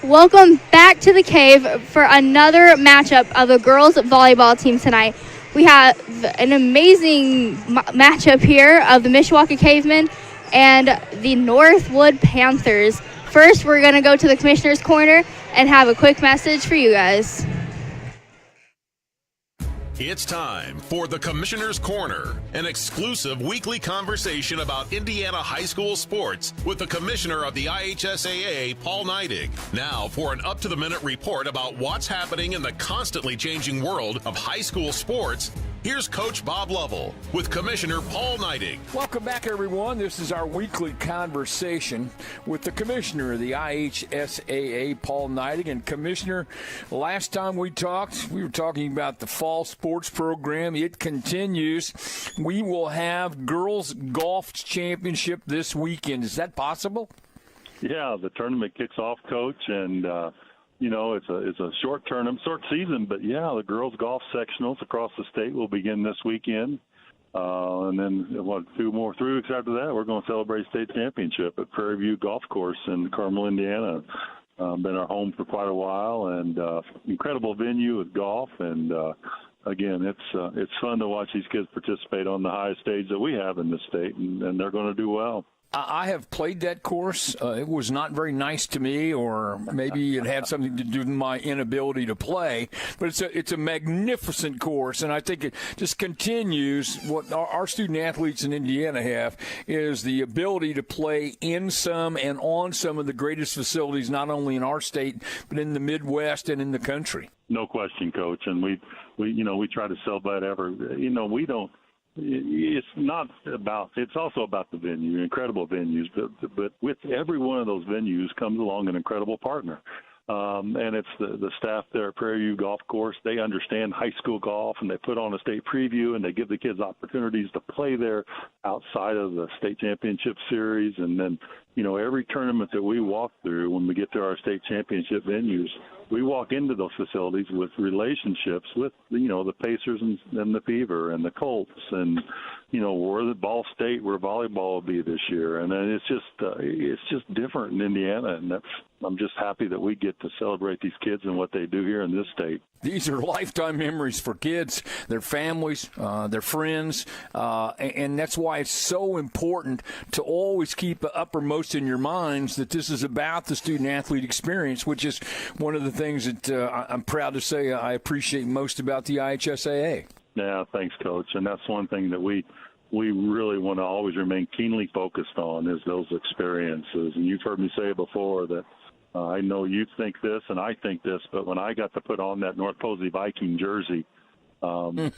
Welcome back to the cave for another matchup of the girls volleyball team tonight. We have an amazing matchup here of the Mishawaka Cavemen and the Northwood Panthers. First, we're going to go to the commissioner's corner and have a quick message for you guys. It's time for the Commissioner's Corner, an exclusive weekly conversation about Indiana high school sports with the Commissioner of the IHSAA, Paul Neidig. Now for an up-to-the-minute report about what's happening in the constantly changing world of high school sports. Here's Coach Bob Lovell with Commissioner Paul Neidig. Welcome back, everyone. This is our weekly conversation with the Commissioner of the IHSAA, Paul Neidig. And Commissioner, last time we talked, we were talking about the fall sports program. It continues. We will have girls golf championship this weekend. Is that possible? Yeah, the tournament kicks off, Coach, and it's a short tournament, short season, but yeah, the girls golf sectionals across the state will begin this weekend. And then 3 weeks after that, we're going to celebrate state championship at Prairie View Golf Course in Carmel, Indiana. Been our home for quite a while, and incredible venue with golf. And again, it's fun to watch these kids participate on the highest stage that we have in the state, and they're going to do well. I have played that course. It was not very nice to me, or maybe it had something to do with my inability to play. But it's a magnificent course, and I think it just continues what our student athletes in Indiana have is the ability to play in some and on some of the greatest facilities, not only in our state but in the Midwest and in the country. No question, Coach, and we try to celebrate we don't. It's also about the venue, incredible venues, but with every one of those venues comes along an incredible partner. And it's the staff there at Prairie View Golf Course. They understand high school golf, and they put on a state preview, and they give the kids opportunities to play there outside of the state championship series. And then, every tournament that we walk through when we get to our state championship venues, we walk into those facilities with relationships with, the Pacers and the Fever and the Colts, and, we're the Ball State where volleyball will be this year. And then it's just different in Indiana, and I'm just happy that we get to celebrate these kids and what they do here in this state. These are lifetime memories for kids, their families, their friends, and that's why it's so important to always keep uppermost in your minds that this is about the student-athlete experience, which is one of the things that I'm proud to say I appreciate most about the IHSAA. Yeah, thanks, Coach. And that's one thing that we really want to always remain keenly focused on is those experiences. And you've heard me say it before that I know you think this and I think this, but when I got to put on that North Posey Viking jersey when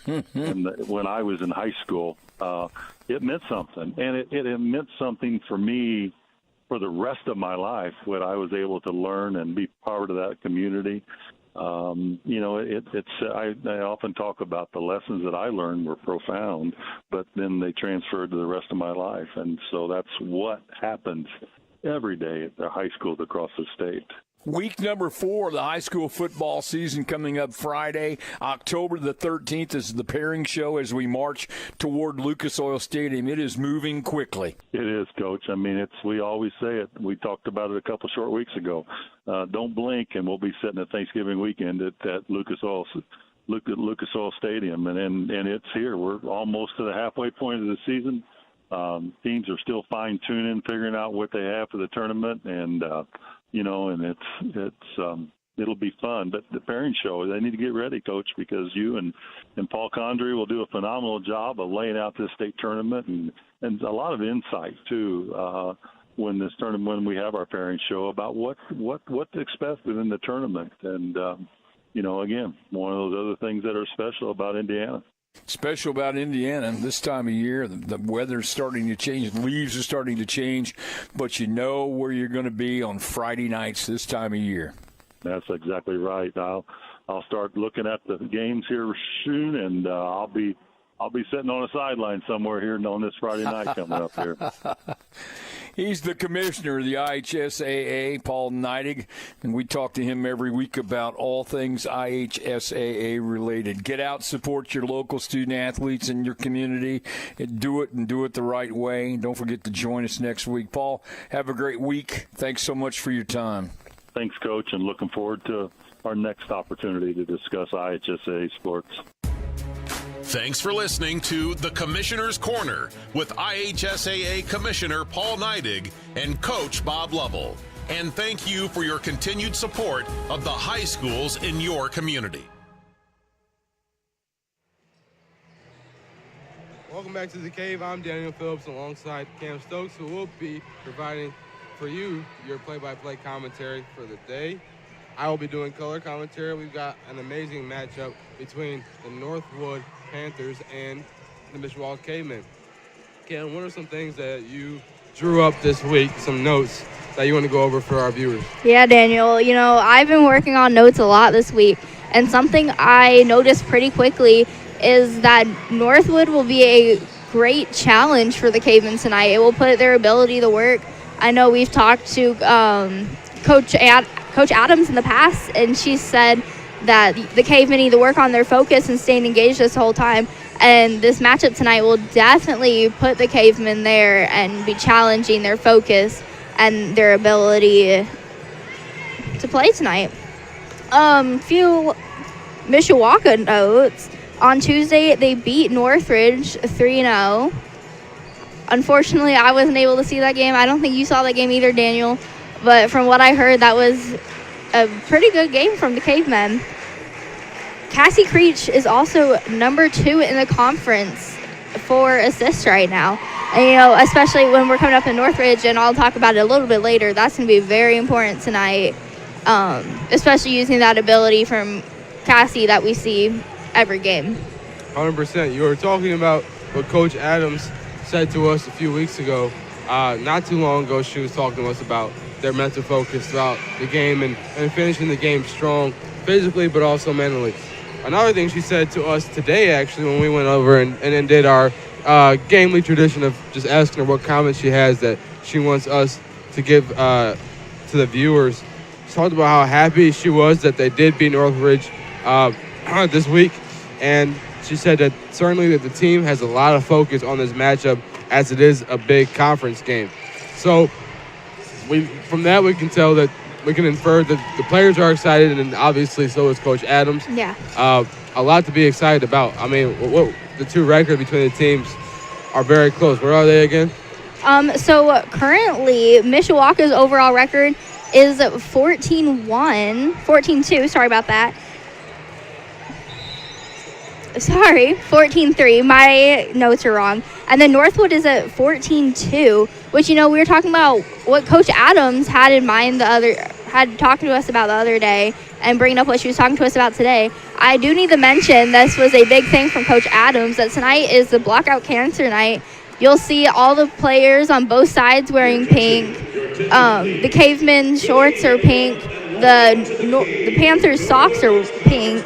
I was in high school, it meant something. And it meant something for me for the rest of my life, what I was able to learn and be part of that community. I often talk about the lessons that I learned were profound, but then they transferred to the rest of my life. And so that's what happens every day at the high schools across the state. Week number 4 of the high school football season coming up Friday, October the 13th is the pairing show as we march toward Lucas Oil Stadium. It is moving quickly. It is, Coach. I mean, we always say it. We talked about it a couple short weeks ago. Don't blink, and we'll be sitting at Thanksgiving weekend at Lucas Oil Stadium, and it's here. We're almost to the halfway point of the season. Teams are still fine-tuning, figuring out what they have for the tournament, and and it'll be fun. But the pairing show, they need to get ready, Coach, because you and Paul Condry will do a phenomenal job of laying out this state tournament and a lot of insight too when we have our pairing show about what to expect within the tournament. And again, one of those other things that are special about Indiana. Special about Indiana this time of year, the weather's starting to change, leaves are starting to change, but you know where you're going to be on Friday nights this time of year. That's exactly right. I'll start looking at the games here soon, and I'll be sitting on a sideline somewhere here on this Friday night coming up here. He's the commissioner of the IHSAA, Paul Neidig, and we talk to him every week about all things IHSAA related. Get out, support your local student athletes in your community, and do it the right way. Don't forget to join us next week. Paul, have a great week. Thanks so much for your time. Thanks, Coach, and looking forward to our next opportunity to discuss IHSA sports. Thanks for listening to the Commissioner's Corner with IHSAA Commissioner Paul Neidig and Coach Bob Lovell. And thank you for your continued support of the high schools in your community. Welcome back to The Cave. I'm Daniel Phillips alongside Cam Stokes, who will be providing for you your play-by-play commentary for the day. I will be doing color commentary. We've got an amazing matchup between the Northwood Panthers and the Mishawaka Cavemen. Cam, what are some things that you drew up this week, some notes that you want to go over for our viewers? Yeah, Daniel, I've been working on notes a lot this week, and something I noticed pretty quickly is that Northwood will be a great challenge for the Cavemen tonight. It will put their ability to work. I know we've talked to Coach Adams in the past, and she said that the Cavemen need to work on their focus and staying engaged this whole time. And this matchup tonight will definitely put the Cavemen there and be challenging their focus and their ability to play tonight. Few Mishawaka notes. On Tuesday, they beat Northridge 3-0. Unfortunately, I wasn't able to see that game. I don't think you saw that game either, Daniel. But from what I heard, that was a pretty good game from the Cavemen. Cassie Creech is also number 2 in the conference for assists right now. And, especially when we're coming up in Northridge, and I'll talk about it a little bit later, that's going to be very important tonight, especially using that ability from Cassie that we see every game. 100%. You were talking about what Coach Adams said to us a few weeks ago. Not too long ago, she was talking to us about their mental focus throughout the game and finishing the game strong physically but also mentally. Another thing she said to us today, actually, when we went over and then did our gamely tradition of just asking her what comments she has that she wants us to give to the viewers. She talked about how happy she was that they did beat Northridge this week, and she said that certainly that the team has a lot of focus on this matchup as it is a big conference game. So from that we can tell that we can infer that the players are excited, and obviously so is Coach Adams. Yeah. A lot to be excited about. I mean, the two records between the teams are very close. Where are they again? So currently, Mishawaka's overall record is 14-2. Sorry about that. 14-3. My notes are wrong. And then Northwood is at 14-2, which, we were talking about what Coach Adams had in mind had talked to us about the other day and bringing up what she was talking to us about today. I do need to mention this was a big thing from Coach Adams, that tonight is the Blackout Cancer Night. You'll see all the players on both sides wearing pink. The Cavemen shorts are pink. The Panthers socks are pink.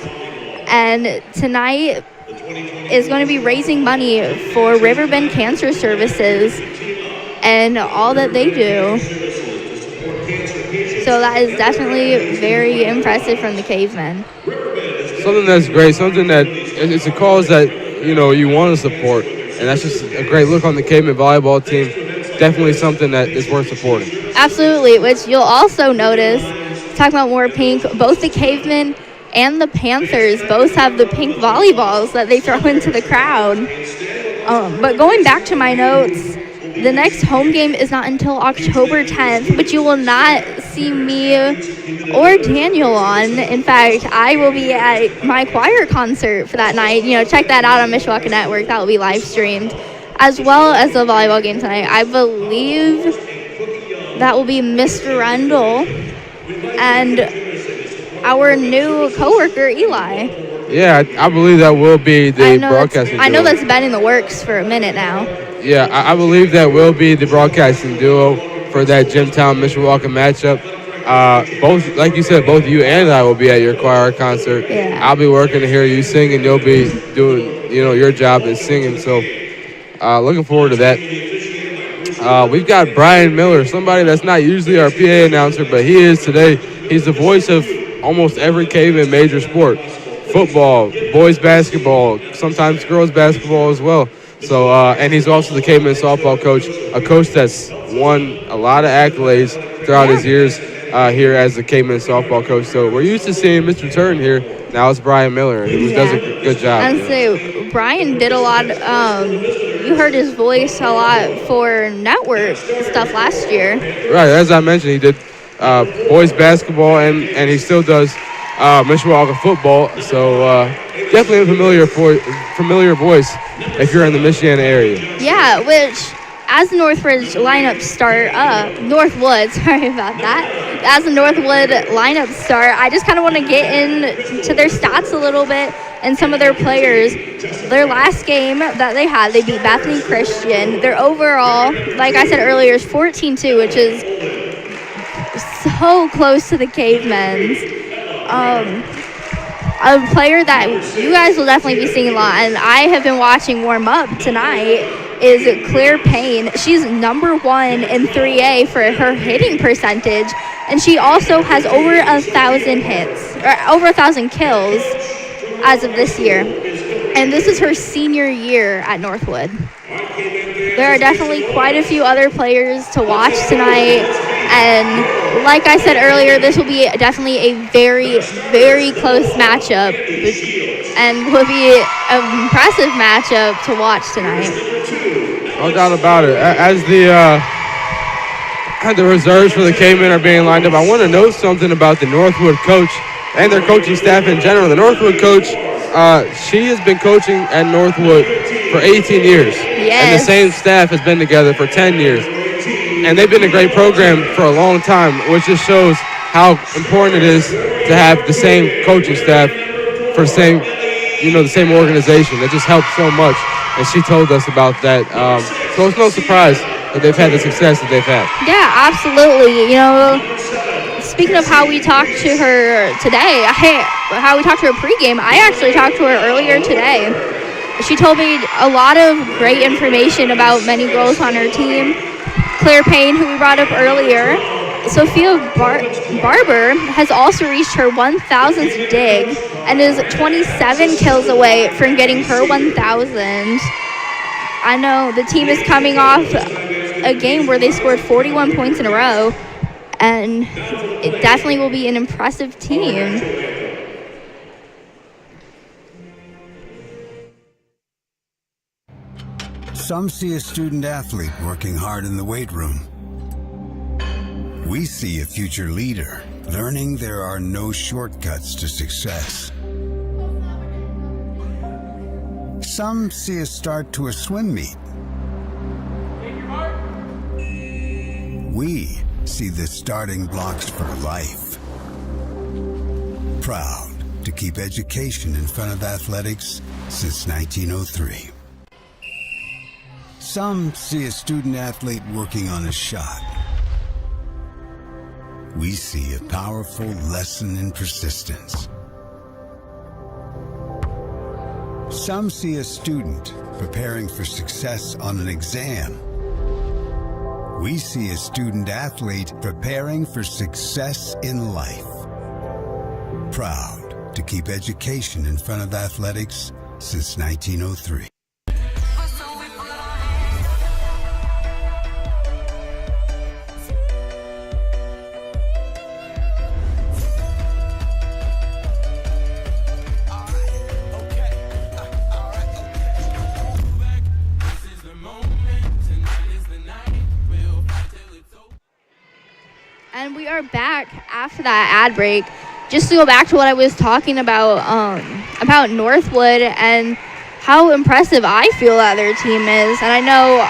And tonight is going to be raising money for Riverbend Cancer Services and all that they do. So that is definitely very impressive from the Cavemen. Something that's great, something that it's a cause that, you want to support. And that's just a great look on the Cavemen volleyball team. Definitely something that is worth supporting. Absolutely, which you'll also notice, talking about more pink, both the Cavemen and the Panthers both have the pink volleyballs that they throw into the crowd. But going back to my notes, the next home game is not until October 10th, but you will not see me or Daniel on. In fact, I will be at my choir concert for that night. Check that out on Mishawaka Network. That will be live streamed, as well as the volleyball game tonight. I believe that will be Mr. Rendell and our new coworker, Eli. Yeah, I believe that will be the broadcasting duo. I know that's been in the works for a minute now. Yeah, I believe that will be the broadcasting duo for that Jimtown Mishawaka matchup. Both, like you said, both you and I will be at your choir concert. Yeah. I'll be working to hear you sing, and you'll be doing, your job is singing. So, looking forward to that. We've got Brian Miller, somebody that's not usually our PA announcer, but he is today. He's the voice of almost every Caveman major sport. Football, boys basketball, sometimes girls basketball as well. So, and he's also the Caveman softball coach, a coach that's won a lot of accolades throughout his years. here as the Caveman softball coach. So we're used to seeing Mr. Turton here. Now it's Brian Miller, who does a good job. And so Brian did a lot. You heard his voice a lot for network stuff last year. Right, as I mentioned, he did boys basketball, and he still does Mishawaka football. So definitely a familiar voice if you're in the Michiana area. Yeah, which as the Northwood lineup start, sorry about that. As the Northwood lineup start, I just kind of want to get into their stats a little bit and some of their players. Their last game that they had, they beat Bethany Christian. Their overall, like I said earlier, is 14-2, which is so close to the Cavemen's. A player that you guys will definitely be seeing a lot, and I have been watching warm up tonight, is Claire Payne. She's number 1 in 3A for her hitting percentage, and she also has over 1,000 hits, or over 1,000 kills as of this year. And this is her senior year at Northwood. There are definitely quite a few other players to watch tonight, and like I said earlier, this will be definitely a very, very close matchup, and will be an impressive matchup to watch tonight. No doubt about it. As the reserves for the Cavemen are being lined up, I want to note something about the Northwood coach and their coaching staff in general. The Northwood coach, she has been coaching at Northwood for 18 years. Yes. And the same staff has been together for 10 years. And they've been a great program for a long time, which just shows how important it is to have the same coaching staff for the same organization. It just helps so much. And she told us about that. So it's no surprise that they've had the success that they've had. Yeah, absolutely. Speaking of how we talked to her today, how we talked to her pregame, I actually talked to her earlier today. She told me a lot of great information about many girls on her team. Claire Payne, who we brought up earlier. Sophia Barber has also reached her 1,000th dig and is 27 kills away from getting her 1,000. I know the team is coming off a game where they scored 41 points in a row, and it definitely will be an impressive team. Some see a student athlete working hard in the weight room. We see a future leader learning there are no shortcuts to success. Some see a start to a swim meet. We see the starting blocks for life. Proud to keep education in front of athletics since 1903. Some see a student athlete working on a shot. We see a powerful lesson in persistence. Some see a student preparing for success on an exam. We see a student athlete preparing for success in life. Proud to keep education in front of athletics since 1903. And we are back after that ad break. Just to go back to what I was talking about Northwood and how impressive I feel that their team is. And I know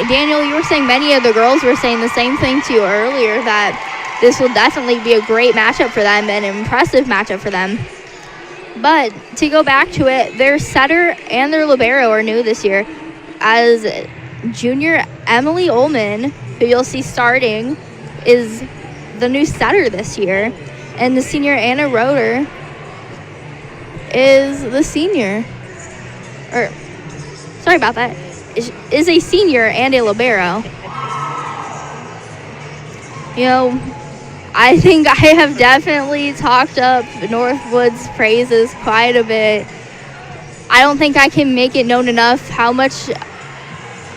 Daniel, you were saying many of the girls were saying the same thing to you earlier, that this will definitely be a great matchup for them, an impressive matchup for them. But to go back to it, their setter and their libero are new this year, as junior Emily Ullman, who you'll see starting, is the new setter this year, and the senior Anna Roeder is the senior, or sorry about that, is a senior and a libero. I think I have definitely talked up Northwood's praises quite a bit. I don't think I can make it known enough how much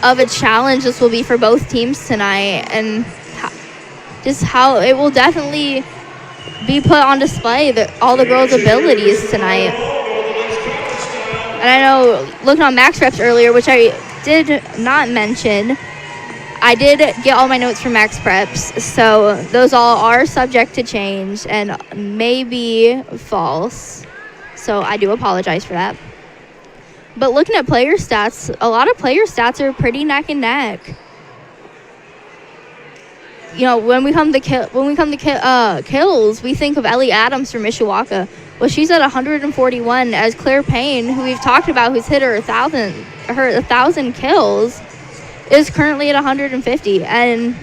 of a challenge this will be for both teams tonight, and just how it will definitely be put on display, all the girls' abilities tonight. And I know, looking on max preps earlier, which I did not mention, I did get all my notes from max preps, so those all are subject to change and may be false. So I do apologize for that. But looking at player stats, a lot of player stats are pretty neck and neck. You know, when we come to kills, we think of Ellie Adams from Mishawaka. Well, she's at 141, as Claire Payne, who we've talked about, who's hit her 1,000 kills, is currently at 150. And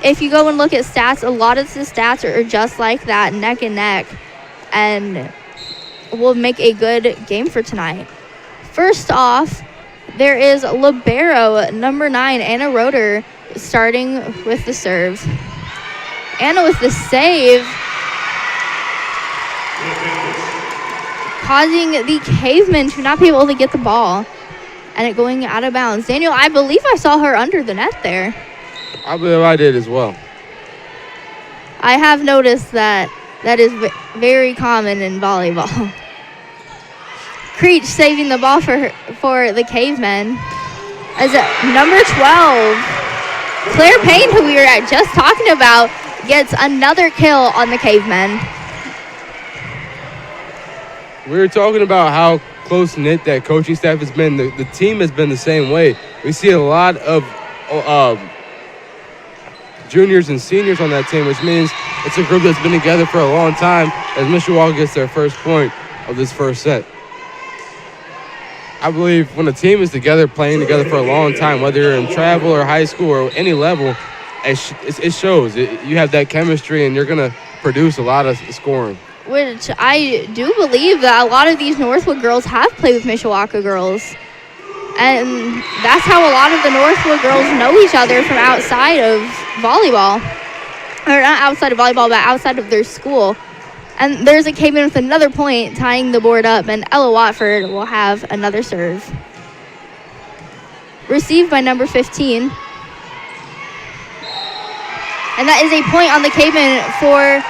if you go and look at stats, a lot of the stats are just like that, neck and neck, and will make a good game for tonight. First off, there is libero number 9, Anna Roeder, starting with the serve. Anna with the save, causing the Cavemen to not be able to get the ball and it going out of bounds. Daniel, I believe I saw her under the net there. I believe I did as well. I have noticed that is very common in volleyball. Creech saving the ball for the Cavemen. As number 12, Claire Payne, who we were just talking about, gets another kill on the Cavemen. We were talking about how close-knit that coaching staff has been. The team has been the same way. We see a lot of juniors and seniors on that team, which means it's a group that's been together for a long time as Mishawaka gets their first point of this first set. I believe when a team is together, playing together for a long time, whether you're in travel or high school or any level, it shows. You have that chemistry, and you're going to produce a lot of scoring. Which I do believe that a lot of these Northwood girls have played with Mishawaka girls. And that's how a lot of the Northwood girls know each other from outside of volleyball. Or not outside of volleyball, but outside of their school. And there's a Caveman with another point tying the board up, and Ella Watford will have another serve. Received by number 15. And that is a point on the Caveman for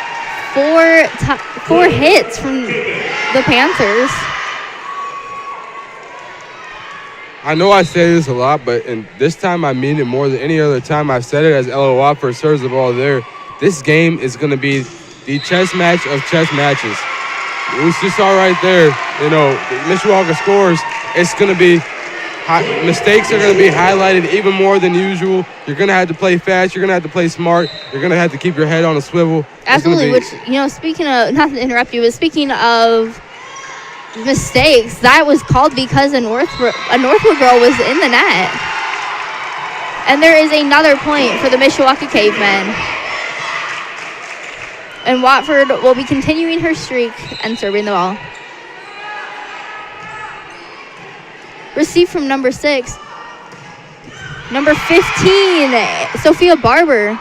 four hits from the Panthers. I know I say this a lot, but this time I mean it more than any other time I've said it, as Ella Watford serves the ball there. This game is going to be the chess match of chess matches. We just saw right there, Mishawaka scores. It's going to be, mistakes are going to be highlighted even more than usual. You're going to have to play fast. You're going to have to play smart. You're going to have to keep your head on a swivel. Absolutely, which, speaking of, not to interrupt you, but speaking of mistakes, that was called because a Northwood girl was in the net. And there is another point for the Mishawaka Cavemen. And Watford will be continuing her streak and serving the ball. Received from number 6. Number 15, Sophia Barber.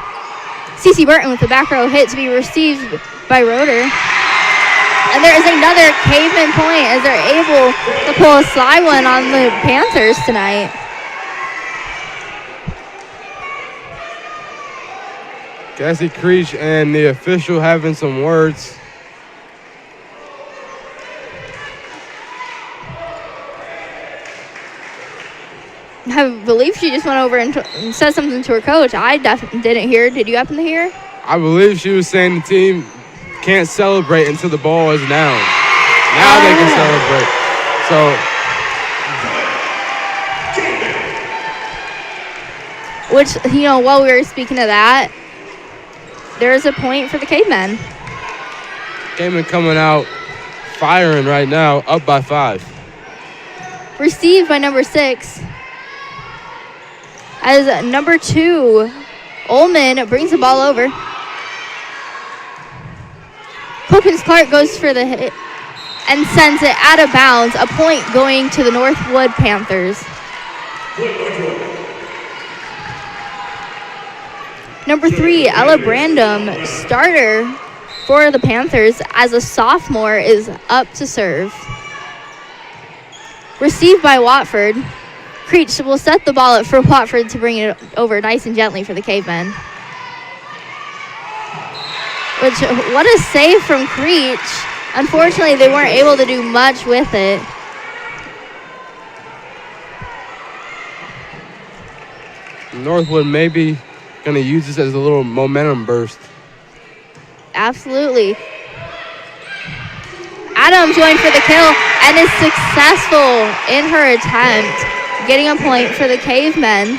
Cece Burton with the back row hit to be received by Roeder. And there is another Caveman point as they're able to pull a sly one on the Panthers tonight. Cassie Creech and the official having some words. I believe she just went over and said something to her coach. I definitely didn't hear. Did you happen to hear? I believe she was saying the team can't celebrate until the ball is down. Now they can celebrate. So, which, while we were speaking of that, there is a point for the Cavemen. Cavemen coming out firing right now, up by 5. Received by number 6. As number 2, Ullman brings the ball over. Hopkins Clark goes for the hit and sends it out of bounds. A point going to the Northwood Panthers. Number 3, Ella Brandom, starter for the Panthers as a sophomore, is up to serve. Received by Watford. Creech will set the ball up for Watford to bring it over nice and gently for the Cavemen. Which, what a save from Creech. Unfortunately, they weren't able to do much with it. Northwood may be going to use this as a little momentum burst. Absolutely. Adams going for the kill and is successful in her attempt, getting a point for the Cavemen.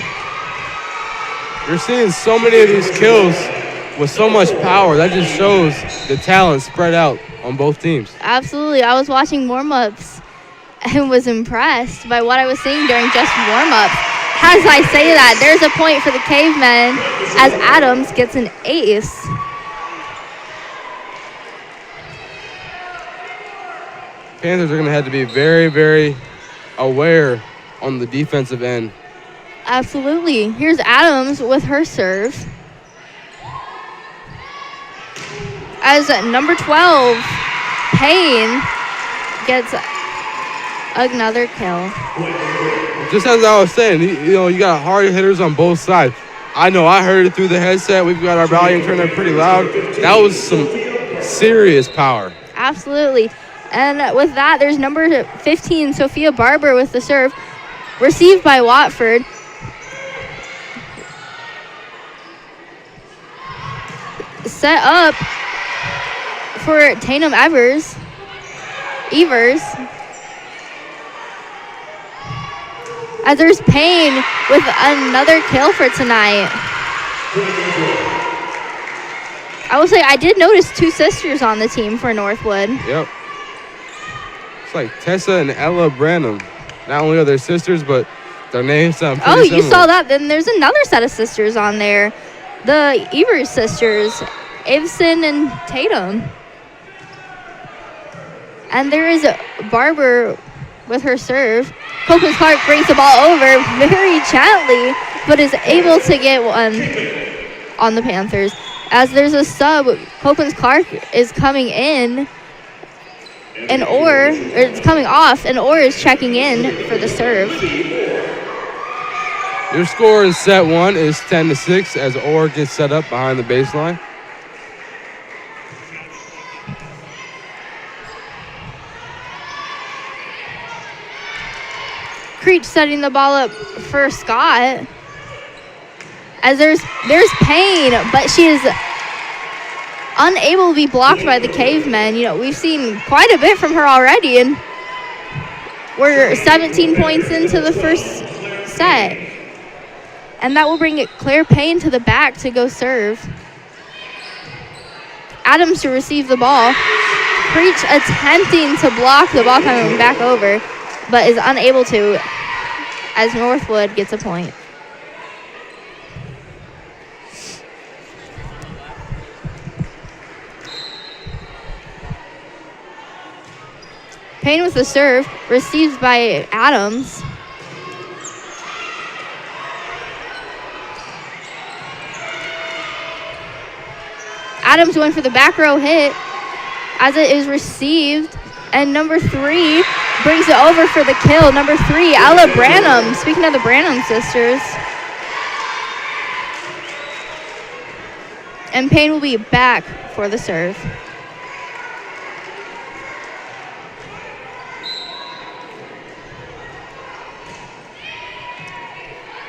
You're seeing so many of these kills with so much power. That just shows the talent spread out on both teams. Absolutely. I was watching warm-ups and was impressed by what I was seeing during just warm-ups. As I say that, there's a point for the Cavemen as Adams gets an ace. Panthers are going to have to be very, very aware on the defensive end. Absolutely. Here's Adams with her serve. As number 12, Payne, gets another kill. Just as I was saying, you got hard hitters on both sides. I know I heard it through the headset. We've got our volume turned up pretty loud. That was some serious power. Absolutely. And with that, there's number 15, Sophia Barber with the serve. Received by Watford. Set up for Tatum Evers. As there's Payne with another kill for tonight. I will say I did notice two sisters on the team for Northwood. Yep. It's like Tessa and Ella Branham. Not only are they sisters, but their names sound pretty similar. You saw that? Then there's another set of sisters on there. The Evers sisters, Avison and Tatum. And there is Barber with her serve. Copeland Clark brings the ball over very gently, but is able to get one on the Panthers. As there's a sub, Copeland Clark is coming in, and it's coming off, and Orr is checking in for the serve. Your score in set one is 10-6 as Orr gets set up behind the baseline. Creech setting the ball up for Scott. As there's Payne, but she is unable to be blocked by the Cavemen. We've seen quite a bit from her already, and we're 17 points into the first set. And that will bring Claire Payne to the back to go serve. Adams to receive the ball. Creech attempting to block the ball coming back over, but is unable to, as Northwood gets a point. Payne with the serve, received by Adams. Adams went for the back row hit as it is received, and number 3 brings it over for the kill. Number 3, Ella Branham. Speaking of the Branham sisters. And Payne will be back for the serve.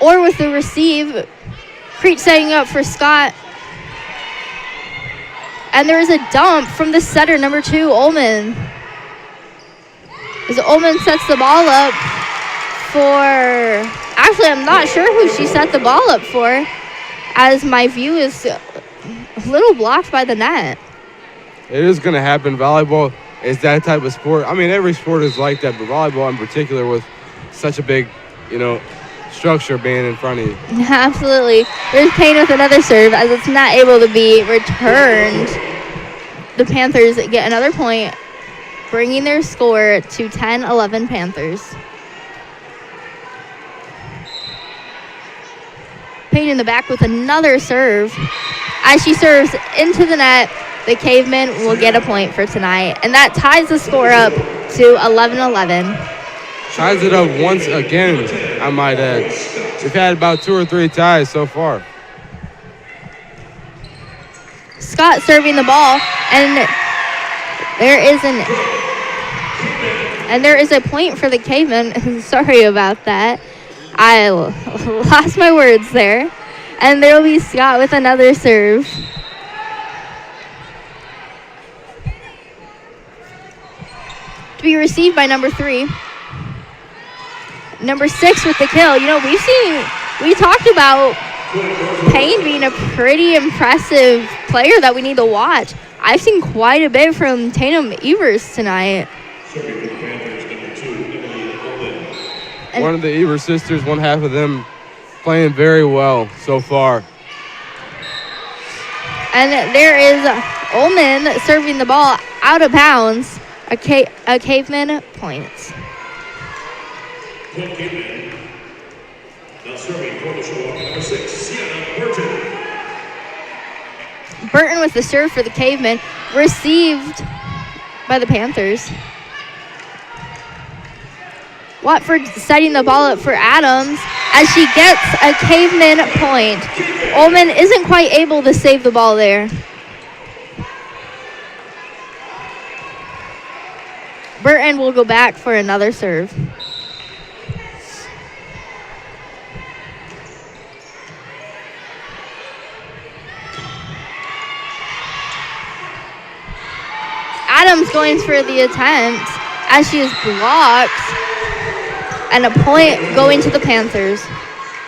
Or with the receive, Creech setting up for Scott. And there is a dump from the setter, number 2, Ullman. As Ullman sets the ball up for... Actually, I'm not sure who she set the ball up for, as my view is a little blocked by the net. It is going to happen. Volleyball is that type of sport. I mean, every sport is like that, but volleyball in particular with such a big, structure being in front of you. Absolutely. There's Payne with another serve as it's not able to be returned. The Panthers get another point, bringing their score to 10-11 Panthers. Payne in the back with another serve. As she serves into the net, the Cavemen will get a point for tonight. And that ties the score up to 11-11. Ties it up once again, I might add. We've had about 2 or 3 ties so far. Scott serving the ball, and there is a point for the Cavemen. Sorry about that. I lost my words there. And there will be Scott with another serve. To be received by number 3. Number 6 with the kill. You know, we talked about Payne being a pretty impressive player that we need to watch. I've seen quite a bit from Tatum Evers tonight. One of the Evers sisters, one half of them playing very well so far. And there is Ullman serving the ball out of bounds. A Caveman point. Now serving for the Mishawaka, number 6, Sienna Burton. Burton with the serve for the Cavemen, received by the Panthers. Watford setting the ball up for Adams as she gets a Caveman point. Ullman isn't quite able to save the ball there. Burton will go back for another serve. Adams going for the attempt as she is blocked. And a point going to the Panthers.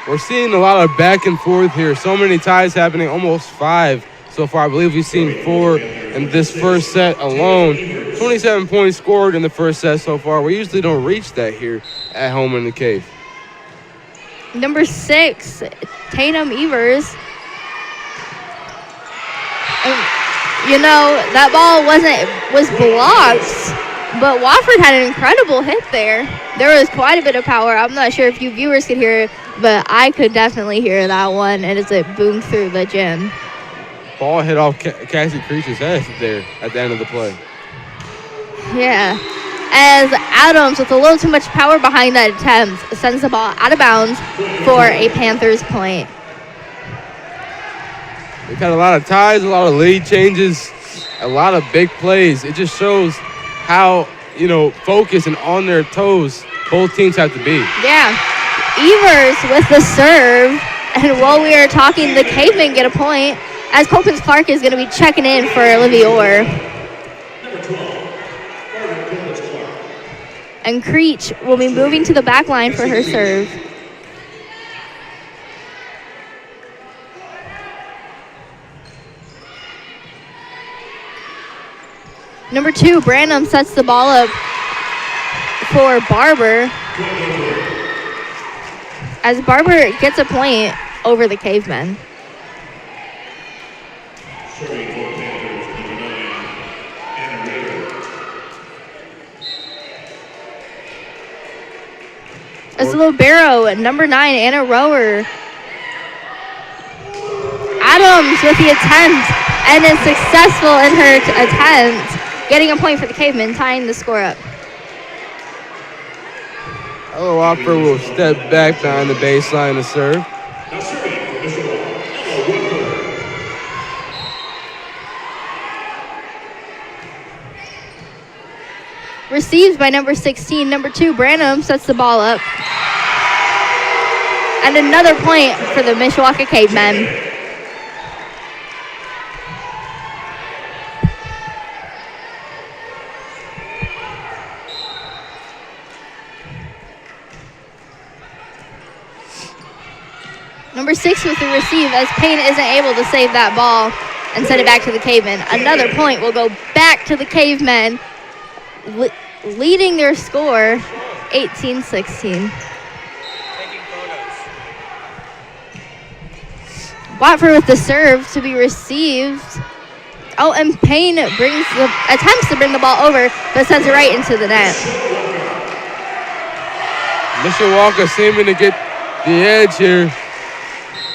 We're seeing a lot of back and forth here. So many ties happening, almost 5 so far. I believe we've seen 4 in this first set alone. 27 points scored in the first set so far. We usually don't reach that here at home in the Cave. Number 6, Tatum Evers. You know, that ball was blocked. But Wofford had an incredible hit there. There was quite a bit of power. I'm not sure if you viewers could hear it, but I could definitely hear that one, and it's a boom through the gym. Ball hit off Cassie Creech's head there at the end of the play. Yeah. As Adams, with a little too much power behind that attempt, sends the ball out of bounds for a Panthers point. We've had a lot of ties, a lot of lead changes, a lot of big plays. It just shows how, focused and on their toes both teams have to be. Yeah. Evers with the serve. And while we are talking, the Cavemen get a point as Colkins Clark is going to be checking in for Olivia Orr. And Creech will be moving to the back line for her serve. Number 2, Branham sets the ball up for Barber. As Barber gets a point over the Cavemen. As libero, number 9, Anna Rower. Adams with the attempt and is successful in her attempt. Getting a point for the Cavemen, tying the score up. Ella Wofford will step back behind the baseline to serve. Received by number 16. Number 2, Branham sets the ball up. And another point for the Mishawaka Cavemen. Number 6 with the receive as Payne isn't able to save that ball and send it back to the Cavemen. Another point will go back to the Cavemen, leading their score 18-16. Watford with the serve to be received. Oh, and Payne attempts to bring the ball over, but sends it right into the net. Mishawaka seeming to get the edge here.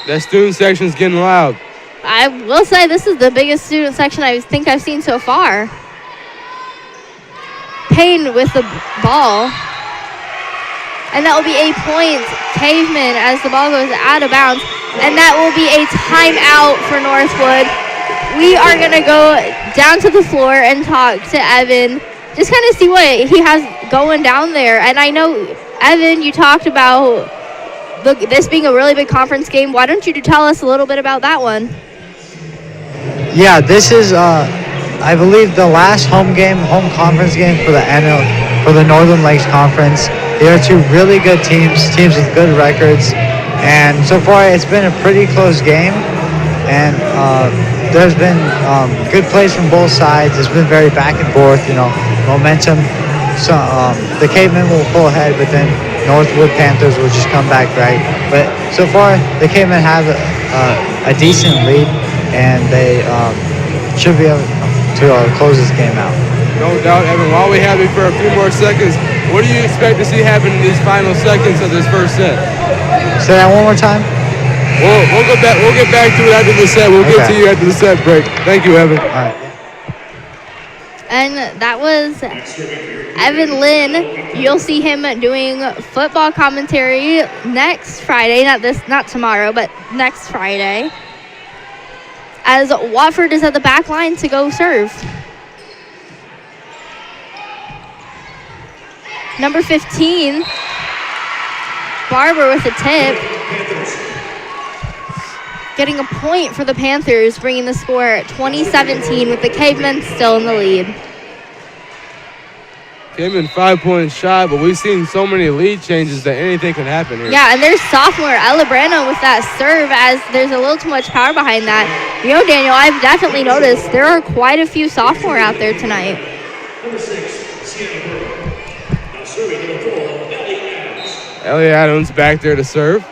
That student section is getting loud. I will say this is the biggest student section I think I've seen so far. Payne with the ball. And that will be a point, Caveman, as the ball goes out of bounds. And that will be a timeout for Northwood. we are going to go down to the floor and talk to Evan, just kind of see what he has going down there. And I know, Evan, you talked about this being a really big conference game. Why don't you tell us a little bit about that one? Yeah, this is, I believe, the last home conference game for the Northern Lakes Conference. They are two really good teams with good records. And so far, it's been a pretty close game. And there's been good plays from both sides. It's been very back and forth, momentum. So the Cavemen will pull ahead, but then Northwood Panthers will just come back right. But so far, the Cavemen have a decent lead, and they should be able to close this game out. No doubt, Evan. While we have you for a few more seconds, what do you expect to see happen in these final seconds of this first set? Say that one more time. We'll go back. We'll get back to it after the set. We'll get to you after the set break. Thank you, Evan. All right. And that was Evan Lynn. You'll see him doing football commentary next Friday. Not tomorrow, but next Friday. As Watford is at the back line to go serve. Number 15, Barber with a tip. Getting a point for the Panthers, bringing the score at 20-17 with the Cavemen still in the lead. Cavemen 5 points shy, but we've seen so many lead changes that anything can happen here. Yeah, and there's sophomore Ella Brano with that serve, as there's a little too much power behind that. Daniel, I've definitely noticed there are quite a few sophomore out there tonight. Number 6, Sienna Burke. Now serving number 4, Ellie Adams. Ellie Adams back there to serve.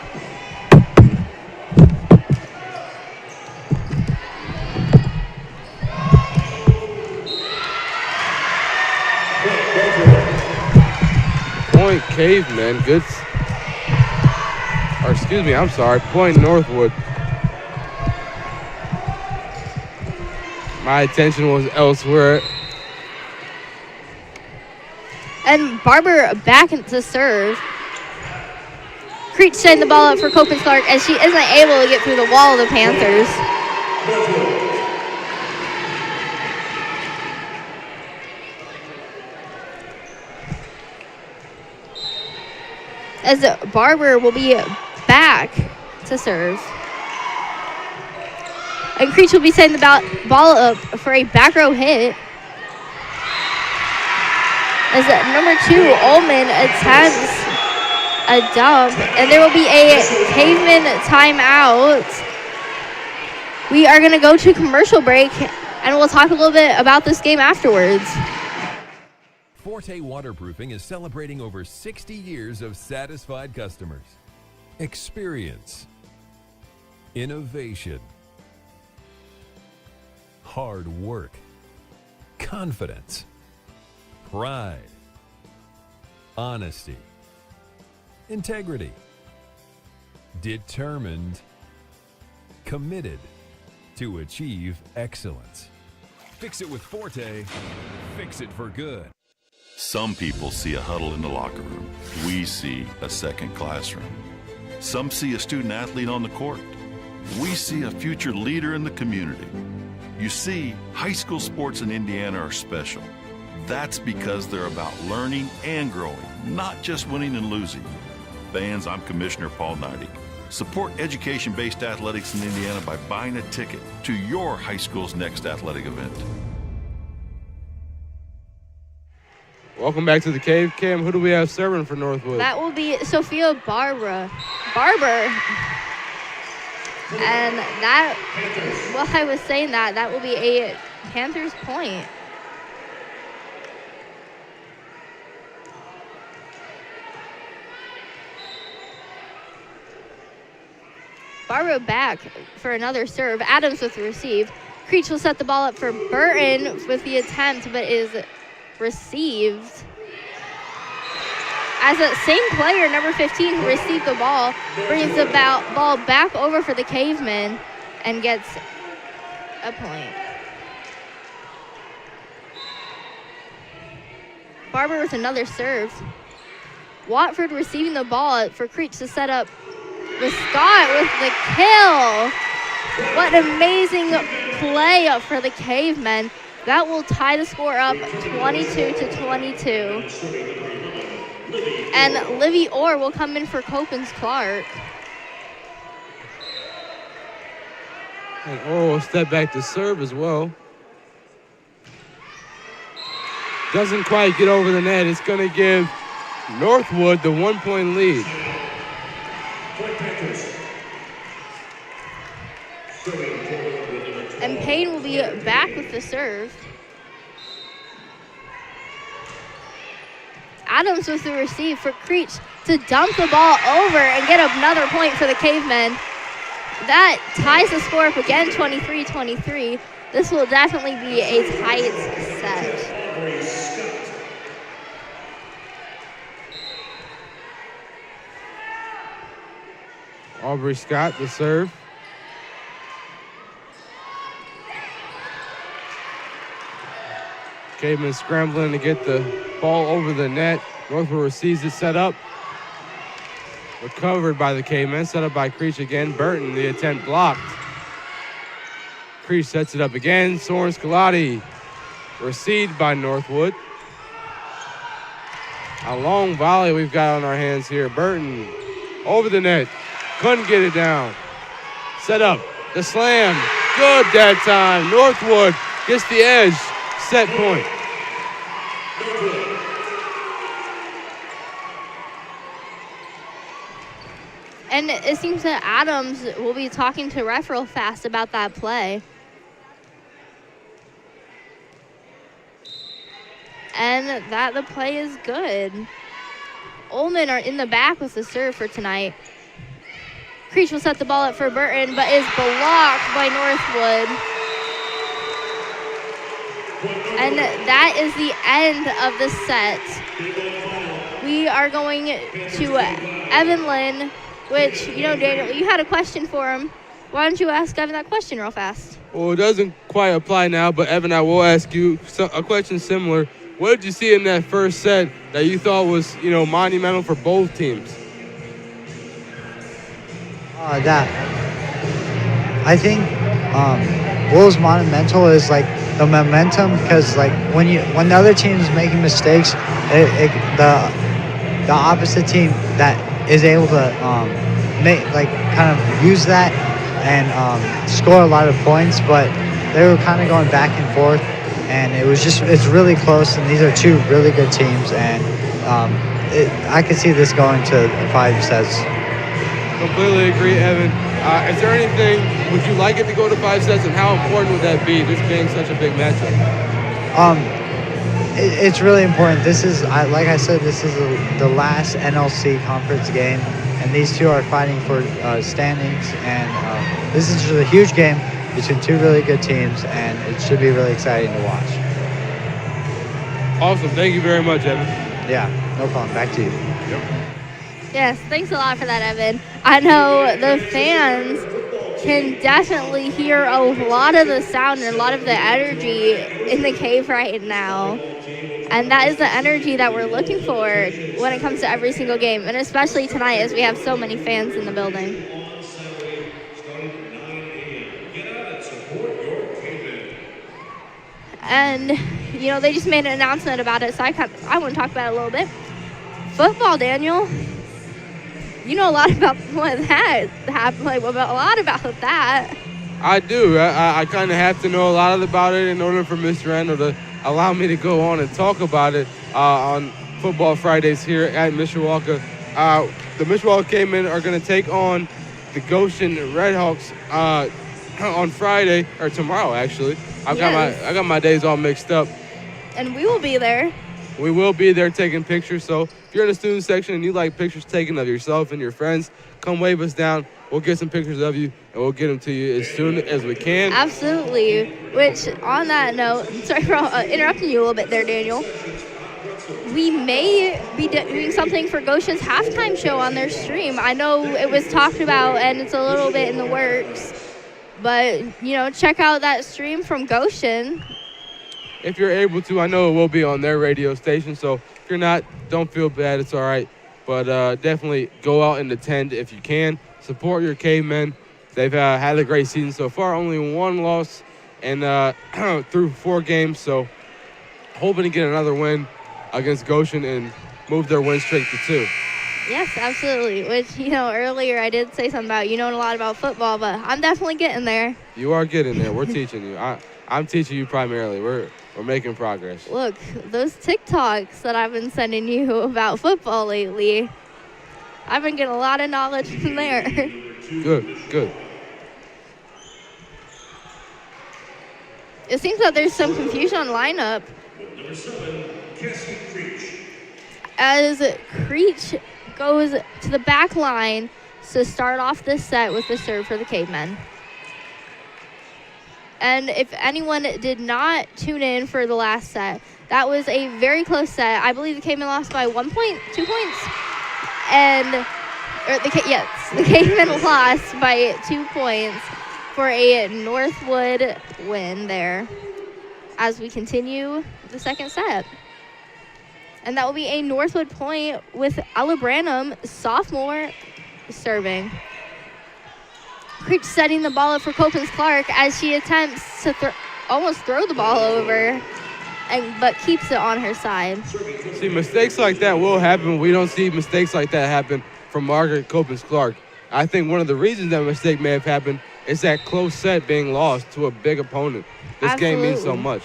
Point Cavemen, good. Or excuse me, I'm sorry. Point Northwood. My attention was elsewhere. And Barber back into serve. Creech setting the ball up for Copeland Clark as she isn't able to get through the wall of the Panthers. As Barber will be back to serve. And Creech will be setting the ball up for a back row hit. As number 2, Ullman, attempts a dump. And there will be a Caveman timeout. We are going to go to commercial break, and we'll talk a little bit about this game afterwards. Forte Waterproofing is celebrating over 60 years of satisfied customers. Experience, innovation, hard work, confidence, pride, honesty, integrity, determined, committed to achieve excellence. Fix it with Forte, fix it for good. Some people see a huddle in the locker room. We see a second classroom. Some see a student athlete on the court. We see a future leader in the community. You see, high school sports in Indiana are special. That's because they're about learning and growing, not just winning and losing. Fans, I'm Commissioner Paul Neidig. Support education-based athletics in Indiana by buying a ticket to your high school's next athletic event. Welcome back to the Cave. Cam, who do we have serving for Northwood? That will be Sophia Barber. And that, while I was saying that will be a Panthers point. Barber back for another serve. Adams with the receive. Creech will set the ball up for Burton with the attempt, but is received. As that same player, number 15, who received the ball, brings the ball back over for the Cavemen and gets a point. Barber with another serve. Watford receiving the ball for Creech to set up with Scott with the kill. What an amazing play for the Cavemen. That will tie the score up 22-22. And Livy Orr will come in for Copens Clark. And Orr will step back to serve as well. Doesn't quite get over the net. It's going to give Northwood the 1-point lead. And Payne will be back with the serve. Adams with the receive for Creech to dump the ball over and get another point for the Cavemen. That ties the score up again, 23-23. This will definitely be a tight set. Aubrey Scott, the serve. Caveman scrambling to get the ball over the net. Northwood receives it, set up. Recovered by the Cavemen, set up by Creech again. Burton, the attempt blocked. Creech sets it up again. Soren Scalati received by Northwood. A long volley we've got on our hands here. Burton over the net. Couldn't get it down. Set up. The slam. Good that time. Northwood gets the edge. Set point. And it seems that Adams will be talking to ref real fast about that play. And that the play is good. Ullman are in the back with the serve for tonight. Creech will set the ball up for Burton, but is blocked by Northwood. And that is the end of the set. We are going to Evan Lynn, which, you know, Daniel, you had a question for him. Why don't you ask Evan that question real fast? Well, it doesn't quite apply now, but Evan, I will ask you a question similar. What did you see in that first set that you thought was, you know, monumental for both teams? I think what was monumental is like the momentum, because like when the other team is making mistakes, the opposite team that is able to kind of use that and score a lot of points, but they were kind of going back and forth, and it's really close, and these are two really good teams, and I could see this going to 5 sets. Completely agree, Evan. Is there anything, would you like it to go to 5 sets, and how important would that be, this being such a big matchup? It's really important. This is, like I said, this is the last NLC conference game, and these two are fighting for standings, and this is just a huge game between two really good teams, and it should be really exciting to watch. Awesome. Thank you very much, Evan. Yeah, no problem. Back to you. Yep. Yes, thanks a lot for that, Evan. I know the fans can definitely hear a lot of the sound and a lot of the energy in the cave right now. And that is the energy that we're looking for when it comes to every single game, and especially tonight as we have so many fans in the building. And, you know, they just made an announcement about it, so I want to talk about it a little bit. Football, Daniel. You know a lot about what that happened, a lot about that. I do. I kind of have to know a lot about it in order for Mr. Randall to allow me to go on and talk about it on Football Fridays here at Mishawaka. The Mishawaka Cavemen are going to take on the Goshen Redhawks on Friday, or tomorrow, actually. I got my days all mixed up. And we will be there. We will be there taking pictures, so if you're in the student section and you like pictures taken of yourself and your friends, come wave us down. We'll get some pictures of you, and we'll get them to you as soon as we can. Absolutely. Which, on that note, sorry for interrupting you a little bit there, Daniel. We may be doing something for Goshen's halftime show on their stream. I know it was talked about, and it's a little bit in the works. But, you know, check out that stream from Goshen. If you're able to, I know it will be on their radio station, so if you're not, don't feel bad, it's all right. But definitely go out and attend if you can. Support your Cavemen. They've had a great season so far, only one loss and through 4 games. So hoping to get another win against Goshen and move their win streak to 2. Yes, absolutely. Which, earlier I did say something about you knowing a lot about football, but I'm definitely getting there. You are getting there. We're teaching you. I'm teaching you primarily. We're making progress. Look, those TikToks that I've been sending you about football lately, I've been getting a lot of knowledge from there. Good. It seems that there's some confusion on lineup. Number 7, Cassie Creech. As Creech goes to the back line to start off this set with the serve for the Cavemen. And if anyone did not tune in for the last set, that was a very close set. I believe the Cavemen lost by 1 point, 2 points. The Cavemen lost by 2 points for a Northwood win there as we continue the second set. And that will be a Northwood point with Ella Branham, sophomore, serving. Creech setting the ball up for Copens Clark as she attempts to almost throw the ball over, but keeps it on her side. See, mistakes like that will happen. We don't see mistakes like that happen from Margaret Copens Clark. I think one of the reasons that mistake may have happened is that close set being lost to a big opponent. This game means so much.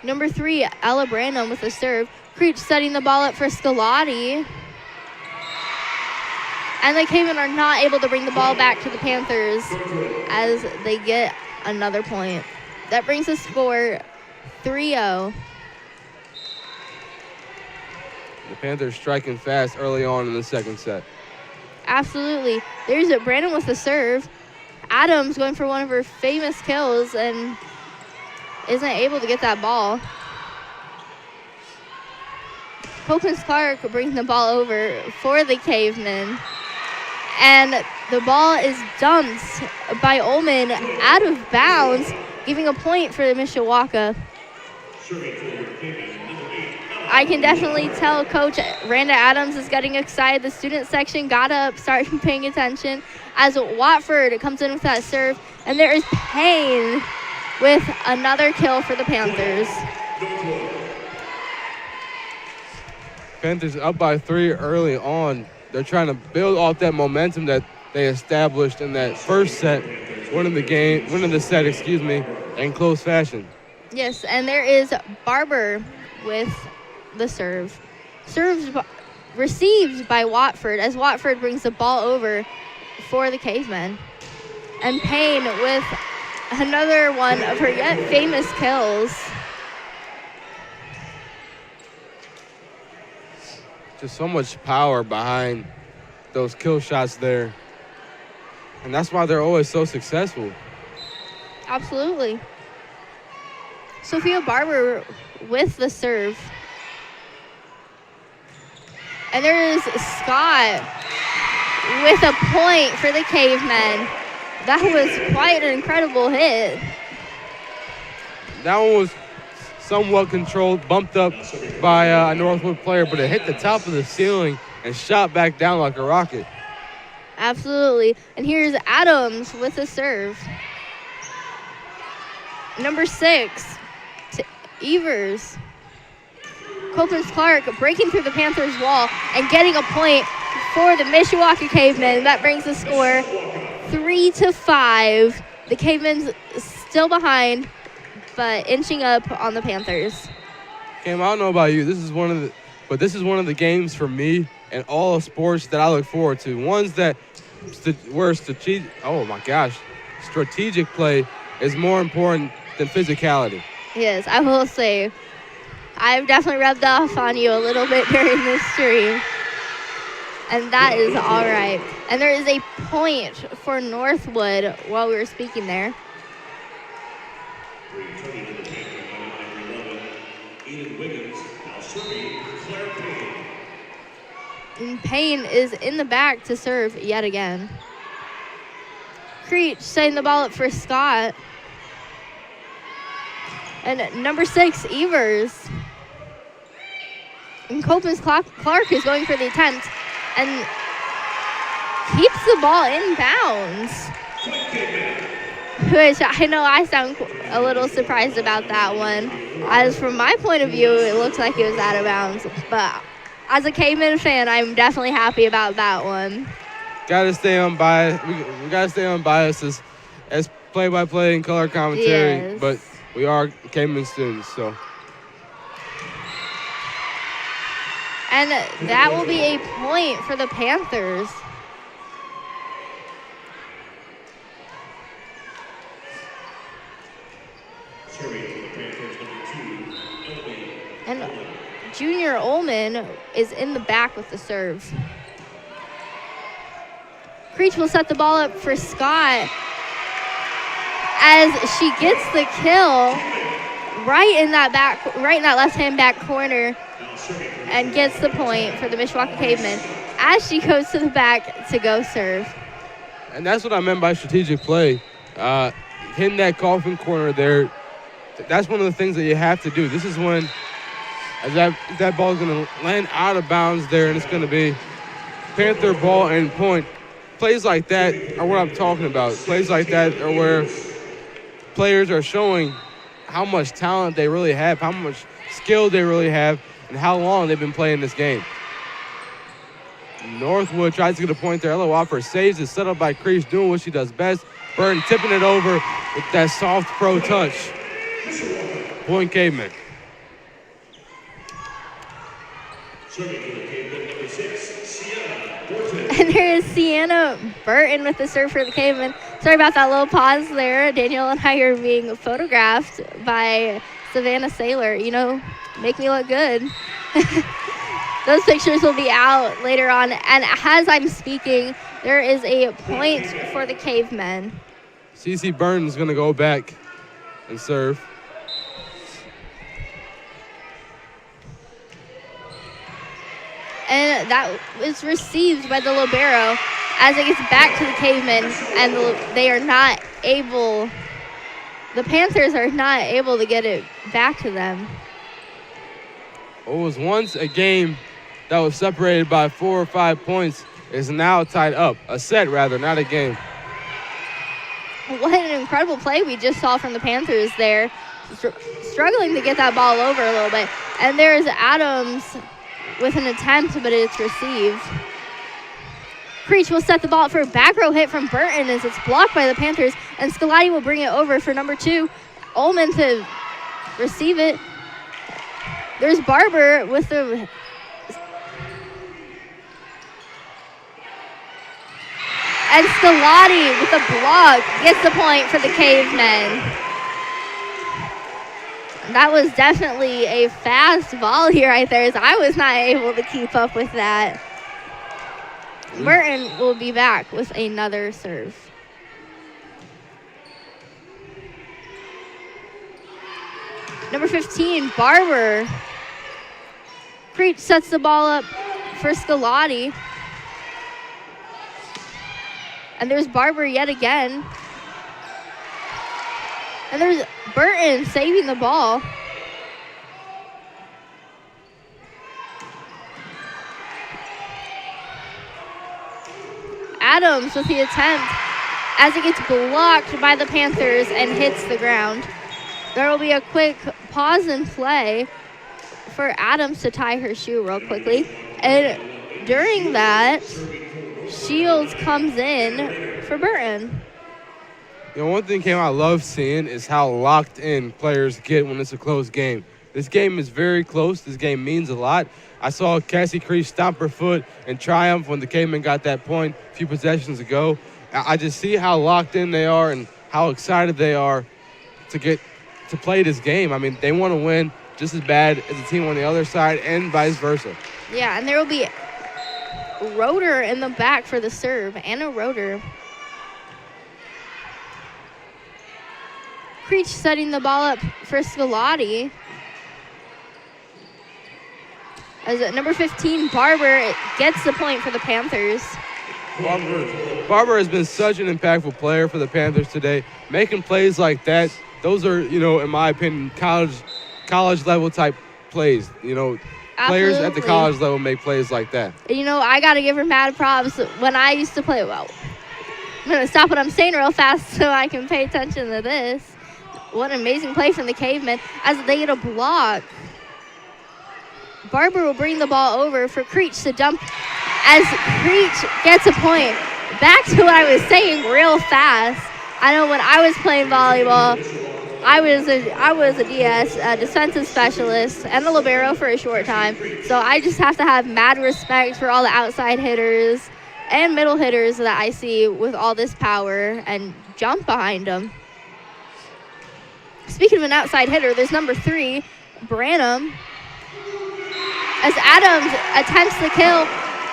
Number 3, Ella Branham with the serve. Creech setting the ball up for Scalati. And the Cavemen are not able to bring the ball back to the Panthers as they get another point. That brings the score 3-0. The Panthers striking fast early on in the second set. Absolutely. There's Brandon with the serve. Adams going for one of her famous kills and isn't able to get that ball. Copens Clark brings the ball over for the Cavemen. And the ball is dumped by Ullman out of bounds, giving a point for the Mishawaka. I can definitely tell Coach Randa Adams is getting excited. The student section got up, started paying attention as Watford comes in with that serve. And there is Payne with another kill for the Panthers. Panthers up by 3 early on. They're trying to build off that momentum that they established in that first set, winning the set, in close fashion. Yes, and there is Barber with the serve. Received by Watford as Watford brings the ball over for the Cavemen. And Payne with another one of her yet famous kills. Just so much power behind those kill shots there. And that's why they're always so successful. Absolutely. Sophia Barber with the serve. And there is Scott with a point for the Cavemen. That was quite an incredible hit. That one was somewhat controlled, bumped up by a Northwood player, but it hit the top of the ceiling and shot back down like a rocket. Absolutely. And here's Adams with the serve. Number 6, Evers. Copens Clark breaking through the Panthers' wall and getting a point for the Mishawaka Cavemen. That brings the score 3-5. The Cavemen still behind, but inching up on the Panthers. Cam, I don't know about you. This is one of the games for me and all sports that I look forward to. Ones that where strategic play is more important than physicality. Yes, I will say, I've definitely rubbed off on you a little bit during this stream. And that is all right. And there is a point for Northwood while we were speaking there. And Payne is in the back to serve yet again. Creech setting the ball up for Scott. And number 6, Evers. And Copens Clark is going for the attempt and keeps the ball in bounds. which I know I sound a little surprised about that one. As from my point of view, it looks like it was out of bounds. But as a Caveman fan, I'm definitely happy about that one. Gotta stay unbiased. We gotta stay unbiased as play-by-play and color commentary. Yes. But we are Caveman students, so. And that will be a point for the Panthers. And Junior Ullman is in the back with the serve. Creech will set the ball up for Scott as she gets the kill right in that left-hand back corner and gets the point for the Mishawaka Cavemen as she goes to the back to go serve. And that's what I meant by strategic play. Hitting that coffin corner there, that's one of the things that you have to do. This is when that ball is going to land out of bounds there, and it's going to be Panther ball and point. Plays like that are what I'm talking about. Plays like that are where players are showing how much talent they really have, how much skill they really have, and how long they've been playing this game. Northwood tries to get a point there. Ella Whopper saves it, set up by Creech, doing what she does best. Burton tipping it over with that soft pro touch. Point Caveman. And there is Sienna Burton with the serve for the Cavemen. Sorry about that little pause there. Daniel and I are being photographed by Savannah Saylor. You know, make me look good. Those pictures will be out later on. And as I'm speaking, there is a point for the Cavemen. CC Burton's going to go back and serve. And that is received by the libero as it gets back to the Cavemen, and they are not able, the Panthers are not able to get it back to them. What was once a game that was separated by 4 or 5 points is now tied up. A set, rather, not a game. What an incredible play we just saw from the Panthers there. Struggling to get that ball over a little bit. And there's Adams with an attempt, but it's received. Creech will set the ball up for a back row hit from Burton as it's blocked by the Panthers, and Scolati will bring it over for number 2. Ullman to receive it. There's Barber with the... And Scolati with a block gets the point for the Cavemen. That was definitely a fast volley right there, as I was not able to keep up with that. Burton will be back with another serve. Number 15, Barber. Creech sets the ball up for Scolati. And there's Barber yet again. And there's Burton saving the ball. Adams with the attempt as it gets blocked by the Panthers and hits the ground. There will be a quick pause and play for Adams to tie her shoe real quickly. And during that, Shields comes in for Burton. You know, one thing I love seeing is how locked in players get when it's a close game. This game is very close. This game means a lot. I saw Cassie Creech stomp her foot in triumph when the Cavemen got that point a few possessions ago. I just see how locked in they are and how excited they are to play this game. I mean, they want to win just as bad as the team on the other side and vice versa. Yeah, and there will be Roeder in the back for the serve. Anna Roeder. Creech setting the ball up for Scolati. As number 15, Barber, gets the point for the Panthers. Barber has been such an impactful player for the Panthers today. Making plays like that, those are, you know, in my opinion, college level type plays. You know, Absolutely. Players at the college level make plays like that. You know, I got to give her mad props. When I used to play, well, I'm going to stop what I'm saying real fast so I can pay attention to this. What an amazing play from the Cavemen as they get a block. Barber will bring the ball over for Creech to dump as Creech gets a point. Back to what I was saying real fast. I know when I was playing volleyball, I was a DS, a defensive specialist, and a libero for a short time. So I just have to have mad respect for all the outside hitters and middle hitters that I see with all this power and jump behind them. Speaking of an outside hitter, there's number 3, Branham, as Adams attempts the kill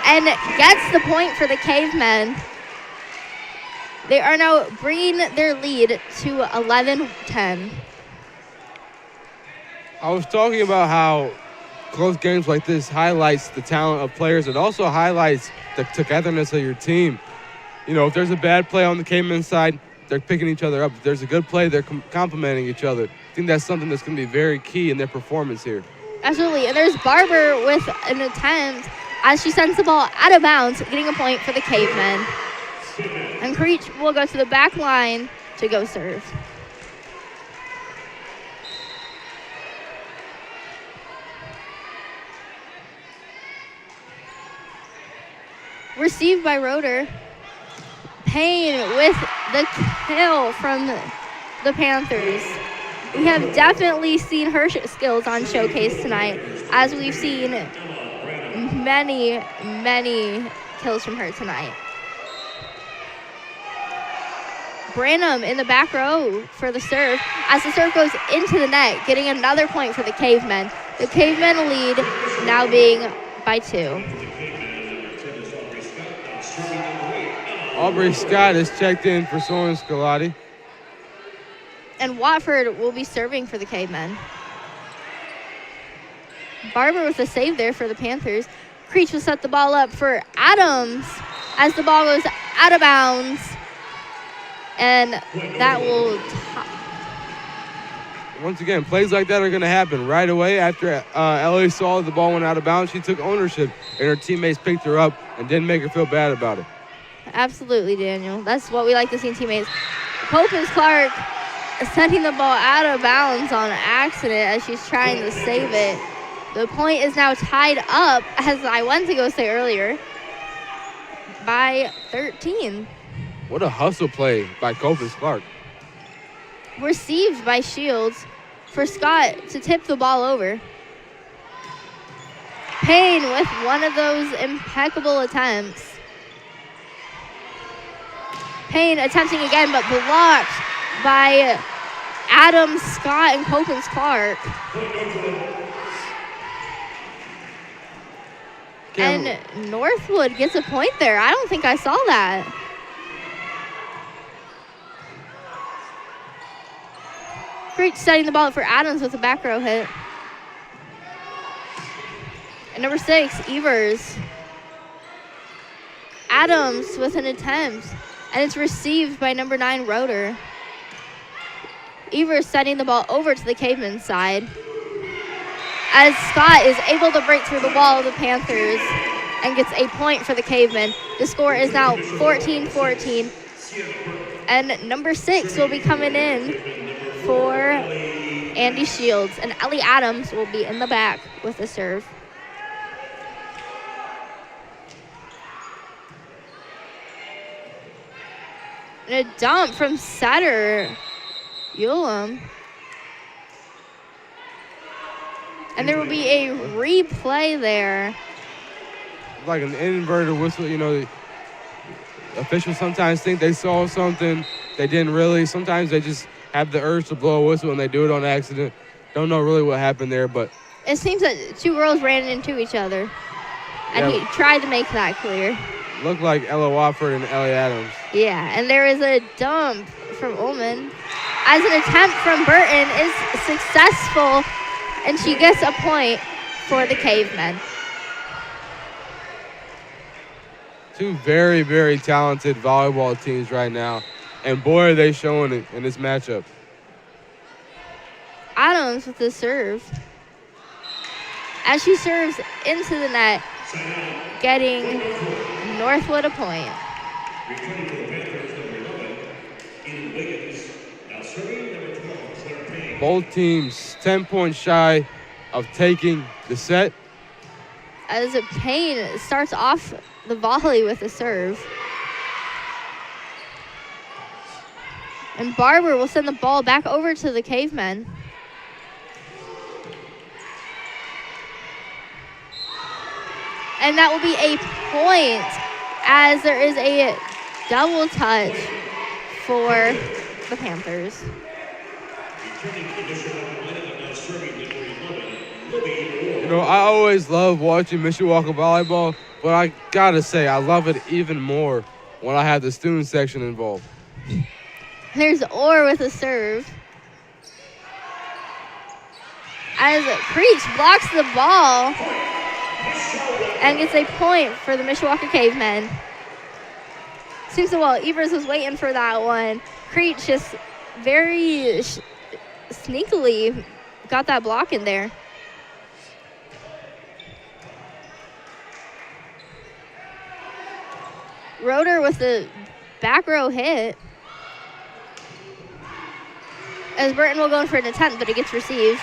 and gets the point for the Cavemen. They are now bringing their lead to 11-10. I was talking about how close games like this highlights the talent of players. It also highlights the togetherness of your team. You know, if there's a bad play on the Caveman side, they're picking each other up. If there's a good play, they're complimenting each other. I think that's something that's going to be very key in their performance here. Absolutely. And there's Barber with an attempt as she sends the ball out of bounds, getting a point for the Cavemen. And Creech will go to the back line to go serve. Received by Roeder. Payne with the kill from the Panthers. We have definitely seen her skills on showcase tonight, as we've seen many, many kills from her tonight. Branham in the back row for the serve, as the serve goes into the net, getting another point for the Cavemen. The Cavemen lead now being by 2. Aubrey Scott is checked in for Soren Scalati. And Watford will be serving for the Cavemen. Barber with a save there for the Panthers. Creech will set the ball up for Adams as the ball goes out of bounds. And that will once again, plays like that are going to happen right away. After Ellie saw the ball went out of bounds, she took ownership, and her teammates picked her up and didn't make her feel bad about it. Absolutely, Daniel. That's what we like to see in teammates. Copens Clark sending the ball out of bounds on accident as she's trying to save it. The point is now tied up, as I went to go say earlier, by 13. What a hustle play by Copens Clark. Received by Shields for Scott to tip the ball over. Payne with one of those impeccable attempts. Payne attempting again, but blocked by Adams, Scott, and Copens Clark. And Northwood gets a point there. I don't think I saw that. Creech setting the ball up for Adams with a back row hit. And number 6, Evers. Adams with an attempt. And it's received by number 9, Roeder. Evers setting the ball over to the Caveman side, as Scott is able to break through the wall of the Panthers and gets a point for the Cavemen. The score is now 14-14. And number 6 will be coming in for Andy Shields. And Ellie Adams will be in the back with the serve. And a dump from Setter Ulam. And there will be a replay there. Like an inverted whistle, you know, the officials sometimes think they saw something. They didn't really. Sometimes they just have the urge to blow a whistle and they do it on accident. Don't know really what happened there, but it seems that 2 girls ran into each other. And he tried to make that clear. Looked like Ella Wofford and Ellie Adams. Yeah, and there is a dump from Ullman, as an attempt from Burton is successful, and she gets a point for the Cavemen. 2 very, very talented volleyball teams right now, and boy, are they showing it in this matchup. Adams with the serve, as she serves into the net, getting Northwood a point. Both teams 10 points shy of taking the set. As Payne starts off the volley with a serve. And Barber will send the ball back over to the Cavemen. And that will be a point as there is a double touch for the Panthers. You know, I always love watching Mishawaka volleyball, but I gotta say, I love it even more when I have the student section involved. There's Orr with a serve. As Creech blocks the ball and gets a point for the Mishawaka Cavemen. Seems well, Evers was waiting for that one. Creech just very sneakily got that block in there. Roeder with the back row hit. As Burton will go in for an attempt, but it gets received.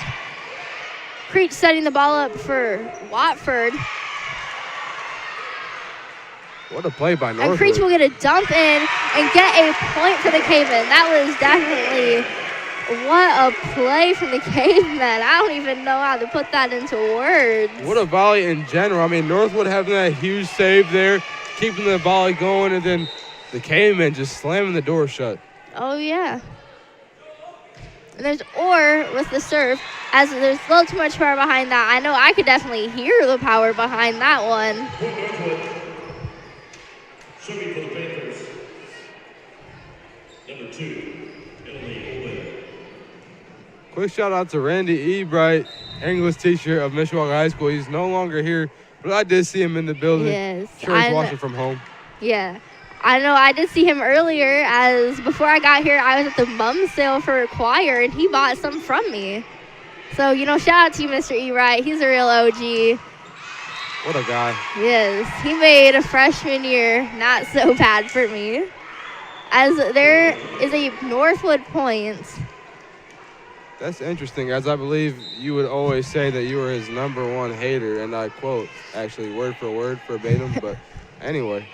Creech setting the ball up for Watford. What a play by Northwood. And Creech will get a dump in and get a point for the Cavemen. That was definitely, what a play from the Cavemen. I don't even know how to put that into words. What a volley in general. I mean, Northwood having that huge save there, keeping the volley going, and then the Cavemen just slamming the door shut. Oh, yeah. And there's Orr with the serve, as there's a little too much power behind that. I know I could definitely hear the power behind that one. Serving for the Panthers, number 2, Emily Owen. Quick shout out to Randy Ebright, English teacher of Mishawaka High School. He's no longer here, but I did see him in the building. Yes. Sure he's watching from home. Yeah. I know I did see him earlier, as before I got here, I was at the mum sale for a choir, and he bought some from me. So, you know, shout out to you, Mr. Ebright. He's a real OG. What a guy. Yes, he made a freshman year not so bad for me. As there is a Northwood point. That's interesting, as I believe you would always say that you were his #1 hater, and I quote, actually word for word, verbatim, but anyway.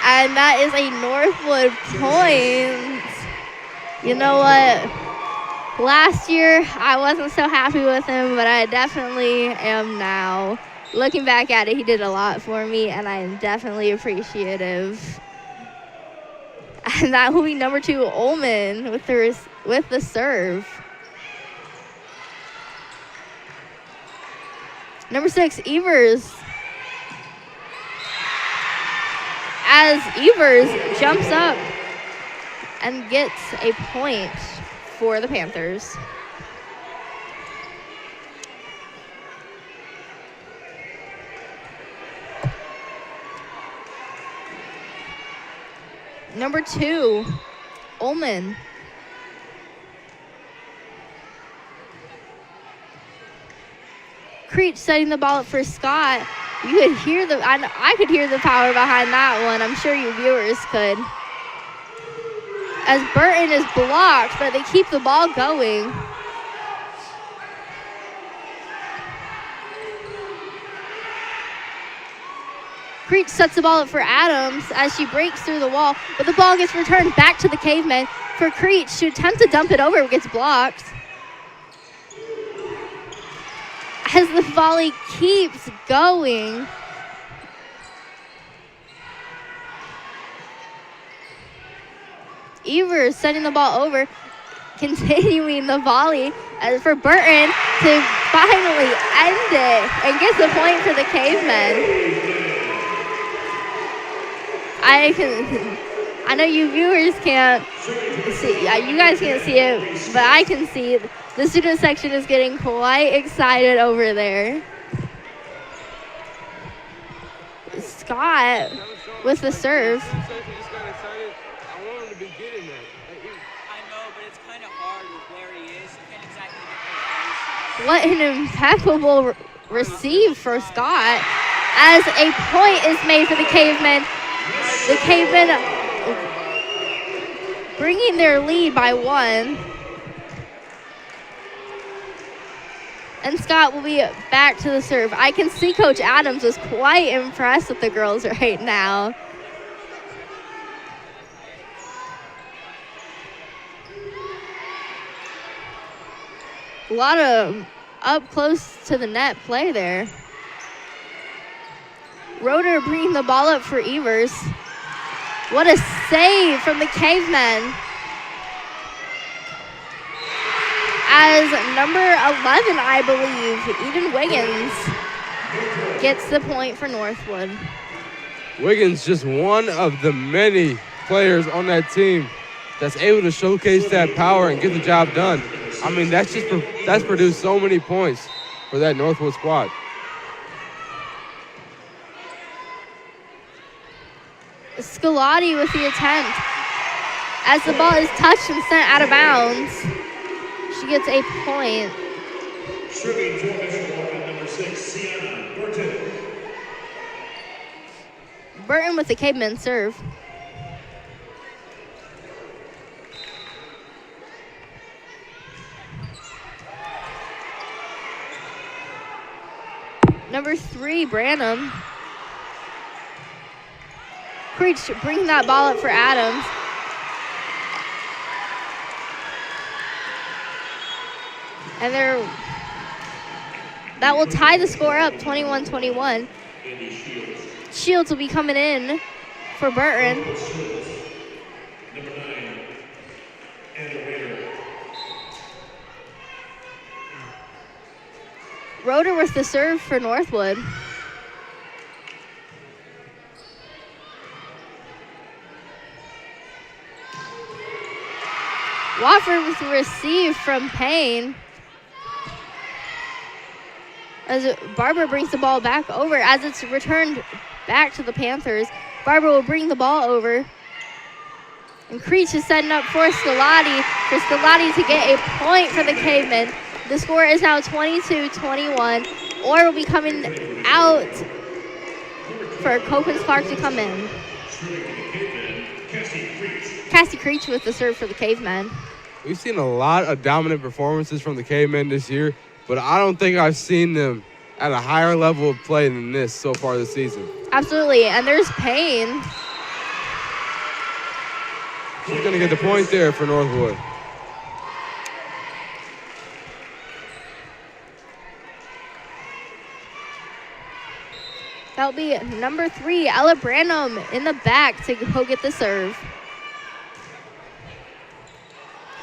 And that is a Northwood point. You know what? Last year, I wasn't so happy with him, but I definitely am now. Looking back at it, he did a lot for me, and I am definitely appreciative. And that will be number 2, Ullman, with the serve. Number 6, Evers. As Evers jumps up and gets a point for the Panthers. Number 2, Ullman. Creech setting the ball up for Scott. You could hear I could hear the power behind that one. I'm sure you viewers could. As Burton is blocked, but they keep the ball going. Creech sets the ball up for Adams as she breaks through the wall, but the ball gets returned back to the Cavemen for Creech to attempt to dump it over, but gets blocked. As the volley keeps going. Evers sending the ball over, continuing the volley as for Burton to finally end it and gets the point for the Cavemen. I know you viewers can't see, you guys can't see it, but I can see it. The student section is getting quite excited over there. Scott with the serve. What an impeccable receive for Scott as a point is made for the Cavemen. The Cavemen bringing their lead by 1. And Scott will be back to the serve. I can see Coach Adams is quite impressed with the girls right now. A lot of up close to the net play there. Roeder bringing the ball up for Evers. What a save from the Cavemen. As number 11, I believe, Eden Wiggins gets the point for Northwood. Wiggins just one of the many players on that team that's able to showcase that power and get the job done. I mean, that's produced so many points for that Northwood squad. Scolati with the attempt. As the ball is touched and sent out of bounds, she gets a point. Serving for Mishawaka, number 6, Sienna Burton. Burton with the Cavemen serve. Number 3, Branham. Creech bringing that ball up for Adams. And that will tie the score up, 21-21. Shields will be coming in for Burton. Number 9, and the waiter. Roeder with the serve for Northwood. Wofford with the receive from Payne. As Barber brings the ball back over, as it's returned back to the Panthers. Barber will bring the ball over. And Creech is setting up for Scolati to get a point for the Cavemen. The score is now 22-21. Or will be coming out for Copens Clark to come in. Cassie Creech with the serve for the Cavemen. We've seen a lot of dominant performances from the Cavemen this year, but I don't think I've seen them at a higher level of play than this so far this season. Absolutely, and there's Payne. She's going to get the point there for Northwood. That'll be number 3, Ella Branham in the back to go get the serve.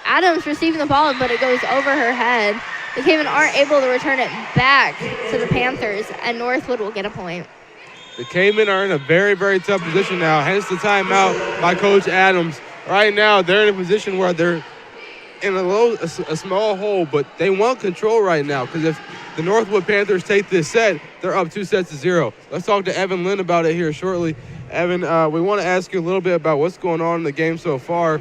Adams receiving the ball, but it goes over her head. The Cavemen aren't able to return it back to the Panthers, and Northwood will get a point. The Cavemen are in a very, very tough position now, hence the timeout by Coach Adams. Right now, they're in a position where they're in a small hole, but they want control right now, because if the Northwood Panthers take this set, they're up 2-0. Let's talk to Evan Lynn about it here shortly. Evan, we want to ask you a little bit about what's going on in the game so far.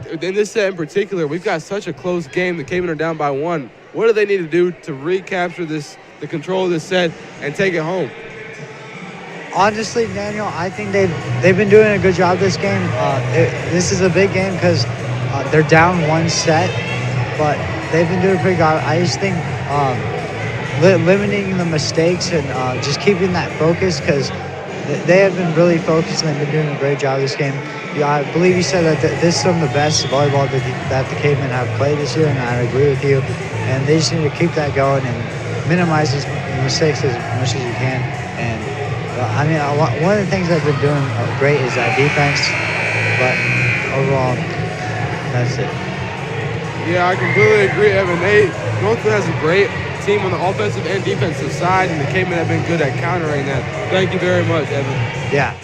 In this set in particular, we've got such a close game. The Cavemen are down by 1. What do they need to do to recapture the control of this set and take it home? Honestly, Daniel, I think they've been doing a good job this game. This is a big game because they're down 1 set, but they've been doing pretty good. I just think limiting the mistakes and just keeping that focus, because they have been really focused and they've been doing a great job this game. Yeah, I believe you said that this is some of the best volleyball that the Cavemen have played this year, and I agree with you. And they just need to keep that going and minimize these mistakes as much as you can. And I mean, one of the things they've been doing great is that defense, but overall, that's it. Yeah, I completely agree, Evan. Northwood has a great team on the offensive and defensive side, and the Cavemen have been good at countering that. Thank you very much, Evan. Yeah.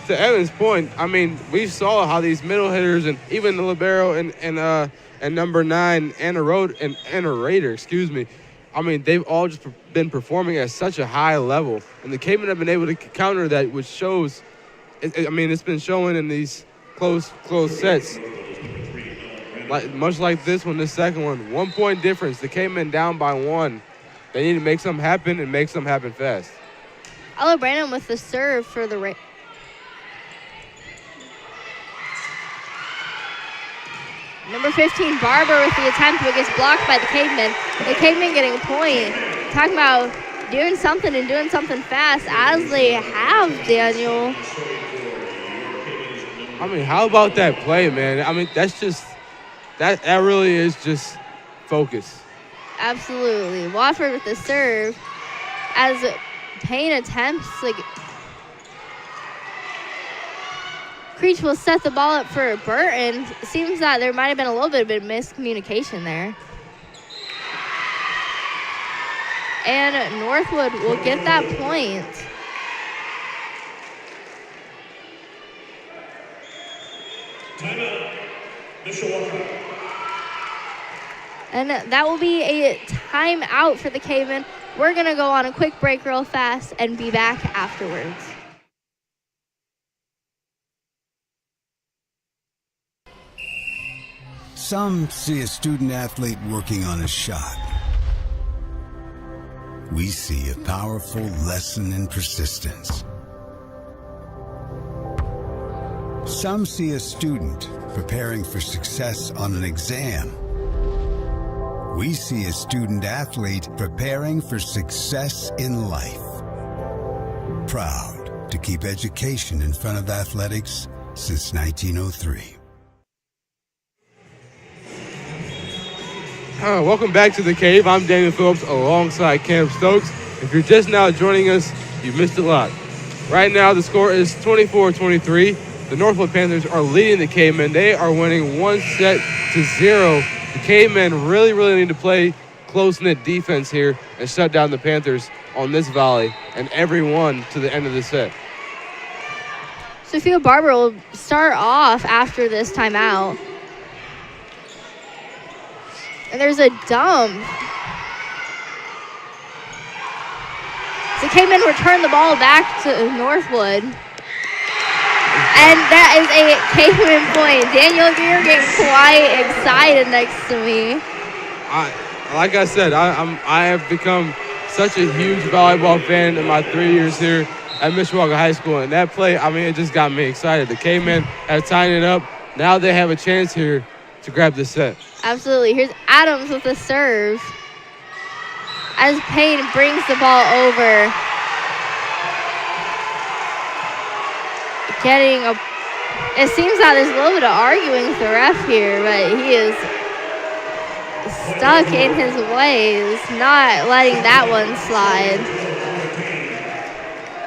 To Evan's point, I mean, we saw how these middle hitters and even the libero and number 9 Anna Rader, I mean, they've all just been performing at such a high level, and the Cavemen have been able to counter that, which shows. It's been showing in these close sets, much like this one, this second one. 1 point difference. The Cavemen down by 1. They need to make something happen and make something happen fast. Ella Branham with the serve for the Number 15, Barber with the attempt, but gets blocked by the Cavemen. The Cavemen getting a point. Talking about doing something and doing something fast as they have, Daniel. I mean, how about that play, man? I mean, that's just, that really is just focus. Absolutely. Wofford with the serve as Payne attempts. Creech will set the ball up for Burton. Seems that there might have been a little bit of miscommunication there. And Northwood will get that point. Timeout, Mishawaka. And that will be a timeout for the Cavemen. We're going to go on a quick break real fast and be back afterwards. Some see a student athlete working on a shot. We see a powerful lesson in persistence. Some see a student preparing for success on an exam. We see a student athlete preparing for success in life. Proud to keep education in front of athletics since 1903. Welcome back to The Cave. I'm Daniel Phillips alongside Cam Stokes. If you're just now joining us, you missed a lot. Right now, the score is 24-23. The Northwood Panthers are leading the Cavemen. They are winning 1-0. The Cavemen really need to play close-knit defense here and shut down the Panthers on this volley and every one to the end of the set. Sophia Barber will start off after this timeout. And there's a dump. The Cavemen return the ball back to Northwood. And that is a Caveman point. Daniel, you're getting quite excited next to me. Like I said, I have become such a huge volleyball fan in my 3 years here at Mishawaka High School. And that play, I mean, it just got me excited. The Cavemen have tied it up. Now they have a chance here to grab this set. Absolutely. Here's Adams with the serve as Payne brings the ball over. It seems that there's a little bit of arguing with the ref here, but he is stuck in his ways, not letting that one slide.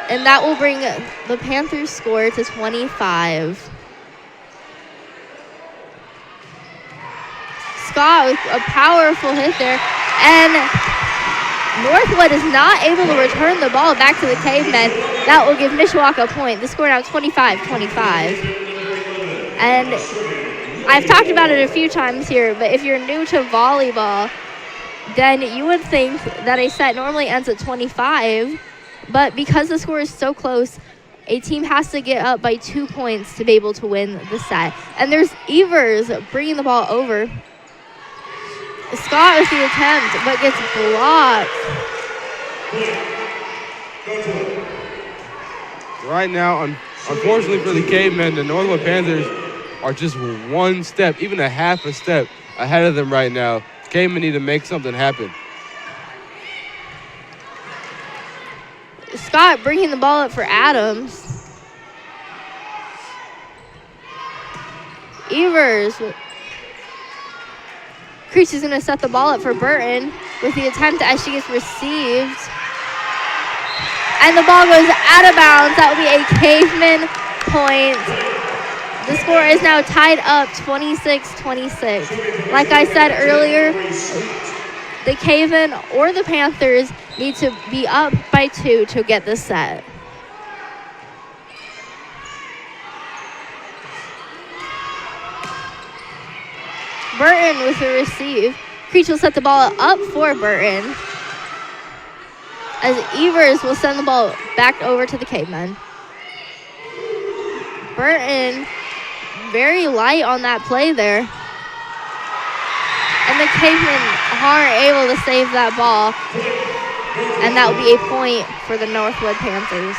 And that will bring the Panthers' score to 25. Scott with a powerful hit there, and Northwood is not able to return the ball back to the Cavemen. That will give Mishawaka a point. The score now 25-25. And I've talked about it a few times here, but if you're new to volleyball, then you would think that a set normally ends at 25, but because the score is so close, a team has to get up by 2 points to be able to win the set. And there's Evers bringing the ball over. Scott with the attempt, but gets blocked. Right now, unfortunately for the Cavemen, the Northwood Panthers are just one step, even a half a step ahead of them right now. Cavemen need to make something happen. Scott bringing the ball up for Adams. Evers. Creech is going to set the ball up for Burton with the attempt as she gets received. And the ball goes out of bounds. That will be a Caveman point. The score is now tied up 26-26. Like I said earlier, the Cavemen or the Panthers need to be up by 2 to get this set. Burton with the receive. Creech will set the ball up for Burton, as Evers will send the ball back over to the Cavemen. Burton very light on that play there. And the Cavemen aren't able to save that ball. And that will be a point for the Northwood Panthers.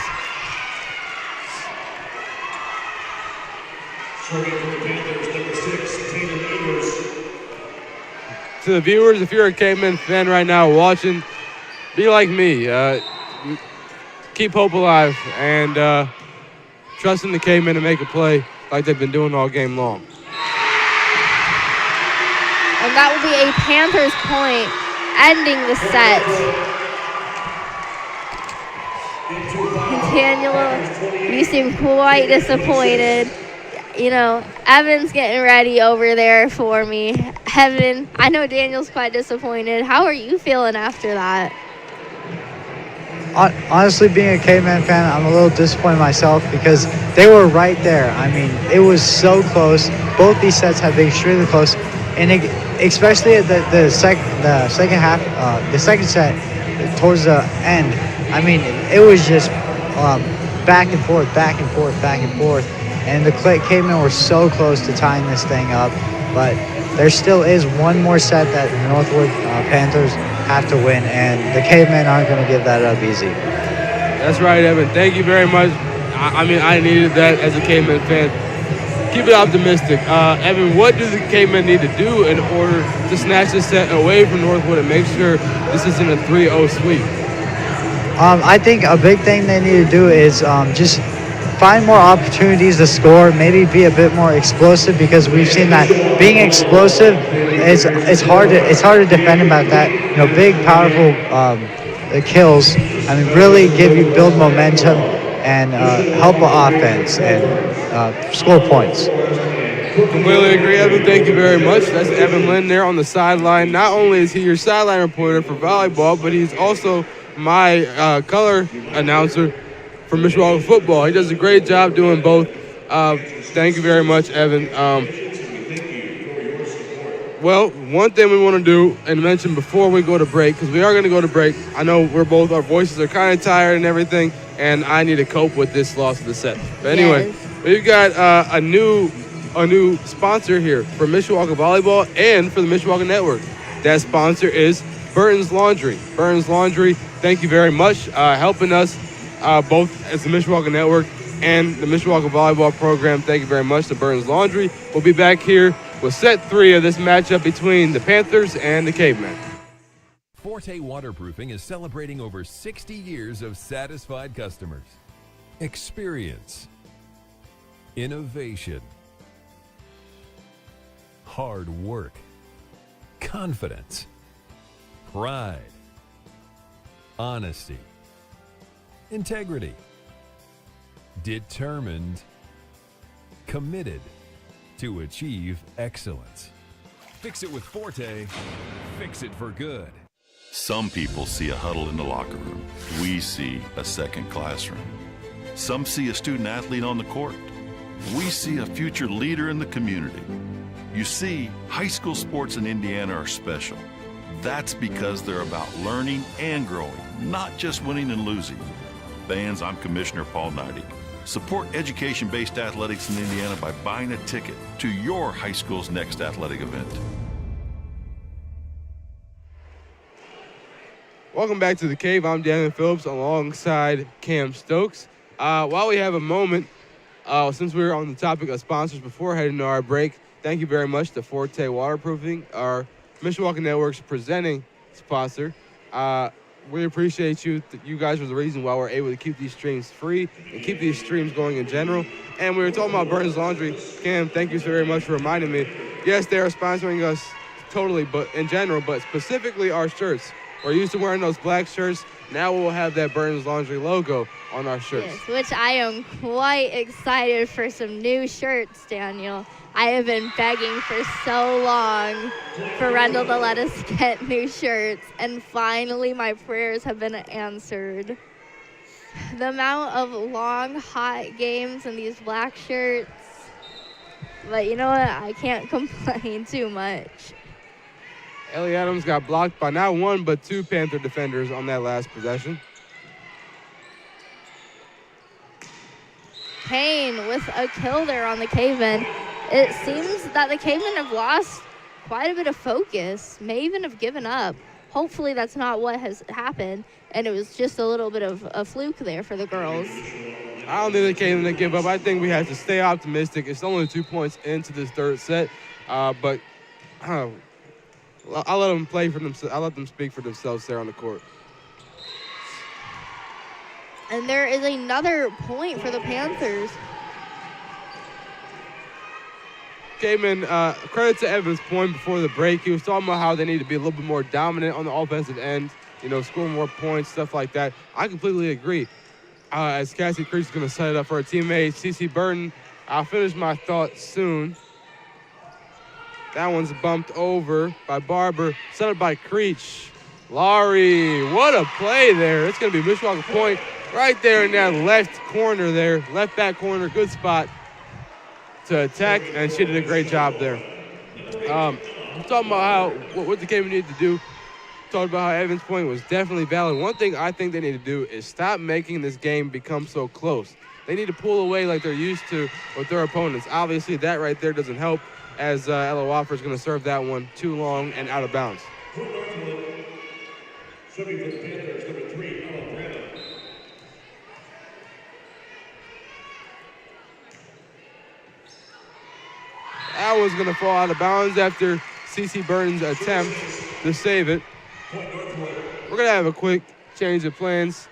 Serving for the Panthers, number 6, Taylor Evers. to the viewers, if you're a Caveman fan right now watching, be like me. Keep hope alive and trust in the Cavemen to make a play like they've been doing all game long. And that will be a Panthers point, ending the set. Daniel, you seem quite disappointed. You know, Evan's getting ready over there for me. Evan, I know Daniel's quite disappointed. How are you feeling after that? Honestly, being a Caveman fan, I'm a little disappointed myself because they were right there. I mean, it was so close. Both these sets have been extremely close, and especially at the second half, the second set towards the end. I mean, it was just back and forth, back and forth, back and forth, and the Cavemen were so close to tying this thing up. But there still is one more set that the Northwood Panthers have to win, and the Cavemen aren't going to give that up easy. That's right, Evan. Thank you very much. I mean, I needed that as a Caveman fan. Keep it optimistic. Evan, what do the Cavemen need to do in order to snatch this set away from Northwood and make sure this isn't a 3-0 sweep? I think a big thing they need to do is just find more opportunities to score, maybe be a bit more explosive, because we've seen that being explosive it's hard to defend about that. You know, big, powerful kills. I mean, really build momentum and help the offense and score points. Completely agree, Evan. Thank you very much. That's Evan Lynn there on the sideline. Not only is he your sideline reporter for volleyball, but he's also my color announcer for Mishawaka football. He does a great job doing both. Thank you very much, Evan. Well, one thing we want to do and mention before we go to break, because we are going to go to break. I know our voices are kind of tired and everything, and I need to cope with this loss of the set. But anyway, we've got a new sponsor here for Mishawaka Volleyball and for the Mishawaka Network. That sponsor is Burton's Laundry. Burton's Laundry, thank you very much, helping us both as the Mishawaka Network and the Mishawaka Volleyball program. Thank you very much to Burton's Laundry. We'll be back here with set 3 of this matchup between the Panthers and the Cavemen. Forte Waterproofing is celebrating over 60 years of satisfied customers. Experience, innovation, hard work, confidence, pride, honesty, integrity, determined, committed to achieve excellence. Fix it with Forte, fix it for good. Some people see a huddle in the locker room. We see a second classroom. Some see a student athlete on the court. We see a future leader in the community. You see, high school sports in Indiana are special. That's because they're about learning and growing, not just winning and losing. Fans, I'm Commissioner Paul Neidig. Support education-based athletics in Indiana by buying a ticket to your high school's next athletic event. Welcome back to The Cave. I'm Daniel Phillips alongside Cam Stokes. While we have a moment, since we were on the topic of sponsors before heading to our break, thank you very much to Forte Waterproofing, our Mishawaka Network's presenting sponsor. We appreciate you. You guys are the reason why we're able to keep these streams free and keep these streams going in general. And we were talking about Burton's Laundry. Cam, thank you so very much for reminding me. Yes, they are sponsoring us totally, but in general, but specifically our shirts. We're used to wearing those black shirts. Now we'll have that Burton's Laundry logo on our shirts. Yes, which I am quite excited for some new shirts, Daniel. I have been begging for so long for Rendell to let us get new shirts, and finally my prayers have been answered. The amount of long, hot games in these black shirts, but you know what? I can't complain too much. Ellie Adams got blocked by not one but 2 Panther defenders on that last possession. Kane with a kill there on the Cavemen. It seems that the Cavemen have lost quite a bit of focus, may even have given up. Hopefully that's not what has happened, and it was just a little bit of a fluke there for the girls. I don't think the Cavemen give up. I think we have to stay optimistic. It's only 2 points into this third set, but I'll let them play for themselves. I'll let them speak for themselves there on the court. And there is another point for the Panthers. Caveman, credit to Evan's point before the break. He was talking about how they need to be a little bit more dominant on the offensive end, score more points, stuff like that. I completely agree. As Cassie Creek's going to set it up for her teammate, CC Burton. I'll finish my thought soon. That one's bumped over by Barber, set up by Creech. Laurie, what a play there. It's going to be Mishawaka point right there in that left corner there, left back corner, good spot to attack, and she did a great job there. Talking about what the game needed to do, talking about how Evans' point was definitely valid. One thing I think they need to do is stop making this game become so close. They need to pull away like they're used to with their opponents. Obviously, that right there doesn't help, as Ella Wofford's going to serve that one too long and out of bounds. Serving for the Panthers, number 3, Ella Branham. That was going to fall out of bounds after CC Burton's attempt to save it. We're going to have a quick change of plans.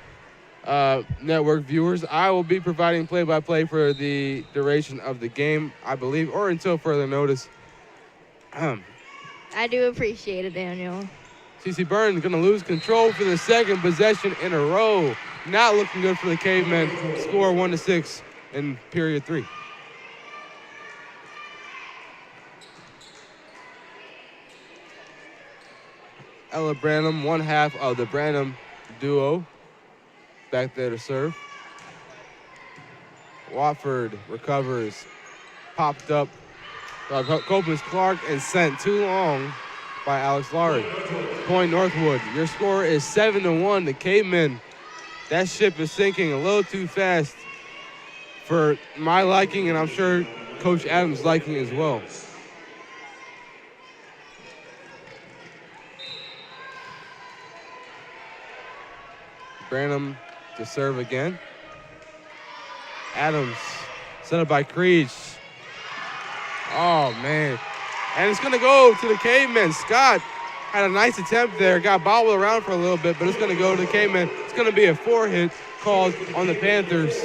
Network viewers, I will be providing play-by-play for the duration of the game, I believe, or until further notice. I do appreciate it, Daniel. CC Burton going to lose control for the second possession in a row. Not looking good for the Cavemen. Score 1-6 in period 3. Ella Branham, one half of the Branham duo, back there to serve. Watford recovers, popped up by Copeland's Clark and sent too long by Alex Laurie. Point Northwood, your score is 7-1. The Cavemen, that ship is sinking a little too fast for my liking, and I'm sure Coach Adams' liking as well. Branham to serve again. Adams, set up by Creech. Oh, man. And it's going to go to the Cavemen. Scott had a nice attempt there. Got bobbled around for a little bit, but it's going to go to the Cavemen. It's going to be a 4-hit called on the Panthers,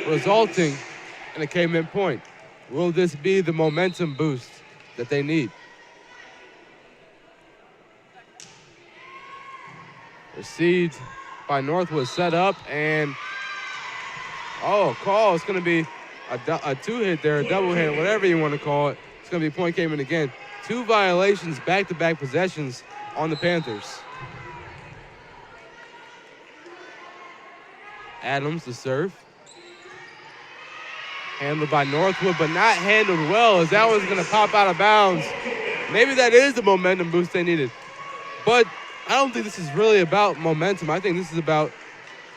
resulting in a Cavemen point. Will this be the momentum boost that they need? Received by Northwood, set up, and call. It's going to be a 2-hit there, a double hit, whatever you want to call it. It's going to be point Cavemen again. 2 violations, back-to-back possessions on the Panthers. Adams to serve. Handled by Northwood, but not handled well, as that one's going to pop out of bounds. Maybe that is the momentum boost they needed. But I don't think this is really about momentum. I think this is about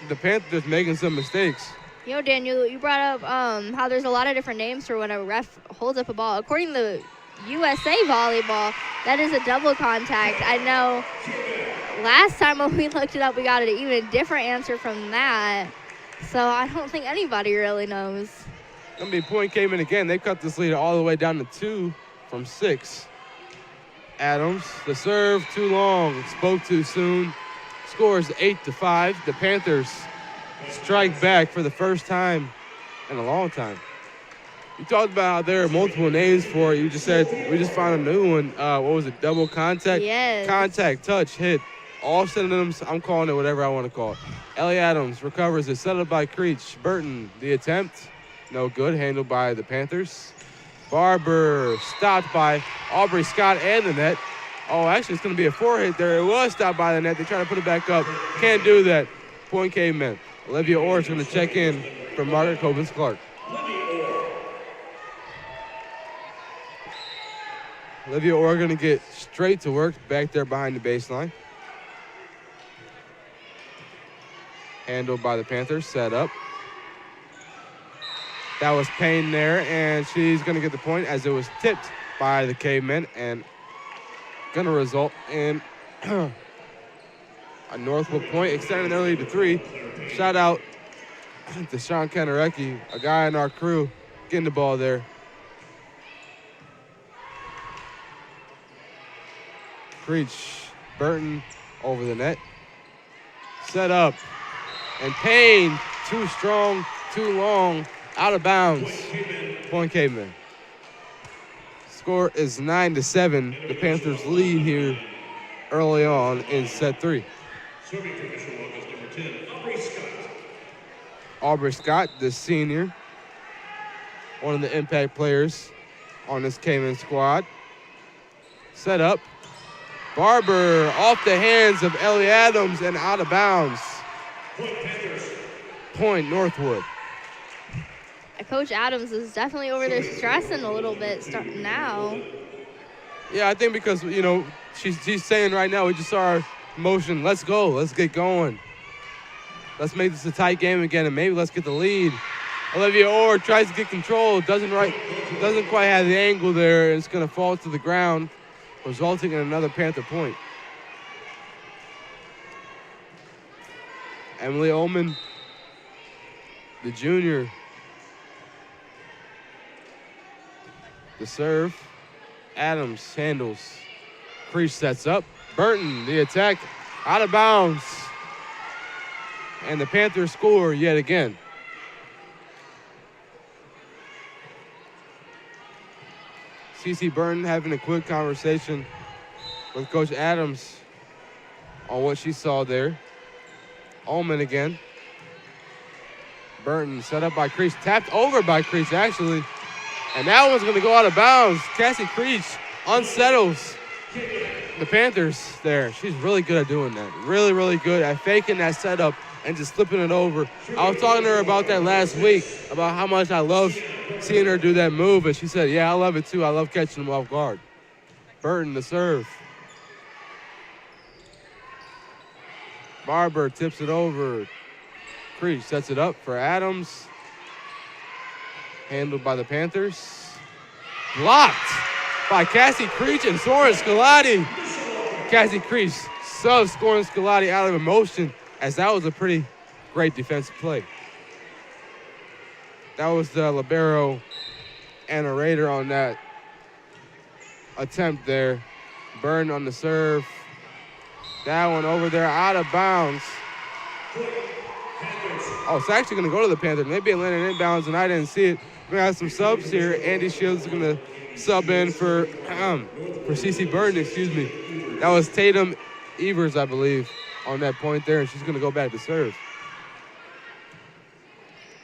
the Panthers making some mistakes. Daniel, you brought up how there's a lot of different names for when a ref holds up a ball. According to USA Volleyball, that is a double contact. I know last time when we looked it up, we got an even different answer from that. So I don't think anybody really knows. Going to be point Cavemen again. They cut this lead all the way down to 2 from 6. Adams, the serve, too long, spoke too soon. Scores 8-5. The Panthers strike back for the first time in a long time. You talked about how there are multiple names for it. You just said we just found a new one. What was it? Double contact? Yes. Contact, touch, hit. All synonyms. I'm calling it whatever I want to call it. Ellie Adams recovers it. Set up by Creech. Burton, the attempt. No good. Handled by the Panthers. Barber stopped by Aubrey Scott and the net. Oh, actually, it's going to be a 4-hit there. It was stopped by the net. They're trying to put it back up. Can't do that. Point Cavemen. Olivia Orr is going to check in for Margaret Copeland's Clark. Olivia Orr going to get straight to work back there behind the baseline. Handled by the Panthers. Set up. That was Payne there, and she's going to get the point as it was tipped by the Cavemen and going to result in a Northwood point, extending their lead to 3. Shout out to Sean Kanarecki, a guy in our crew, getting the ball there. Creech, Burton over the net. Set up. And Payne, too strong, too long, out of bounds. Point Caveman. Score is 9-7. The Panthers lead here early on in set 3. Serving for Mishawaka's number 10, Aubrey Scott. Aubrey Scott, the senior, one of the impact players on this Caveman squad. Set up. Barber off the hands of Ellie Adams and out of bounds. Point Panthers. Point Northwood. Coach Adams is definitely over there stressing a little bit starting now. Yeah, I think because, you know, she's saying right now, we just saw our motion. Let's go. Let's get going. Let's make this a tight game again, and maybe let's get the lead. Olivia Orr tries to get control. Doesn't quite have the angle there. And it's going to fall to the ground, resulting in another Panther point. Emily Ullman, the junior. The serve. Adams handles. Creech sets up. Burton, the attack, out of bounds. And the Panthers score yet again. CC Burton having a quick conversation with Coach Adams on what she saw there. Ullman again. Burton set up by Creech, tapped over by Creech actually. And that one's gonna go out of bounds. Cassie Creech unsettles the Panthers there. She's really good at doing that. Really, really good at faking that setup and just flipping it over. I was talking to her about that last week, about how much I love seeing her do that move, and she said, yeah, I love it too. I love catching them off guard. Burton, the serve. Barber tips it over. Creech sets it up for Adams. Handled by the Panthers. Blocked by Cassie Creech and Soren Scalati. Cassie Creech subs Soren Scalati out of emotion, as that was a pretty great defensive play. That was the libero and a Raider on that attempt there. Burn on the serve. That one over there out of bounds. Oh, it's actually going to go to the Panthers. Maybe it landed inbounds and I didn't see it. We're going to have some subs here. Andy Shields is going to sub in for CC Burton, excuse me. That was Tatum Evers, I believe, on that point there, and she's going to go back to serve.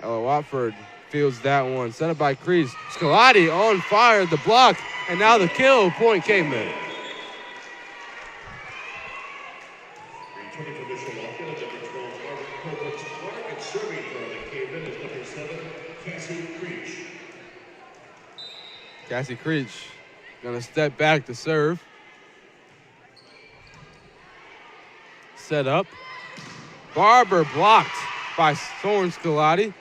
Ella Watford fields that one. Set up by Creech. Scalati on fire, the block, and now the kill. Point Caveman. Returning to Mishawaka, number 12, Margaret Clark, and serving for the Cavemen is number 7, Cassie Creech. Cassie Creech gonna step back to serve. Set up. Barber blocked by Soren Scalati.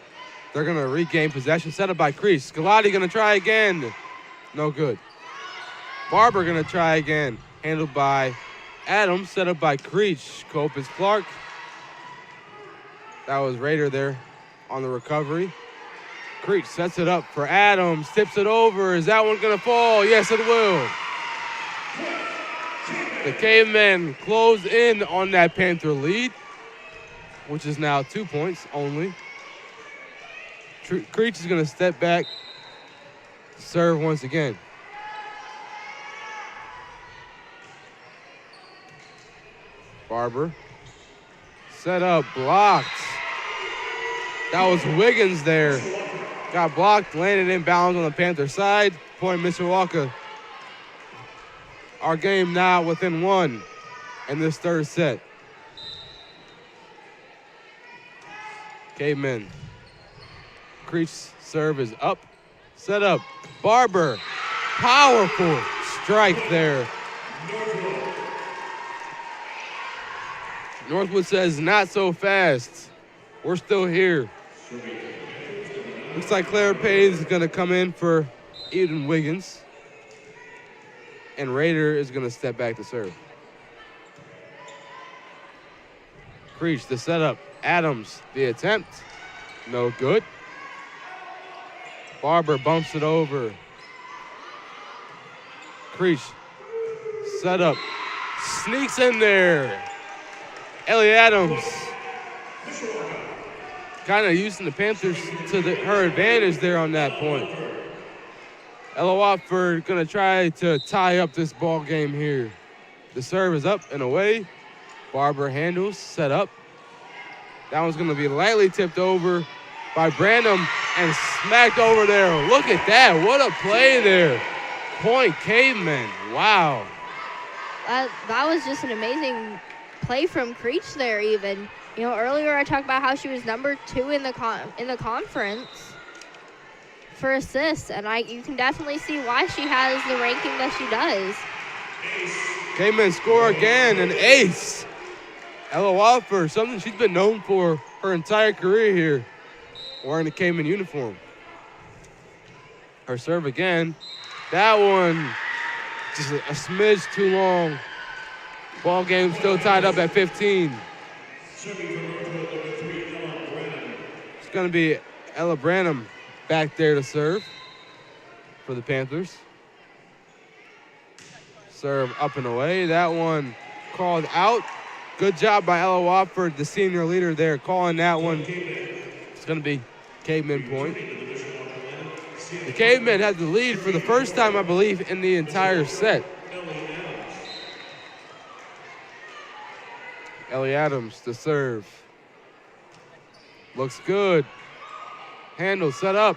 They're gonna regain possession. Set up by Creech. Scalati gonna try again. No good. Barber gonna try again. Handled by Adams. Set up by Creech. Copus Clark. That was Raider there on the recovery. Creech sets it up for Adams. Tips it over. Is that one gonna fall? Yes, it will. The Cavemen close in on that Panther lead, which is now 2 points only. Creech is going to step back, serve once again. Barber. Set up, blocked. That was Wiggins there. Got blocked, landed inbounds on the Panther side. Point Mishawaka. Our game now within 1 in this third set. Cavemen. Creech's serve is up. Set up. Barber. Powerful strike there. Northwood says, not so fast. We're still here. Looks like Claire Payne is going to come in for Eden Wiggins. And Raider is going to step back to serve. Creech, the setup. Adams, the attempt. No good. Barber bumps it over. Creech, set up. Sneaks in there. Ellie Adams kind of using the Panthers to her advantage there on that point. Ella Watford going to try to tie up this ball game here. The serve is up and away. Barber handles, set up. That one's going to be lightly tipped over by Branham and smacked over there. Look at that. What a play there. Point Cavemen. Wow. That was just an amazing play from Creech there even. You know, earlier I talked about how she was number 2 in the conference for assists, and you can definitely see why she has the ranking that she does. Cavemen score again, an ace. Ella Watford, something she's been known for her entire career here, wearing the Caveman uniform. Her serve again. That one, just a smidge too long. Ball game still tied up at 15. It's going to be Ella Branham back there to serve for the Panthers. Serve up and away. That one called out. Good job by Ella Watford, the senior leader there, calling that one. It's going to be Caveman point. The Cavemen had the lead for the first time, I believe, in the entire set. Ellie Adams to serve. Looks good. Handle set up.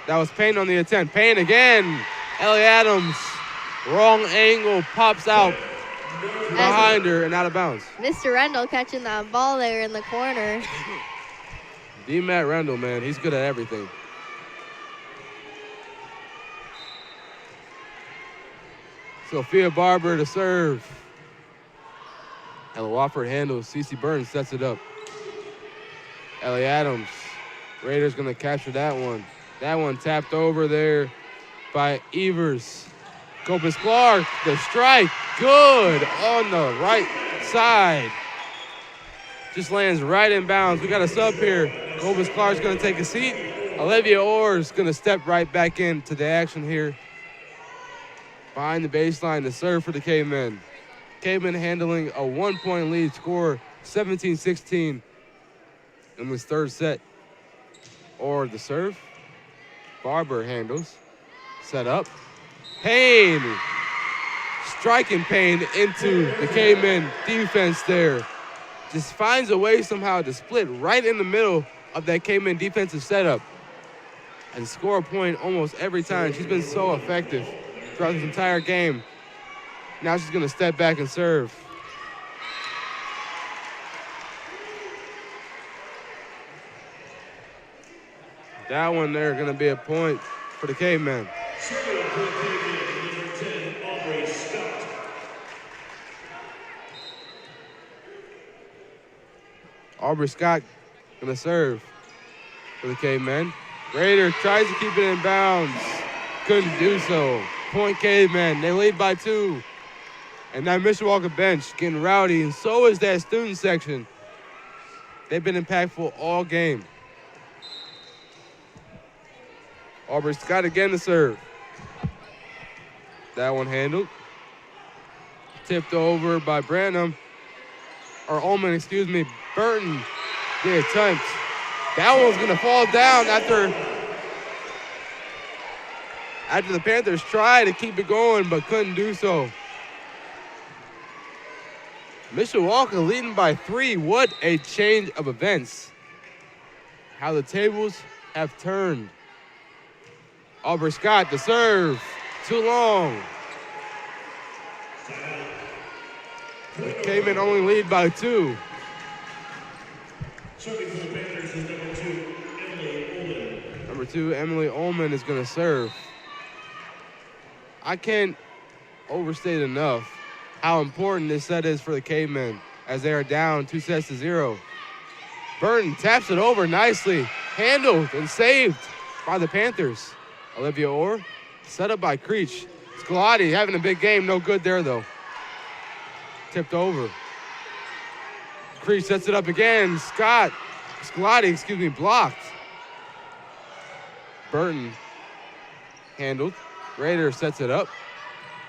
That was Payne on the attempt. Payne again. Ellie Adams, wrong angle, pops out behind her and out of bounds. Mr. Rendell catching that ball there in the corner. D-Matt Rendell, man, he's good at everything. Sophia Barber to serve. Ella Wofford handles. Cece Burns sets it up. Ellie Adams. Raiders going to capture that one. That one tapped over there by Evers. Copus Clark, the strike. Good on the right side. Just lands right in bounds. We got a sub here. Copus Clark's going to take a seat. Olivia Orr's going to step right back into the action here. Behind the baseline, the serve for the Cavemen. Cavemen handling a 1-point lead, score 17-16 in this third set. Or the serve. Barber handles. Set up. Payne. Striking Payne into the Cavemen defense there. Just finds a way somehow to split right in the middle of that Cavemen defensive setup and score a point almost every time. She's been so effective throughout this entire game. Now she's going to step back and serve. That one there going to be a point for the Cavemen. Aubrey Scott going to serve for the Cavemen. Raider tries to keep it in bounds. Couldn't do so. Point Cavemen. They lead by 2. And that Mishawaka bench getting rowdy, and so is that student section. They've been impactful all game. Aubrey Scott again to serve. That one handled. Tipped over by Branham. Or Ullman, excuse me. Burton, the attempt. That one's going to fall down after the Panthers tried to keep it going but couldn't do so. Mishawaka leading by 3. What a change of events. How the tables have turned. Aubrey Scott to serve. Too long. The Cavemen only lead by 2. Serving for the Panthers is number 2, Emily Ullman. Number 2, Emily Ullman is going to serve. I can't overstate enough how important this set is for the Cavemen as they are down 2-0. Burton taps it over nicely, handled and saved by the Panthers. Olivia Orr, set up by Creech. Scalati having a big game, no good there though. Tipped over. Creech sets it up again. Scalati, blocked. Burton handled. Raider sets it up.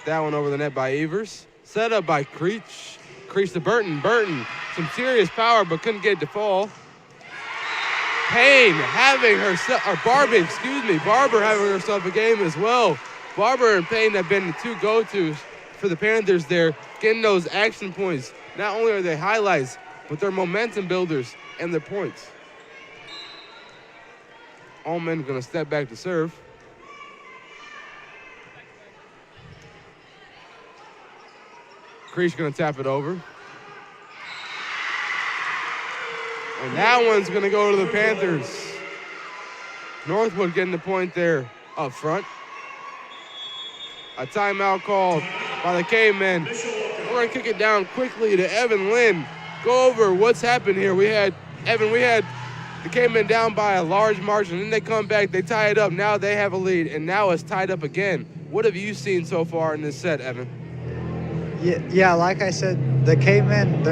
That one over the net by Evers. Set up by Creech. Creech to Burton. Burton, some serious power, but couldn't get it to fall. Payne having herself, or Barber having herself a game as well. Barber and Payne have been the two go-tos for the Panthers there, getting those action points. Not only are they highlights, but they're momentum builders and they're points. Allman going to step back to serve. Creech going to tap it over. And that one's going to go to the Panthers. Northwood getting the point there up front. A timeout called by the Cavemen. We're going to kick it down quickly to Evan Lynn. Go over what's happened here. We had the Cavemen down by a large margin. Then they come back, they tie it up. Now they have a lead, and now it's tied up again. What have you seen so far in this set, Evan? Yeah, like I said, the Cavemen,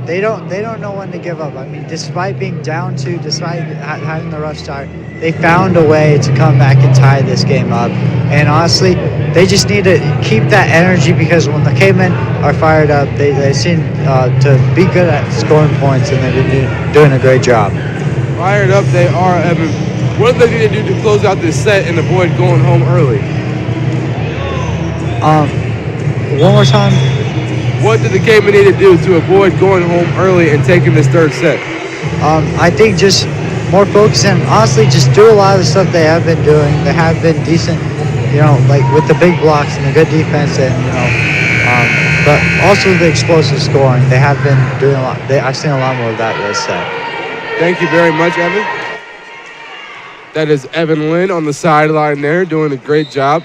they don't know when to give up. I mean, despite being down two, despite having the rough start, they found a way to come back and tie this game up. And honestly, they just need to keep that energy, because when the Cavemen are fired up, they seem to be good at scoring points, and they've been doing a great job. Fired up they are, Evan. What do they need to do to close out this set and avoid going home early? One more time. What did the Cavemen need to do to avoid going home early and taking this third set? I think just more focus, and honestly just do a lot of the stuff they have been doing. They have been decent, like with the big blocks and the good defense, and but also the explosive scoring. They have been doing a lot. I've seen a lot more of that this set. Thank you very much, Evan. That is Evan Lynn on the sideline there, doing a great job,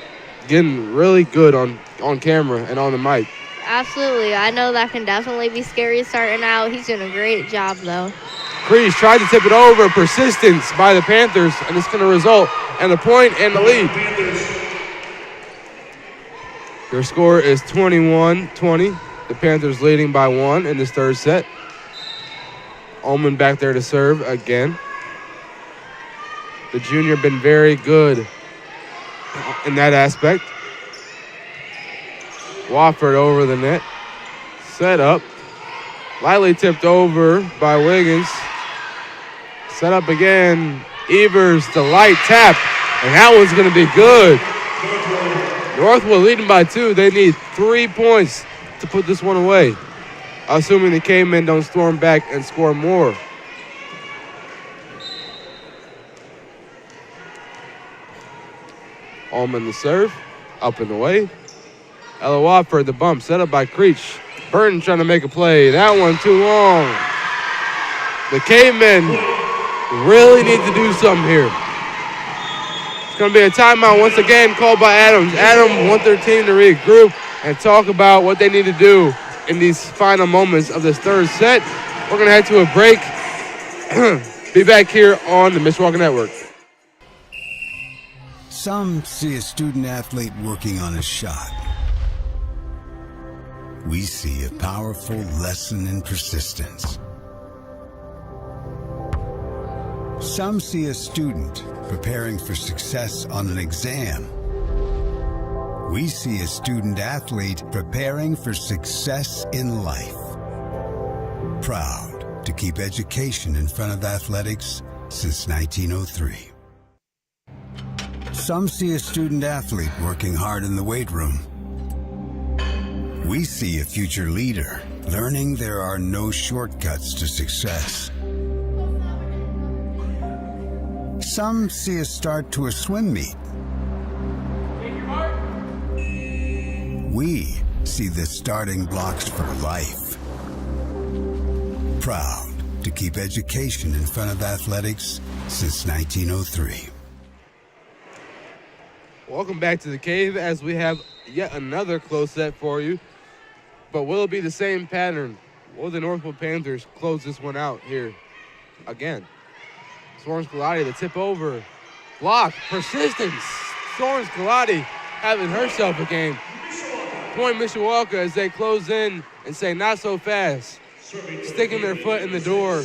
getting really good on camera and on the mic. Absolutely. I know that can definitely be scary starting out. He's doing a great job, though. Creech tried to tip it over. Persistence by the Panthers, and it's going to result in a point and the lead. Their score is 21-20. The Panthers leading by 1 in this third set. Ullman back there to serve again. The junior been very good in that aspect. Wofford over the net. Set up. Lightly tipped over by Wiggins. Set up again. Evers, the light tap. And that one's going to be good. Northwood leading by 2. They need 3 points to put this one away, assuming the Cavemen don't storm back and score more. Allman the serve. Up and away. Ella Wofford, the bump, set up by Creech. Burton trying to make a play. That one too long. The Cavemen really need to do something here. It's going to be a timeout once again called by Adams. Adams wants their team to regroup and talk about what they need to do in these final moments of this third set. We're going to head to a break. Be back here on the Mishawaka Network. Some see a student athlete working on a shot. We see a powerful lesson in persistence. Some see a student preparing for success on an exam. We see a student athlete preparing for success in life. Proud to keep education in front of athletics since 1903. Some see a student athlete working hard in the weight room. We see a future leader learning there are no shortcuts to success. Some see a start to a swim meet. We see the starting blocks for life. Proud to keep education in front of athletics since 1903. Welcome back to the Cave as we have yet another close set for you. But will it be the same pattern? Will the Northwood Panthers close this one out here again? Soren Scalati, the tip over. Block, persistence. Soren Scalati having herself a game. Point Mishawaka as they close in and say not so fast. Sticking their foot in the door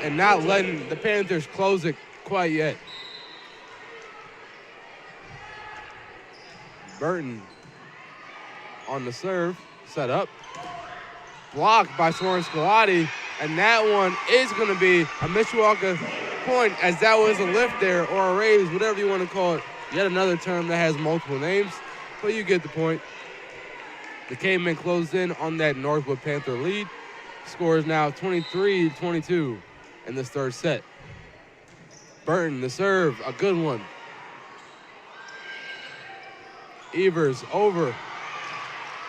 and not letting the Panthers close it quite yet. Burton on the serve. Set up. Blocked by Soren Scalati. And that one is going to be a Mishawaka point, as that was a lift there, or a raise, whatever you want to call it. Yet another term that has multiple names, but you get the point. The Cavemen closed in on that Northwood Panther lead. Score is now 23-22 in this third set. Burton, the serve, a good one. Evers over.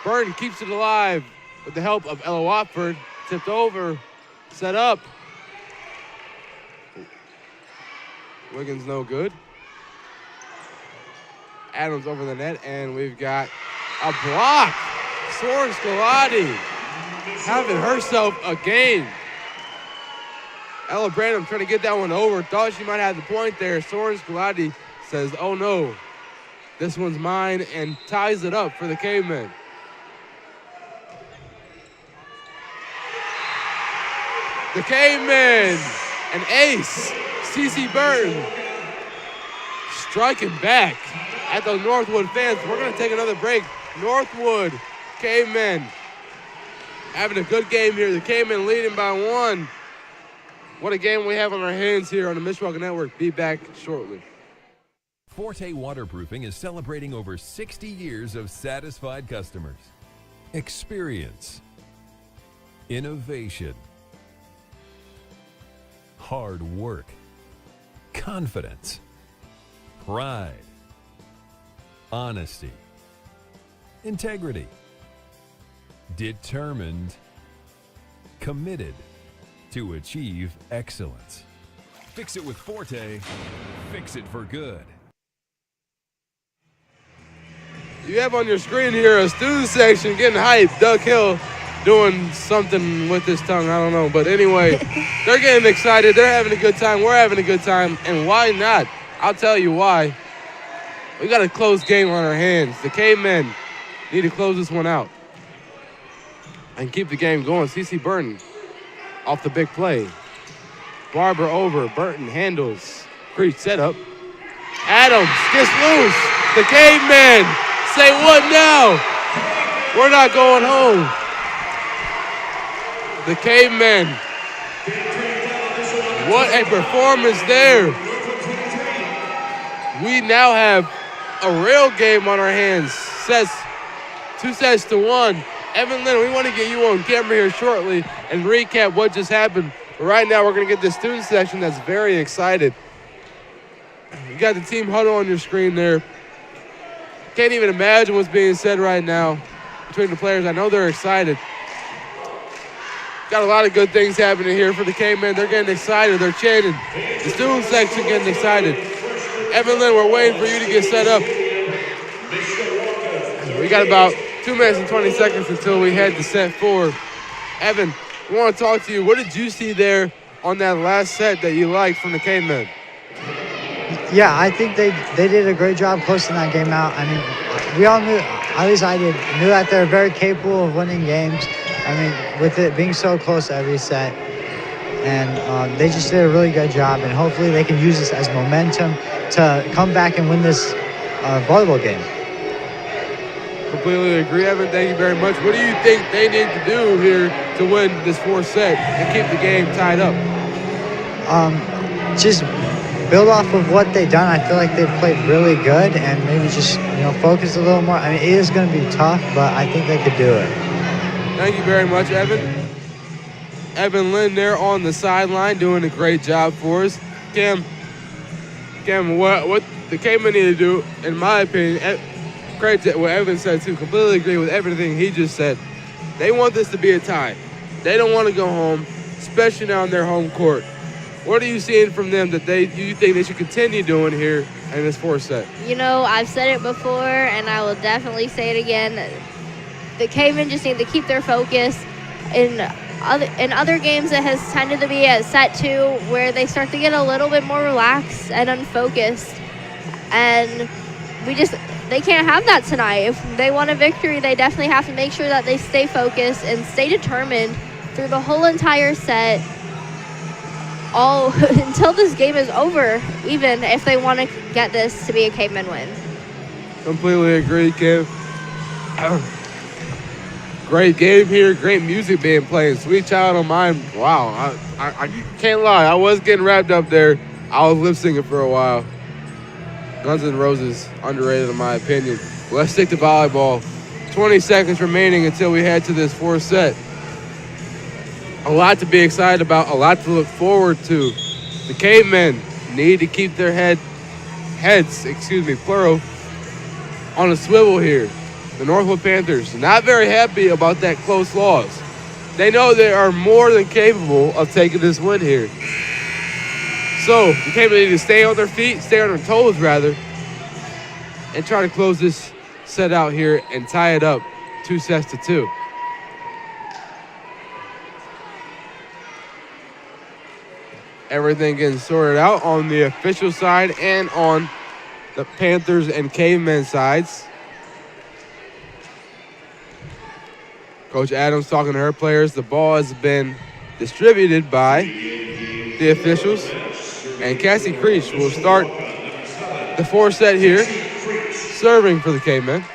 Burton keeps it alive with the help of Ella Watford. Tipped over, set up. Wiggins no good. Adams over the net, and we've got a block. Soren Scalati having herself a game. Ella Branham trying to get that one over. Thought she might have the point there. Soren Scalati says, oh no, this one's mine, and ties it up for the Cavemen. The Cavemen, an ace, CeCe Burton, striking back at the Northwood fans. We're going to take another break. Northwood Cavemen having a good game here. The Cavemen leading by 1. What a game we have on our hands here on the Mishawaka Network. Be back shortly. Forte Waterproofing is celebrating over 60 years of satisfied customers. Experience, innovation, hard work, confidence, pride, honesty, integrity, determined, committed to achieve excellence. Fix it with Forte, fix it for good. You have on your screen here a student section getting hyped. Doug Hill doing something with his tongue, I don't know. But anyway, they're getting excited. They're having a good time. We're having a good time. And why not? I'll tell you why. We got a close game on our hands. The Cavemen need to close this one out and keep the game going. CeCe Burton off the big play. Barber over. Burton handles. Creech set up. Adams gets loose. The Cavemen say, what now? We're not going home. The Cavemen. What a performance there. We now have a real game on our hands. 2-1. Evan Lynn, we want to get you on camera here shortly and recap what just happened. But right now, we're going to get the student section that's very excited. You got the team huddle on your screen there. Can't even imagine what's being said right now between the players. I know they're excited. Got a lot of good things happening here for the Cavemen. They're getting excited. They're chanting. The student section getting excited. Evan Lynn, we're waiting for you to get set up. We got about 2 minutes and 20 seconds until we head to set 4. Evan, we want to talk to you. What did you see there on that last set that you liked from the Cavemen? Yeah, I think they did a great job closing that game out. I mean, we all knew, at least I did, knew that they're very capable of winning games. I mean, with it being so close every set. And they just did a really good job. And hopefully they can use this as momentum to come back and win this volleyball game. Completely agree, Evan. Thank you very much. What do you think they need to do here to win this 4th set and keep the game tied up? Just build off of what they've done. I feel like they've played really good, and maybe just focus a little more. I mean, it is going to be tough, but I think they could do it. Thank you very much, Evan. Evan Lynn there on the sideline doing a great job for us. Cam, what the Cavemen need to do, in my opinion, credit to what Evan said too, completely agree with everything he just said. They want this to be a tie. They don't want to go home, especially now on their home court. What are you seeing from them that you think they should continue doing here in this 4th set? I've said it before, and I will definitely say it again. The Cavemen just need to keep their focus. In other games, it has tended to be at set 2 where they start to get a little bit more relaxed and unfocused. And they can't have that tonight. If they want a victory, they definitely have to make sure that they stay focused and stay determined through the whole entire set, until this game is over, even if they want to get this to be a Caveman win. Completely agree, Kim. Great game here. Great music being played. Sweet Child O' Mine. Wow. I can't lie. I was getting wrapped up there. I was lip syncing for a while. Guns N' Roses, underrated in my opinion. Let's stick to volleyball. 20 seconds remaining until we head to this fourth set. A lot to be excited about. A lot to look forward to. The Cavemen need to keep their heads, plural, on a swivel here. The Northwood Panthers not very happy about that close loss. They know they are more than capable of taking this win here. So the Cavemen need to stay on their feet, stay on their toes rather, and try to close this set out here and tie it up 2-2. Everything getting sorted out on the official side and on the Panthers and Cavemen sides. Coach Adams talking to her players. The ball has been distributed by the officials. And Cassie Creech will start the fourth set here, serving for the Cavemen.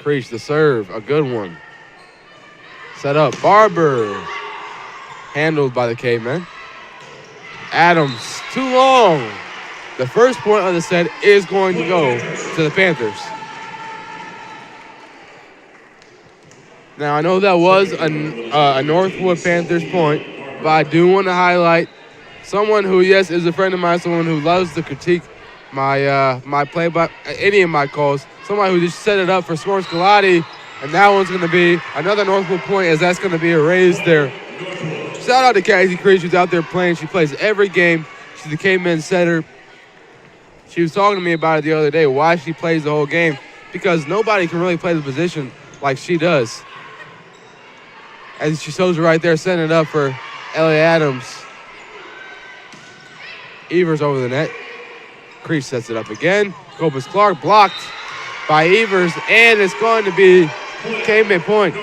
Creech the serve, a good one. Set up, Barber. Handled by the Cavemen. Adams, too long. The first point of the set is going to go to the Panthers. Now, I know that was a Northwood Panthers point, but I do want to highlight someone who, yes, is a friend of mine, someone who loves to critique my play by any of my calls, somebody who just set it up for Score Scalati, and that one's going to be another Northwood point as that's going to be erased there. Shout out to Cassie Creech, who's out there playing. She plays every game. She's the Cavemen setter. She was talking to me about it the other day, why she plays the whole game, because nobody can really play the position like she does. And she shows it right there, setting it up for Ellie Adams. Evers over the net. Creech sets it up again. Copus Clark blocked by Evers, and it's going to be Caveman point.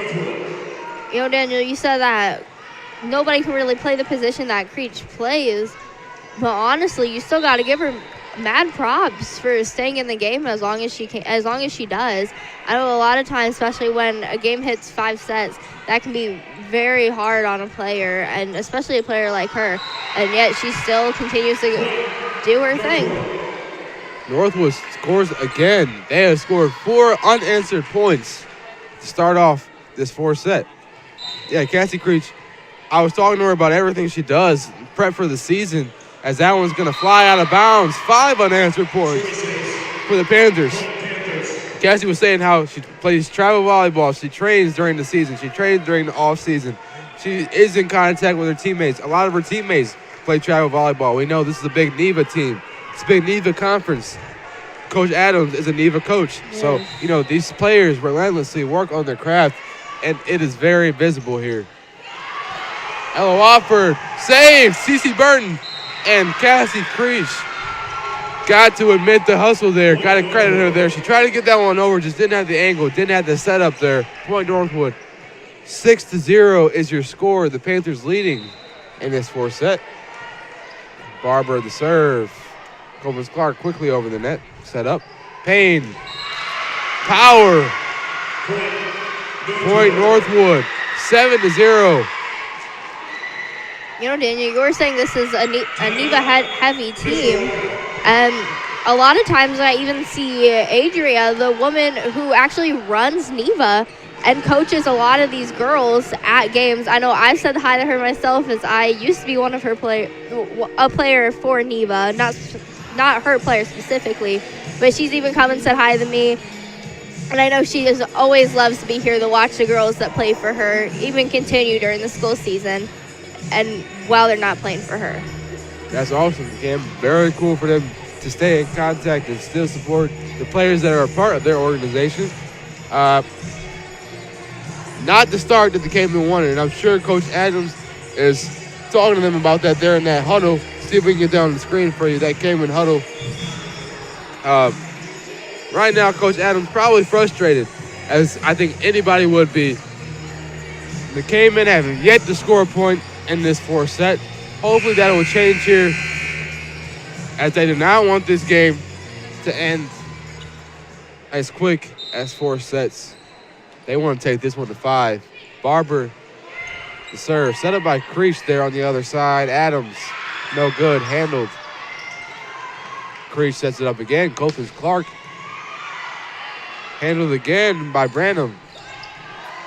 You know, Daniel, you said that nobody can really play the position that Creech plays, but honestly, you still got to give her mad props for staying in the game as long as she can, as long as she does. I know a lot of times, especially when a game hits 5 sets, that can be very hard on a player, and especially a player like her, and yet she still continues to do her thing. Northwood scores again. They have scored 4 unanswered points to start off this fourth set. Yeah, Cassie Creech, I was talking to her about everything she does, prep for the season, as that one's going to fly out of bounds. 5 unanswered points for the Panthers. Cassie was saying how she plays travel volleyball. She trains during the season. She trains during the off season. She is in contact with her teammates. A lot of her teammates play travel volleyball. We know this is a big NEVA team. It's a big NEVA conference. Coach Adams is a NEVA coach. Yes. So, you know, these players relentlessly work on their craft, and it is very visible here. Ella Wofford saves Cece Burton, and Cassie Creech got to admit the hustle there. Got to credit her there. She tried to get that one over, just didn't have the angle, didn't have the setup there. Point Northwood. 6-0 is your score. The Panthers leading in this fourth set. Barber the serve. Copus Clark quickly over the net. Set up. Payne. Power. Point Northwood. 7-0. You know, Daniel, you were saying this is a NEVA-heavy team. And a lot of times I even see Adria, the woman who actually runs NEVA and coaches a lot of these girls at games. I know I've said hi to her myself, as I used to be one of her a player for NEVA, not her player specifically, but she's even come and said hi to me. And I know she always loves to be here to watch the girls that play for her, even continue during the school season, and while they're not playing for her. That's awesome, Cam. Very cool for them to stay in contact and still support the players that are a part of their organization. Not the start that the Cavemen wanted, and I'm sure Coach Adams is talking to them about that there in that huddle. See if we can get down on the screen for you, that Cavemen huddle. Right now, Coach Adams probably frustrated, as I think anybody would be. The Cavemen have yet to score a point in this fourth set. Hopefully that will change here as they do not want this game to end as quick as 4 sets. They want to take this one to 5. Barber, the serve, set up by Creech there on the other side. Adams, no good, handled. Creech sets it up again. Copeland's Clark, handled again by Branham.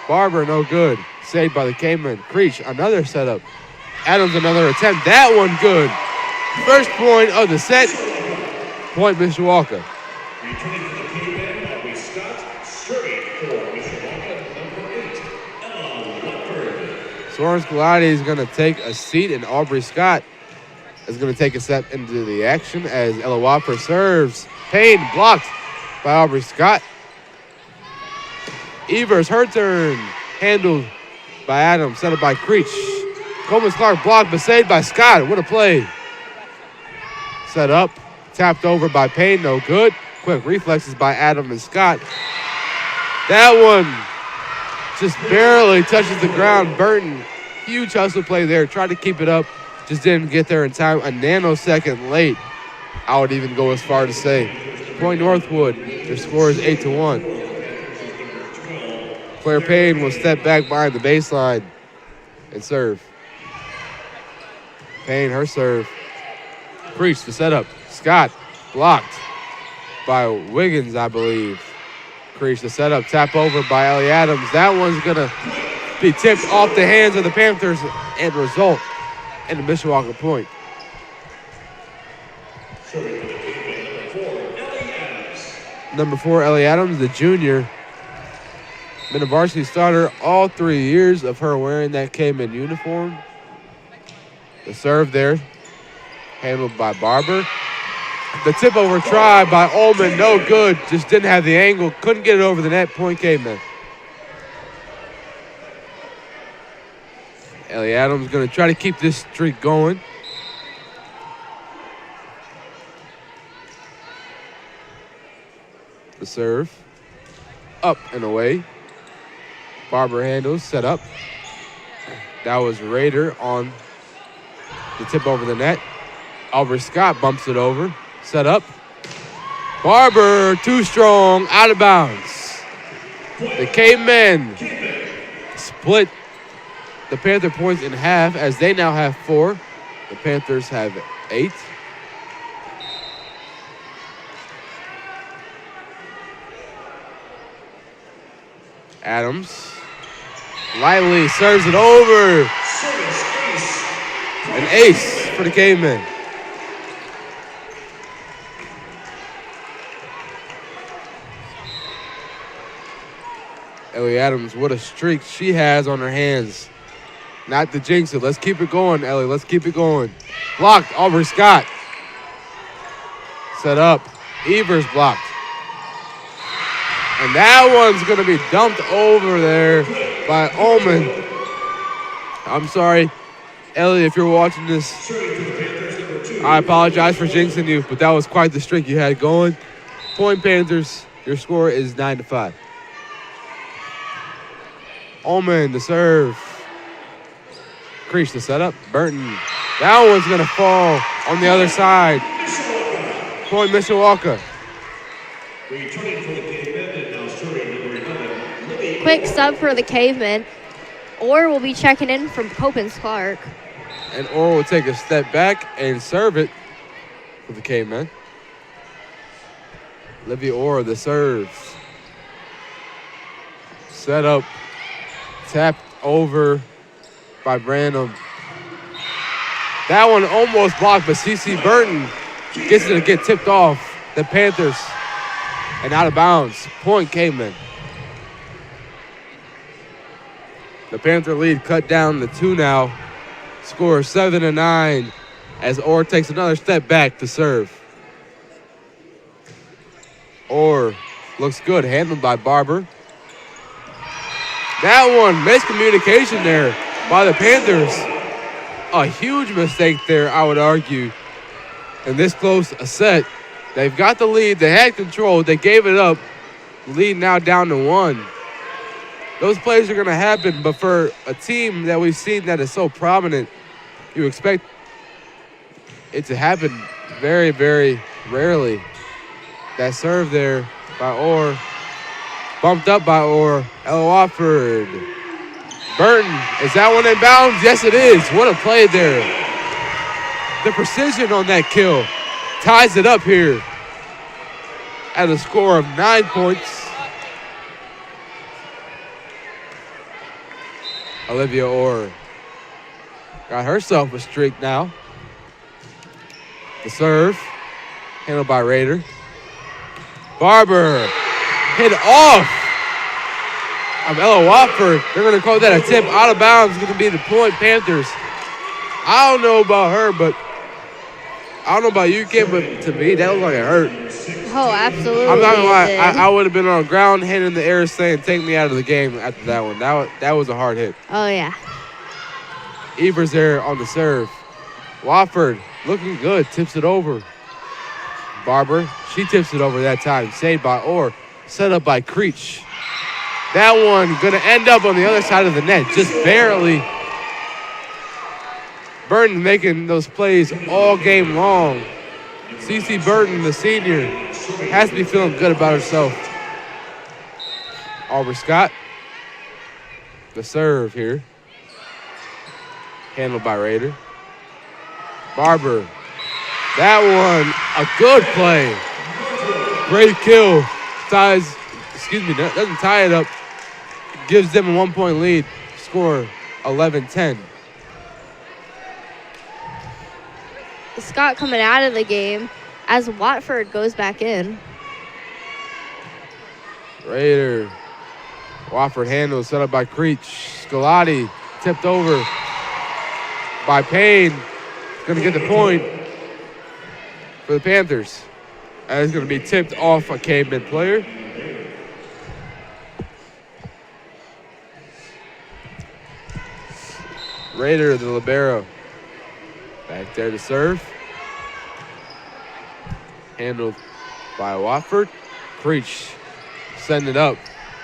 Barber, no good, saved by the Cavemen. Creech, another setup. Adams, another attempt. That one good. First point of the set. Point Mishawaka. Returning to the Cavemen, Aubrey Scott, serving for Mishawaka, number 8, Ella Lutford. Soren Scalati is going to take a seat, and Aubrey Scott is going to take a step into the action as Ella Watford serves. Payne blocked by Aubrey Scott. Evers, her turn. Handled by Adams, set up by Creech. Coleman Clark blocked, but saved by Scott. What a play. Set up, tapped over by Payne, no good. Quick reflexes by Adam and Scott. That one just barely touches the ground. Burton, huge hustle play there. Tried to keep it up, just didn't get there in time. A nanosecond late, I would even go as far to say. Point Northwood, their score is 8-1. Claire Payne will step back behind the baseline and serve. Payne, her serve. Creech, the setup. Scott, blocked by Wiggins, I believe. Creech, the setup. Tap over by Ellie Adams. That one's going to be tipped off the hands of the Panthers and result in the Mishawaka point. Number 4, Ellie Adams, the junior. Been a varsity starter all 3 years of her wearing that Caveman uniform. The serve there, handled by Barber. The tip over try by Ullman, no good. Just didn't have the angle, couldn't get it over the net. Point Caveman. Ellie Adams going to try to keep this streak going. The serve, up and away. Barber handles, set up. That was Rader on the tip over the net. Aubrey Scott bumps it over, set up. Barber, too strong, out of bounds. The Cavemen split the Panther points in half as they now have 4. The Panthers have 8. Adams lightly serves it over. An ace for the Cavemen. Ellie Adams, what a streak she has on her hands. Not to jinx it. Let's keep it going, Ellie. Let's keep it going. Blocked, Aubrey Scott. Set up. Evers blocked. And that one's going to be dumped over there by Ullman. I'm sorry, Ellie, if you're watching this. I apologize for jinxing you, but that was quite the streak you had going. Point Panthers, your score is 9-5. Ullman, the serve. Creech, the setup. Burton. That one's going to fall on the other side. Point Mishawaka. Quick sub for the Cavemen. Orr will be checking in from Copens Clark. And Orr will take a step back and serve it for the Cavemen. Livia Orr, the serve. Set up. Tapped over by Branham. That one almost blocked, but CeCe Burton gets it to get tipped off the Panthers and out of bounds. Point Cavemen. The Panther lead cut down to 2 now. Score 7-9 as Orr takes another step back to serve. Orr looks good, handled by Barber. That one, miscommunication there by the Panthers. A huge mistake there, I would argue. In this close a set, they've got the lead. They had control. They gave it up. Lead now down to 1. Those plays are going to happen, but for a team that we've seen that is so prominent, you expect it to happen very, very rarely. That serve there by Orr. Bumped up by Orr. Ella Wofford. Burton, is that one in bounds? Yes, it is. What a play there. The precision on that kill ties it up here at a score of 9 points. Olivia Orr got herself a streak now. The serve, handled by Rader. Barber, hit off of Ella Wofford. They're going to call that a tip out of bounds. It's going to be the point Panthers. I don't know about her, but I don't know about you, kid, but to me, that looked like it hurt. Oh, absolutely. I'm not going to lie. I would have been on the ground, hand in the air, saying, take me out of the game after that one. That was a hard hit. Oh, yeah. Evers there on the serve. Wofford looking good, tips it over. Barber, she tips it over that time. Saved by Orr, set up by Creech. That one going to end up on the other side of the net, just barely. Burton making those plays all game long. CeCe Burton, the senior, has to be feeling good about herself. Aubrey Scott, the serve here. Handled by Rader. Barber, that one, a good play. Great kill. Doesn't tie it up. Gives them a 1 point lead. Score 11-10. Scott coming out of the game as Watford goes back in. Rader. Wofford handles, set up by Creech. Scalati tipped over by Payne. Going to get the point for the Panthers. And it's going to be tipped off a Caveman player. Rader, the libero. Back there to serve. Handled by Wofford. Creech setting it up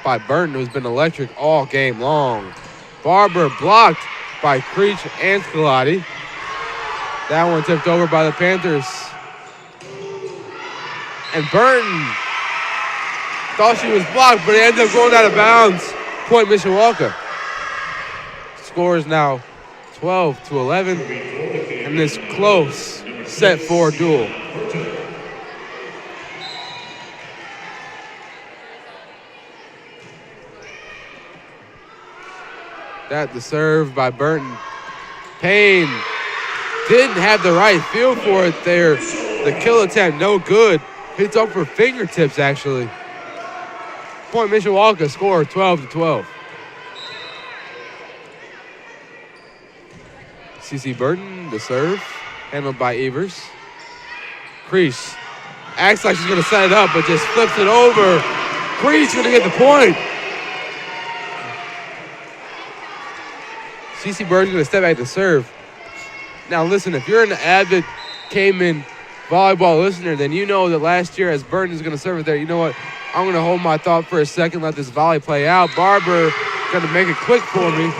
by Burton, who's been electric all game long. Barber blocked by Creech and Scalati. That one tipped over by the Panthers. And Burton thought she was blocked, but it ended up going out of bounds. Point Mishawaka. Score is now 12-11 in this close set 4 duel. That the serve by Burton. Payne didn't have the right feel for it there. The kill attempt, no good. Hits up for fingertips, actually. Point Mishawaka, score 12-12. CeCe Burton, the serve, handled by Evers. Creech acts like she's going to set it up, but just flips it over. Creech going to get the point. CeCe Burton's going to step back to serve. Now listen, if you're an avid Cayman volleyball listener, then you know that last year as Burton's going to serve it there, you know what? I'm going to hold my thought for a second, let this volley play out. Barber going to make it quick for me.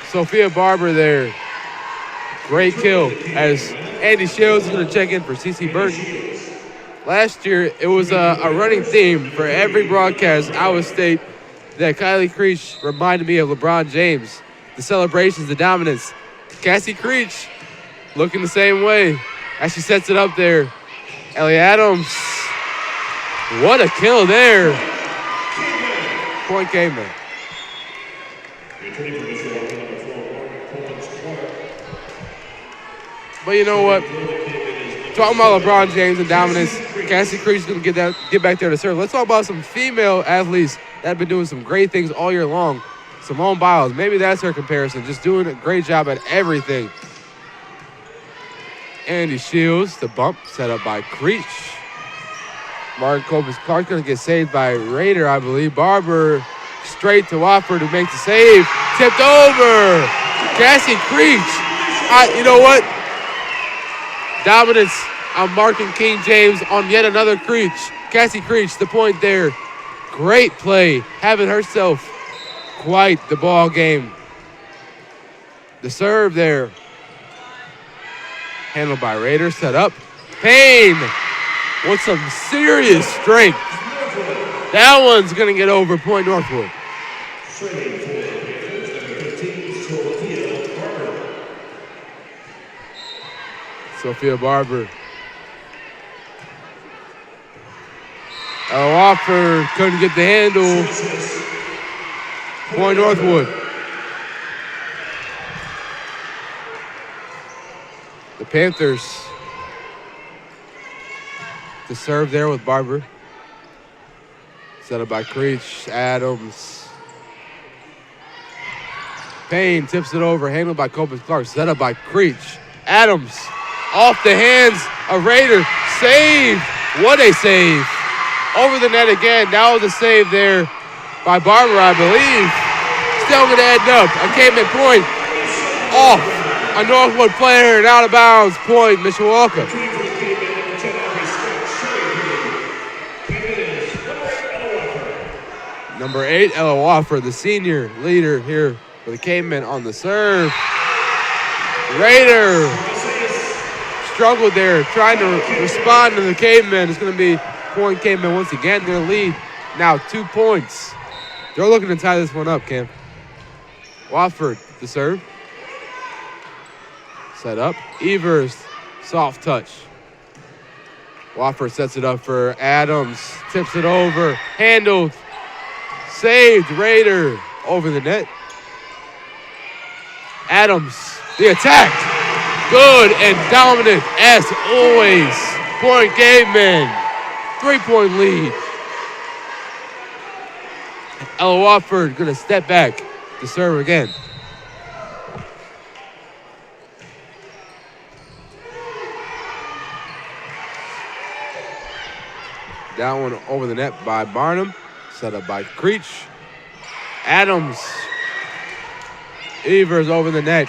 Sophia Barber there. Great kill as Andy Shields is going to check in for CeCe Burton. Last year, it was a running theme for every broadcast, Iowa State, that Kylie Creech reminded me of LeBron James. The celebrations, the dominance. Cassie Creech looking the same way as she sets it up there. Ellie Adams, what a kill there. Point Cayman. But you know what? Talking about LeBron James and dominance, Cassie Creech is going to get back there to serve. Let's talk about some female athletes that have been doing some great things all year long. Simone Biles, maybe that's her comparison, just doing a great job at everything. Andy Shields, the bump set up by Creech. Martin Copus Clark going to get saved by Rader, I believe. Barber straight to Wofford, who makes the save. Tipped over. Cassie Creech. You know what? Dominance on Markin King James on yet another Creech. Cassie Creech, the point there. Great play, having herself quite the ball game. The serve there. Handled by Raider, set up. Payne with some serious strength. That one's going to get over point Northwood. Sophia Barber. Wofford couldn't get the handle. Point Northwood. The Panthers to serve there with Barber. Set up by Creech. Adams. Payne tips it over. Handled by Copeland Clark. Set up by Creech. Adams off the hands of Raider. Save. What a save. Over the net again. That was a save there by Barber, I believe. Still going to end up a Caveman point off a Northwood player and out of bounds point Mishawaka. Number 8, Ella Wofford, the senior leader here for the Cavemen on the serve. Raider struggled there, trying to respond to the Cavemen. It's going to be point Cavemen once again. Their lead now 2 points. They're looking to tie this one up, Cam. Wofford, the serve. Set up. Evers, soft touch. Wofford sets it up for Adams. Tips it over. Handled. Saved. Raider over the net. Adams, the attack. Good and dominant as always. Point Cavemen. 3-point lead. Ella Wofford going to step back to serve again. That one over the net by Barnum. Set up by Creech. Adams. Evers over the net.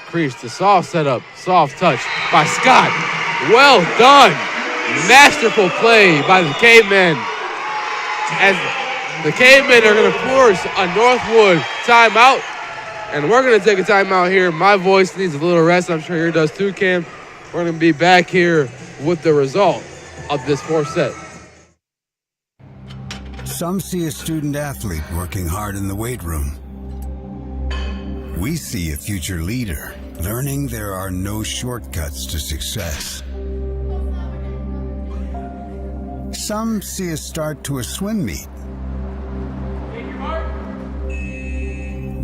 Creech, the soft setup. Soft touch by Scott. Well done. Masterful play by the Cavemen. As the Cavemen are going to force a Northwood timeout. And we're going to take a timeout here. My voice needs a little rest. I'm sure yours does too, Cam. We're going to be back here with the result of this fourth set. Some see a student athlete working hard in the weight room. We see a future leader learning there are no shortcuts to success. Some see a start to a swim meet.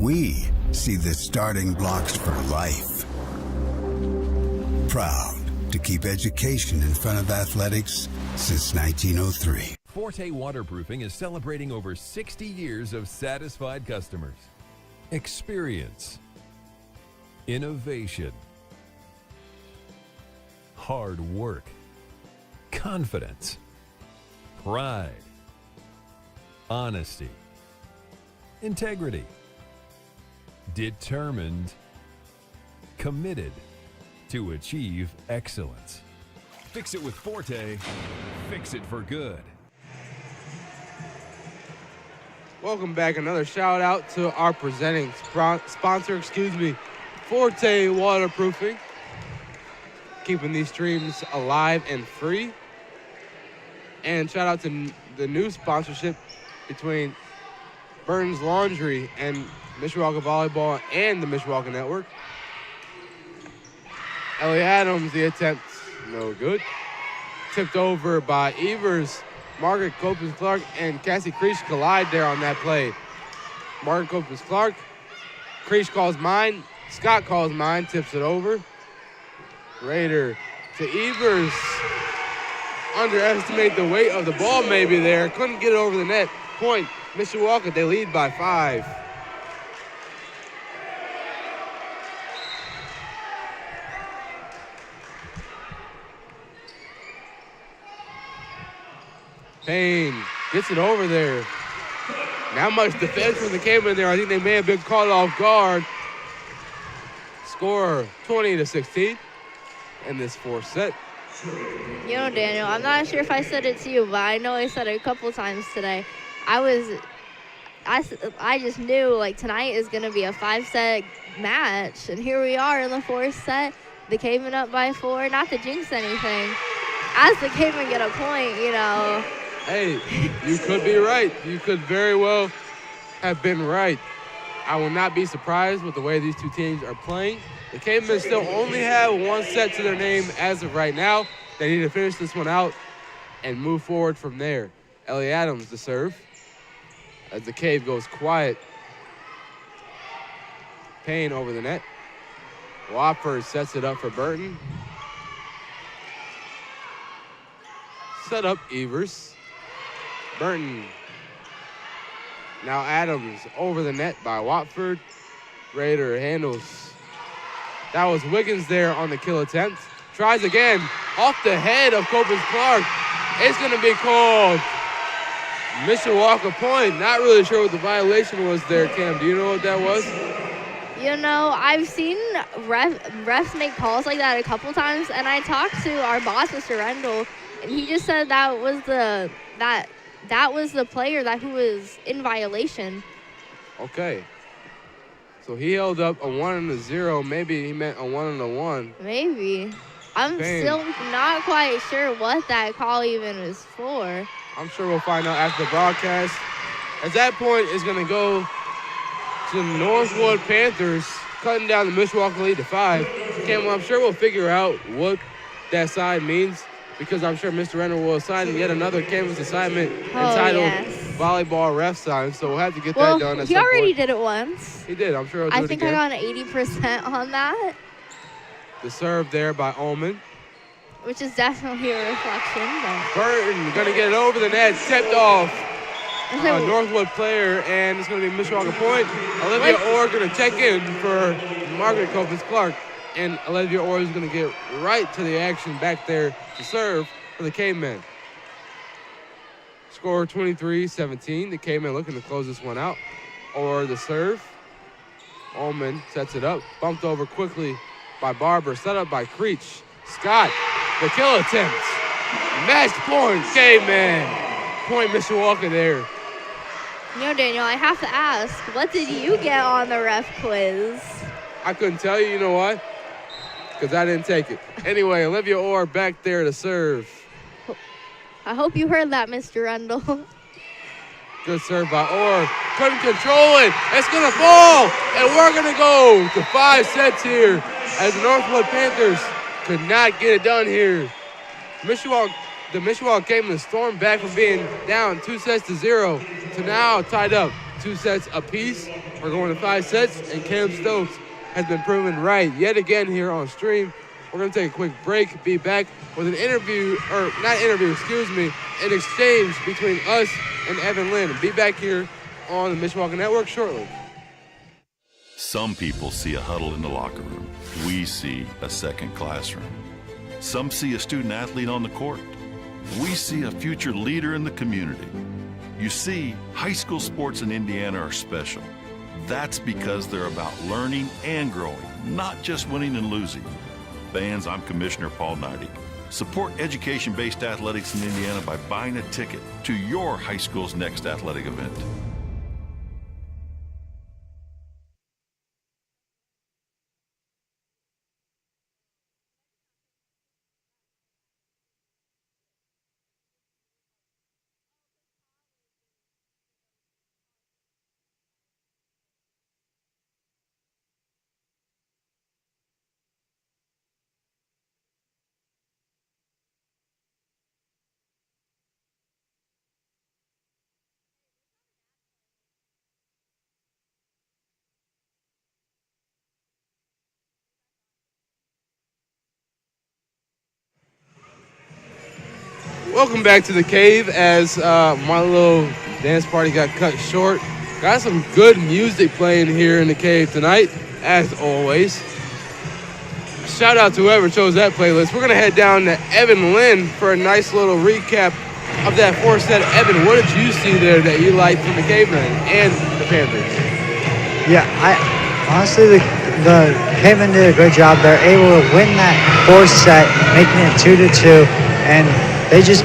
We see the starting blocks for life. Proud to keep education in front of athletics since 1903. Forte Waterproofing is celebrating over 60 years of satisfied customers. Experience, innovation, hard work, confidence, pride, honesty, integrity, determined, committed to achieve excellence. Fix it with Forte, fix it for good. Welcome back. Another shout out to our presenting sponsor, Forte Waterproofing. Keeping these streams alive and free. And shout out to the new sponsorship between Burns Laundry and Mishawaka Volleyball and the Mishawaka Network. Ellie Adams, the attempt, no good. Tipped over by Evers. Margaret Copeland-Clark and Cassie Creech collide there on that play. Margaret Copeland-Clark. Creech calls mine. Scott calls mine. Tips it over. Raider to Evers. Underestimate the weight of the ball maybe there. Couldn't get it over the net. Point Mishawaka. They lead by 5. Payne gets it over there. Not much defense from the Cavemen there. I think they may have been caught off guard. Score 20-16 in this fourth set. You know, Daniel, I'm not sure if I said it to you, but I know I said it a couple times today. I just knew, like, tonight is going to be a 5-set match. And here we are in the fourth set. the Cavemen up by 4. Not to jinx anything. As the Cavemen get a point, you know. Hey, you could be right. You could very well have been right. I will not be surprised with the way these two teams are playing. The Cavemen still only have one set to their name as of right now. They need to finish this one out and move forward from there. Ellie Adams to serve as the Cave goes quiet. Payne over the net. Watford sets it up for Burton. Set up Evers. Burton. Now Adams over the net by Watford. Raider handles. That was Wiggins there on the kill attempt. Tries again. Off the head of Copeland Clark. It's going to be called Mishawaka point. Not really sure what the violation was there, Cam. Do you know what that was? You know, I've seen refs make calls like that a couple times, and I talked to our boss, Mr. Rendell, and he just said that was the player who was in violation. Okay. So he held up a 1 and a 0. Maybe he meant a 1 and a 1. Maybe. I'm Payne. still not quite sure what that call even is for. I'm sure we'll find out after the broadcast. At that point, it's going to go to the Northwood Panthers, cutting down the Mishawaka lead to 5. Cam, I'm sure we'll figure out what that side means, because I'm sure Mr. Renner will assign yet another canvas assignment entitled Volleyball Ref Sign, so we'll have to get that done at some point. He already did it once. He did. I'm sure he'll do it again. I think I got an 80% on that. The serve there by Ullman. Which is definitely a reflection. But Burton going to get it over the net, tipped off. Northwood player, and it's going to be Mishawaka point. Olivia Orr going to check in for Margaret Copeland-Clark, and Olivia Orr is going to get right to the action back there to serve for the Cavemen. Score 23-17. The Cavemen looking to close this one out. Orr the serve. Ullman sets it up, bumped over quickly by Barber, set up by Creech. Scott, the kill attempt. Match point, Cavemen. Point Mishawaka there. You know, Daniel, I have to ask, what did you get on the ref quiz? I couldn't tell you, you know why? Because I didn't take it. Anyway, Olivia Orr back there to serve. I hope you heard that, Mr. Rundle. Good serve by Orr. Couldn't control it. It's going to fall. And we're going to go to 5 sets here as the Northwood Panthers could not get it done here. The Mishawaka came and stormed back from being down 2-0 to now tied up 2 sets apiece. We're going to 5 sets, and Cam Stokes has been proven right yet again here on stream. We're going to take a quick break, be back with an an exchange between us and Evan Lynn. Be back here on the Mishawaka Network shortly. Some people see a huddle in the locker room. We see a second classroom. Some see a student athlete on the court. We see a future leader in the community. You see, high school sports in Indiana are special. That's because they're about learning and growing, not just winning and losing. Fans, I'm Commissioner Paul Neidig. Support education-based athletics in Indiana by buying a ticket to your high school's next athletic event. Welcome back to the Cave as my little dance party got cut short. Got some good music playing here in the Cave tonight, as always. Shout out to whoever chose that playlist. We're going to head down to Evan Lynn for a nice little recap of that 4-set. Evan, what did you see there that you liked from the Cavemen and the Panthers? Yeah, honestly, the Cavemen did a good job. They're able to win that 4th set, making it 2-2, and they keep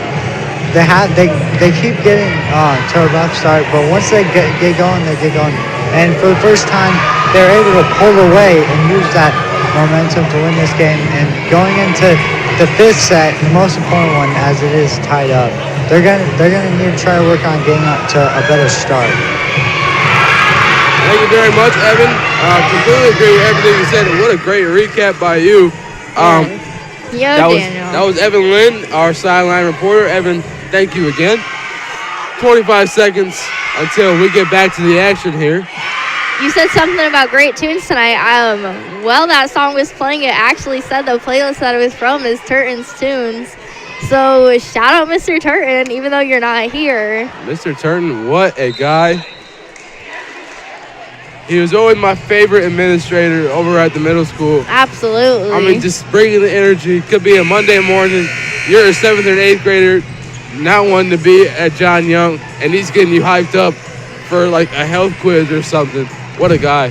getting to a rough start, but once they get going, they get going. And for the first time, they're able to pull away and use that momentum to win this game. And going into the 5th set, the most important one, as it is tied up, they're gonna need to try to work on getting up to a better start. Thank you very much, Evan. Completely agree with everything you said. And what a great recap by you. That was Evan Lynn, our sideline reporter. Evan, thank you again. 25 seconds until we get back to the action here. You said something about great tunes tonight. Well, that song was playing. It actually said the playlist that it was from is Turton's Tunes. So shout out Mr. Turton, even though you're not here. Mr. Turton, what a guy. He was always my favorite administrator over at the middle school. Absolutely. I mean, just bringing the energy. Could be a Monday morning. You're a 7th or 8th grader, not wanting to be at John Young, and he's getting you hyped up for like a health quiz or something. What a guy.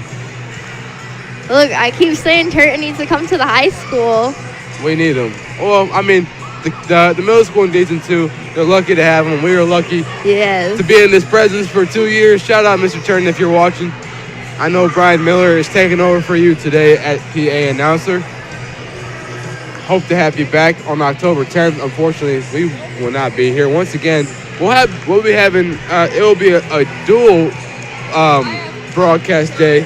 Look, I keep saying Turton needs to come to the high school. We need him. Well, I mean, the middle school needs him too. They're lucky to have him. We are lucky to be in his presence for 2 years. Shout out Mr. Turton if you're watching. I know Brian Miller is taking over for you today at PA announcer. Hope to have you back on October 10th. Unfortunately, we will not be here. Once again, we'll be having it will be a dual broadcast day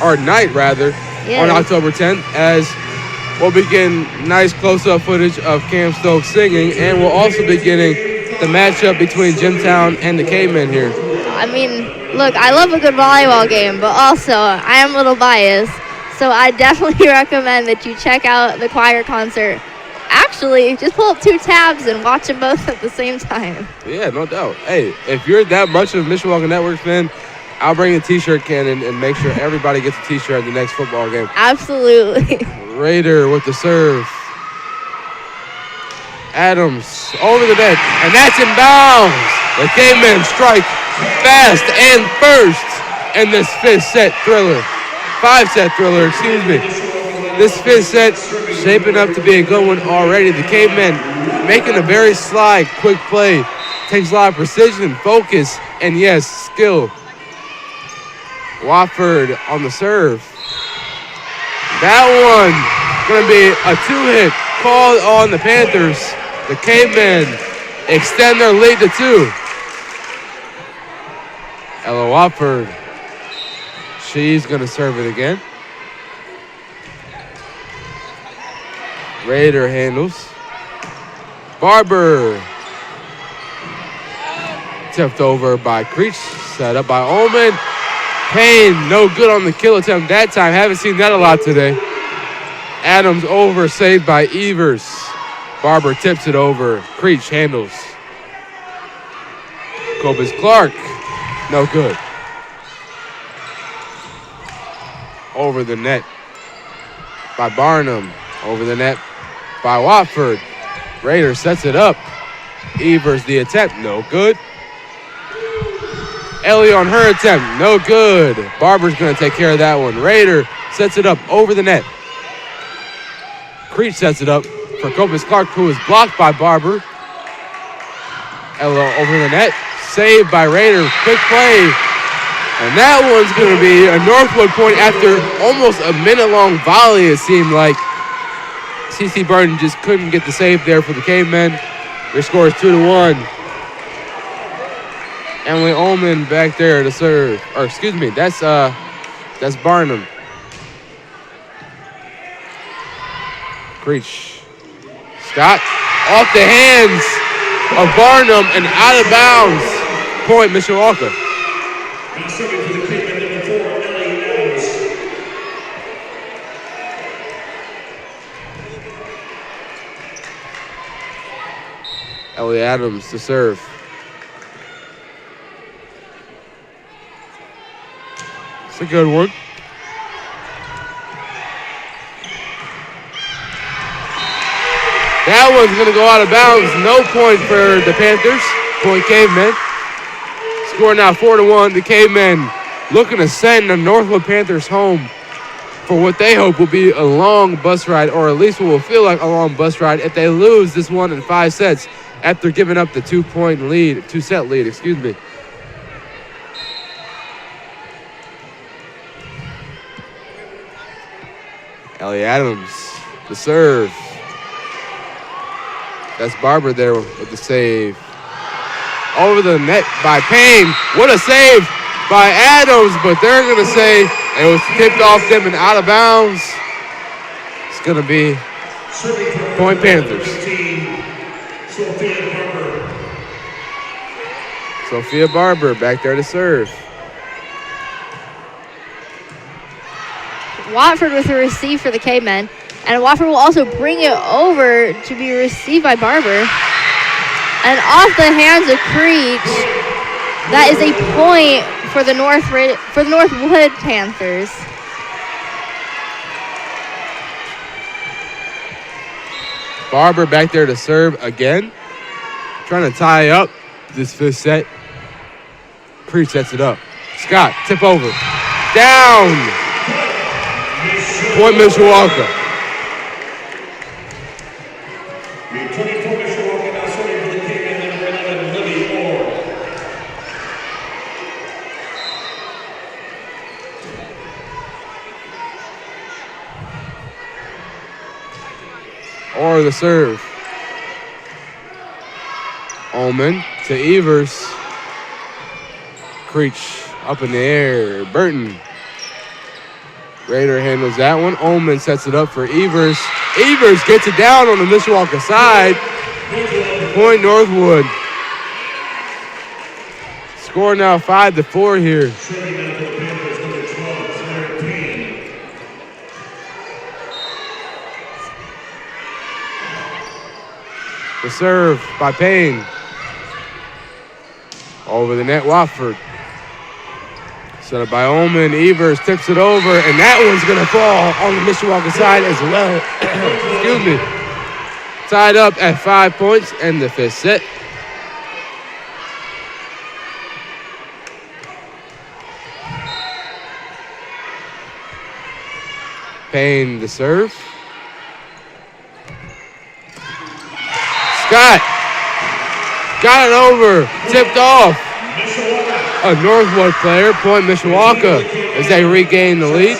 or night rather on October 10th, as we'll be getting nice close-up footage of Cam Stokes singing, and we'll also be getting the matchup between Jimtown and the Cavemen here. I mean, look, I love a good volleyball game, but also I am a little biased, so I definitely recommend that you check out the choir concert. Actually, just pull up 2 tabs and watch them both at the same time. Yeah, no doubt. Hey, if you're that much of a Mishawaka Network fan, I'll bring a T-shirt cannon and make sure everybody gets a T-shirt at the next football game. Absolutely. Raider with the serve. Adams over the net, and that's in bounds. The Cavemen strike fast and first in this 5th set thriller. 5-set thriller, excuse me. This 5th set shaping up to be a good one already. The Cavemen making a very sly, quick play. Takes a lot of precision, focus, and yes, skill. Watford on the serve. That one going to be a 2-hit called on the Panthers. The Cavemen extend their lead to 2. Ella Watford, she's going to serve it again. Raider handles. Barber. Tipped over by Creech. Set up by Ullman. Payne, no good on the kill attempt that time. Haven't seen that a lot today. Adams over, saved by Evers. Barber tips it over. Creech handles. Cobus Clark, no good. Over the net by Barnum. Over the net by Watford. Raider sets it up. Evers the attempt, no good. Ellie on her attempt, no good. Barber's going to take care of that one. Raider sets it up over the net. Creech sets it up for Cobus Clark, who is blocked by Barber. Ella over the net, saved by Raider. Quick play. And that one's going to be a Northwood point after almost a minute-long volley, it seemed like. C.C. Burton just couldn't get the save there for the Cavemen. Their score is 2-1. Emily Ullman back there to serve. Or excuse me, that's Barnum. Creech. Scott off the hands of Barnum and out of bounds. Point Mishawaka. Now serving for the Cavemen, number 4, Ellie Adams. Ellie Adams to serve. It's a good one. That one's going to go out of bounds. No point for the Panthers. Point Cavemen. Score now 4-1. The Cavemen looking to send the Northwood Panthers home for what they hope will be a long bus ride, or at least what will feel like a long bus ride if they lose this one in 5 sets after giving up the 2-set lead, excuse me. Ellie Adams, the serve. That's Barber there with the save. Over the net by Payne. What a save by Adams, but they're going to say it was tipped off them and out of bounds. It's going to be point Panthers. Sophia Barber back there to serve. Watford with a receive for the Cavemen. And Watford will also bring it over to be received by Barber. And off the hands of Creech, that is a point for the Northwood Panthers. Barber back there to serve again. Trying to tie up this fifth set. Creech sets it up. Scott, tip over. Down. Point Mishawaka. Or the serve. Ullman to Evers. Creech up in the air. Burton. Raider handles that one. Ullman sets it up for Evers. Evers gets it down on the Mishawaka side. Point Northwood. Score now 5-4 here. The serve by Payne. Over the net, Watford. Set up by Ullman. Evers tips it over, and that one's going to fall on the Mishawaka side as well. Excuse me. Tied up at 5 points in the fifth set. Payne the serve. Scott got it over, tipped off. A Northwood player, point Mishawaka as they regain the lead.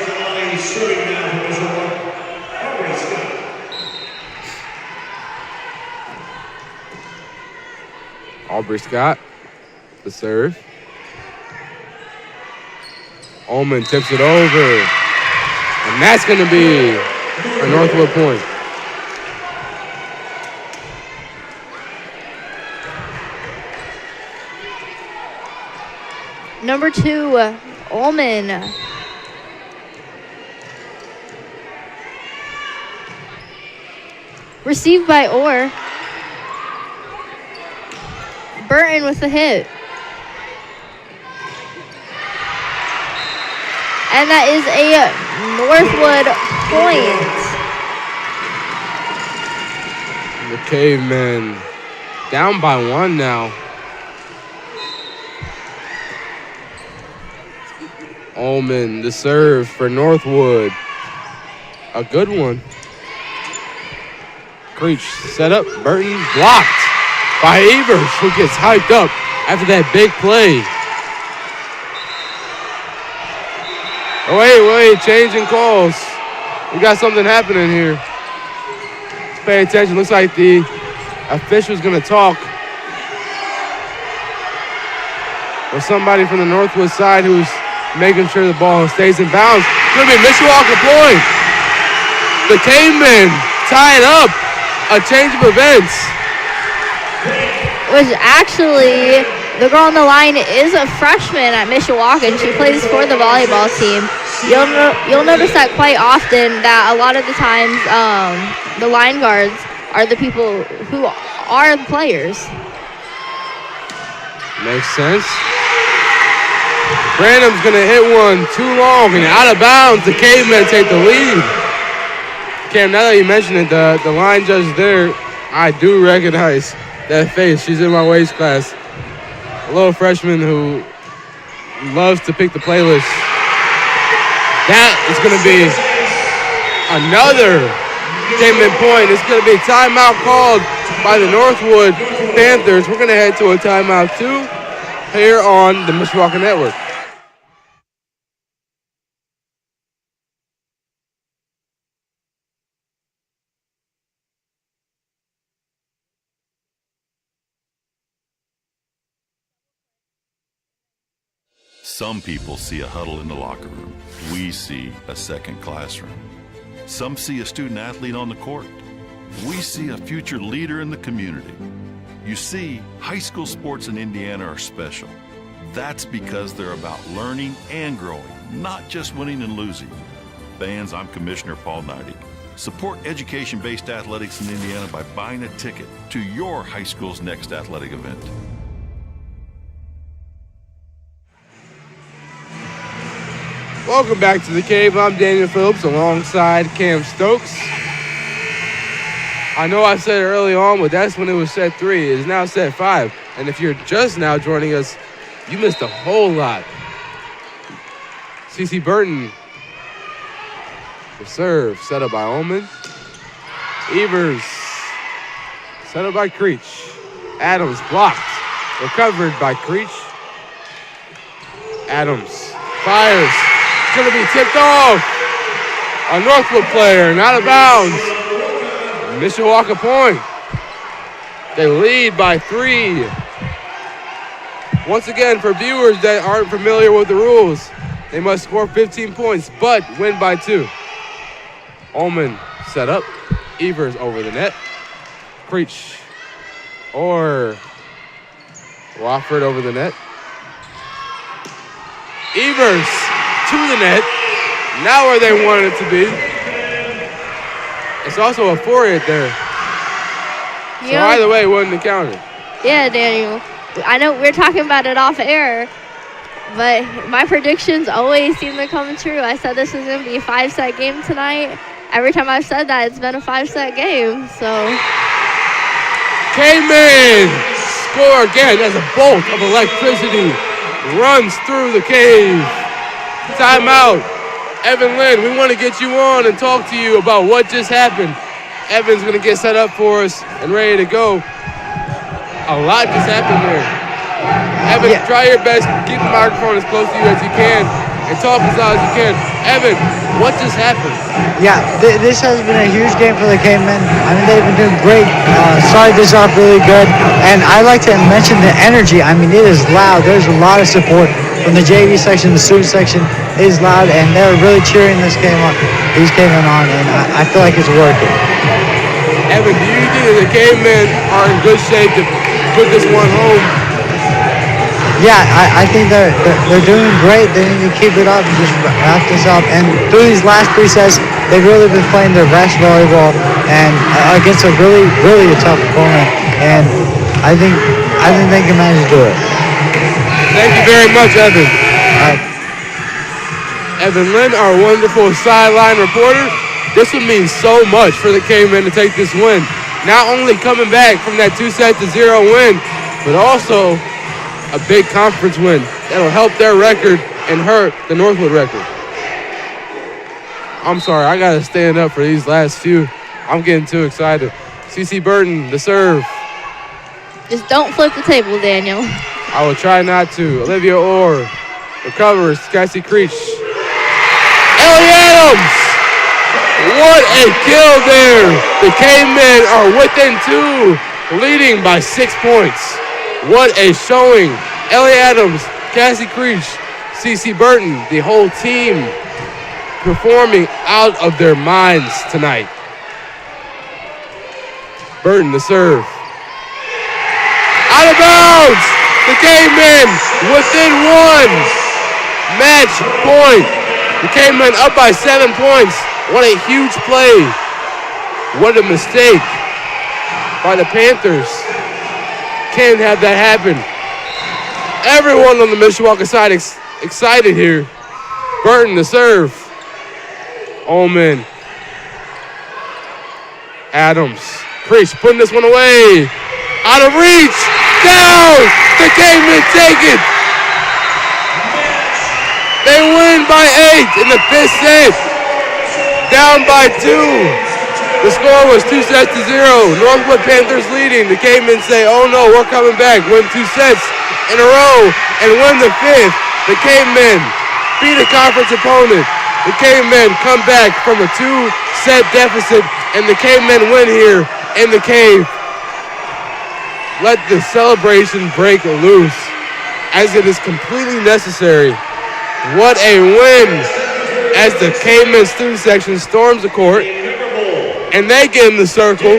Aubrey Scott, the serve. Ullman tips it over, and that's going to be a Northwood point. Number 2, Ullman. Received by Orr. Burton with the hit. And that is a Northwood point. The Cavemen down by 1 now. Ullman, the serve for Northwood. A good one. Creech set up. Burton blocked by Evers, who gets hyped up after that big play. Oh, wait, changing calls. We got something happening here. Let's pay attention. Looks like the official's going to talk with somebody from the Northwood side who's making sure the ball stays in bounds. It's going to be Mishawaka point. The Cavemen tie it up. A change of events. Which actually, the girl on the line is a freshman at Mishawaka, and she plays for the volleyball team. You'll notice that quite often, that a lot of the times the line guards are the people who are the players. Makes sense. Branham's going to hit one too long and out of bounds. The Cavemen take the lead. Cam, now that you mention it, the line judge there, I do recognize that face. She's in my weights class. A little freshman who loves to pick the playlist. That is going to be another Caveman point. It's going to be a timeout called by the Northwood Panthers. We're going to head to a timeout too here on the Mishawaka Network. Some people see a huddle in the locker room. We see a second classroom. Some see a student athlete on the court. We see a future leader in the community. You see, high school sports in Indiana are special. That's because they're about learning and growing, not just winning and losing. Fans, I'm Commissioner Paul Neidig. Support education-based athletics in Indiana by buying a ticket to your high school's next athletic event. Welcome back to the Cave. I'm Daniel Phillips alongside Cam Stokes. I know I said it early on, but that's when it was set 3. It is now set 5. And if you're just now joining us, you missed a whole lot. CC Burton. The serve set up by Ullman. Evers set up by Creech. Adams blocked. Recovered by Creech. Adams fires. It's going to be tipped off. A Northwood player, not out of bounds. Mishawaka point. They lead by 3. Once again, for viewers that aren't familiar with the rules, they must score 15 points, but win by 2. Ullman set up. Evers over the net. Creech or Wofford over the net. Evers to the net. Now where they wanted it to be. It's also a forehand there. So either way, it wasn't accounted. Yeah, Daniel. I know we're talking about it off air, but my predictions always seem to come true. I said this was going to be a 5-set game tonight. Every time I've said that, it's been a 5-set game, so. K-Man score again as a bolt of electricity runs through the cave. Timeout. Evan Lynn, we want to get you on and talk to you about what just happened. Evan's going to get set up for us and ready to go. A lot just happened there. Evan, try your best. Keep the microphone as close to you as you can and talk as loud as you can. Evan, what just happened? Yeah, this has been a huge game for the Cavemen. I mean, they've been doing great. Started this off really good. And I like to mention the energy. I mean, it is loud. There's a lot of support from the JV section, the student section. It is loud, and they're really cheering these Cavemen on, and I feel like it's working. Evan, do you think that the Cavemen are in good shape to put this one home? Yeah, I think they're doing great. They need to keep it up and just wrap this up. And through these last 3 sets, they've really been playing their best volleyball and against a really, really tough opponent. And I think they can manage to do it. Thank you very much, Evan. Evan Lynn, our wonderful sideline reporter. This would mean so much for the Cavemen to take this win. Not only coming back from that 2-0 win, but also a big conference win that'll help their record and hurt the Northwood record. I'm sorry, I gotta stand up for these last few. I'm getting too excited. CC Burton, the serve. Just don't flip the table, Daniel. I will try not to. Olivia Orr recovers. Cassie Creech. Ellie Adams! What a kill there. The Cavemen are within 2, leading by 6 points. What a showing. Ellie Adams, Cassie Creech, CC Burton, the whole team performing out of their minds tonight. Burton, the serve. Out of bounds! The Cavemen within 1. Match point. The Cavemen up by 7 points. What a huge play. What a mistake by the Panthers. Can't have that happen. Everyone on the Mishawaka side excited here. Burton, the serve. Ullman. Adams. Creech putting this one away. Out of reach. Down. The Cavemen take it. They win by 8 in the 5th set. Down by 2. The score was 2-0. Northwood Panthers leading. The Cavemen say, oh no, we're coming back. Win 2 sets in a row and win the 5th. The Cavemen beat a conference opponent. The Cavemen come back from a 2-set deficit, and the Cavemen win here in the Cave. Let the celebration break loose, as it is completely necessary What a win as the Caveman student section storms the court, and they get in the circle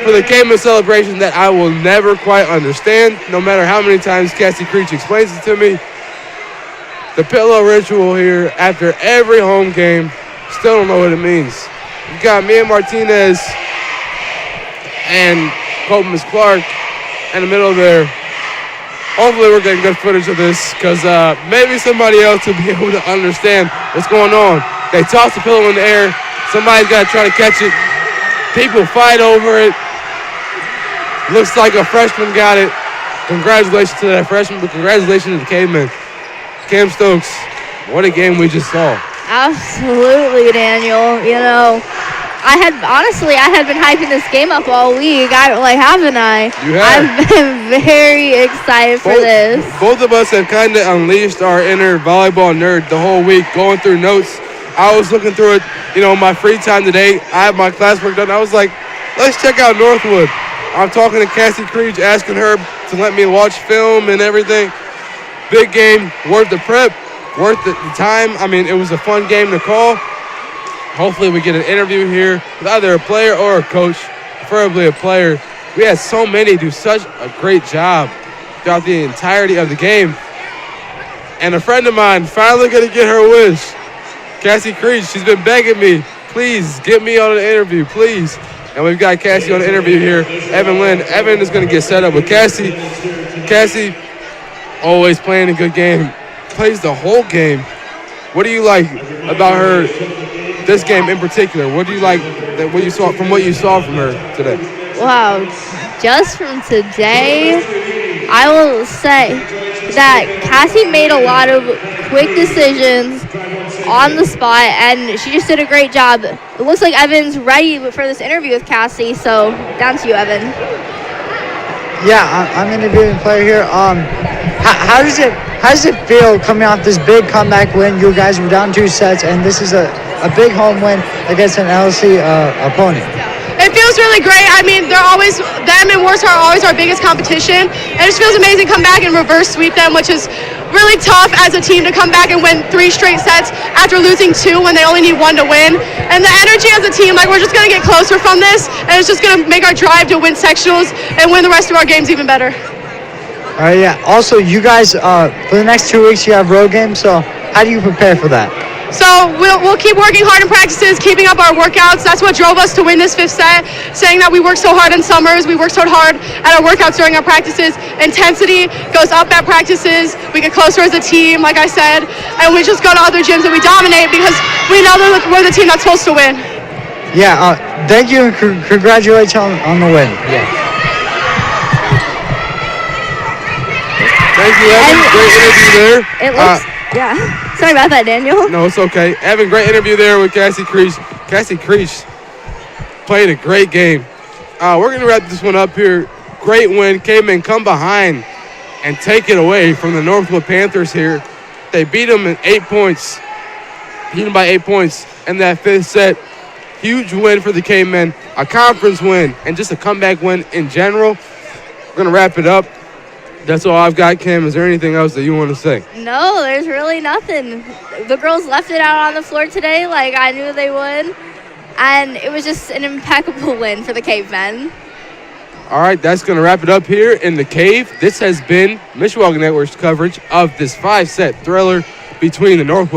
for the Caveman celebration that I will never quite understand, no matter how many times Cassie Creech explains it to me. The pillow ritual here after every home game, still don't know what it means. We've got Mia Martinez and Colton Miss Clark in the middle there. Hopefully we're getting good footage of this because maybe somebody else will be able to understand what's going on. They toss the pillow in the air. Somebody's got to try to catch it. People fight over it. Looks like a freshman got it. Congratulations to that freshman, but congratulations to the Cavemen. Cam Stokes, what a game we just saw. Absolutely, Daniel. You know, I had been hyping this game up all week. Haven't I? You have. I've been very excited for this. Both of us have kind of unleashed our inner volleyball nerd the whole week, going through notes. I was looking through it, my free time today. I have my classwork done. I was like, let's check out Northwood. I'm talking to Cassie Creech, asking her to let me watch film and everything. Big game, worth the prep, worth the time. I mean, it was a fun game to call. Hopefully we get an interview here with either a player or a coach, preferably a player. We had so many do such a great job throughout the entirety of the game. And a friend of mine finally going to get her wish. Cassie Creech, she's been begging me, please get me on an interview, please. And we've got Cassie on the interview here. Evan Lynn. Evan is going to get set up with Cassie. Cassie, always playing a good game. Plays the whole game. What do you like about her, this game in particular? What do you like what you saw from her today? Wow, just from today, I will say that Cassie made a lot of quick decisions on the spot, and she just did a great job. It looks like Evan's ready for this interview with Cassie, so down to you, Evan. Yeah, I'm interviewing a player here. How does it feel coming off this big comeback win? You guys were down 2 sets, and this is a big home win against an LC opponent. It feels really great. I mean, them and Warsaw are always our biggest competition. And it just feels amazing to come back and reverse sweep them, which is really tough as a team to come back and win 3 straight sets after losing 2 when they only need 1 to win. And the energy as a team, we're just going to get closer from this, and it's just going to make our drive to win sectionals and win the rest of our games even better. All right, yeah. Also, you guys, for the next 2 weeks, you have road games, so how do you prepare for that? So we'll keep working hard in practices, keeping up our workouts. That's what drove us to win this 5th set, saying that we work so hard in summers, we work so hard at our workouts during our practices. Intensity goes up at practices. We get closer as a team, like I said, and we just go to other gyms and we dominate because we know that we're the team that's supposed to win. Yeah, thank you and congratulations on the win. Yeah. Thank you, Evan. Great interview there. It looks, yeah. Sorry about that, Daniel. No, it's okay. Evan, great interview there with Cassie Creech. Cassie Creech played a great game. We're going to wrap this one up here. Great win. Cavemen come behind and take it away from the Northwood Panthers here. They beat them in 8 points. Beat them by 8 points in that 5th set. Huge win for the Cavemen. A conference win and just a comeback win in general. We're going to wrap it up. That's all I've got, Kim. Is there anything else that you want to say? No, there's really nothing. The girls left it out on the floor today like I knew they would, and it was just an impeccable win for the Cavemen. All right, that's going to wrap it up here in the Cave. This has been Mishawaka Network's coverage of this 5-set thriller between the Northwood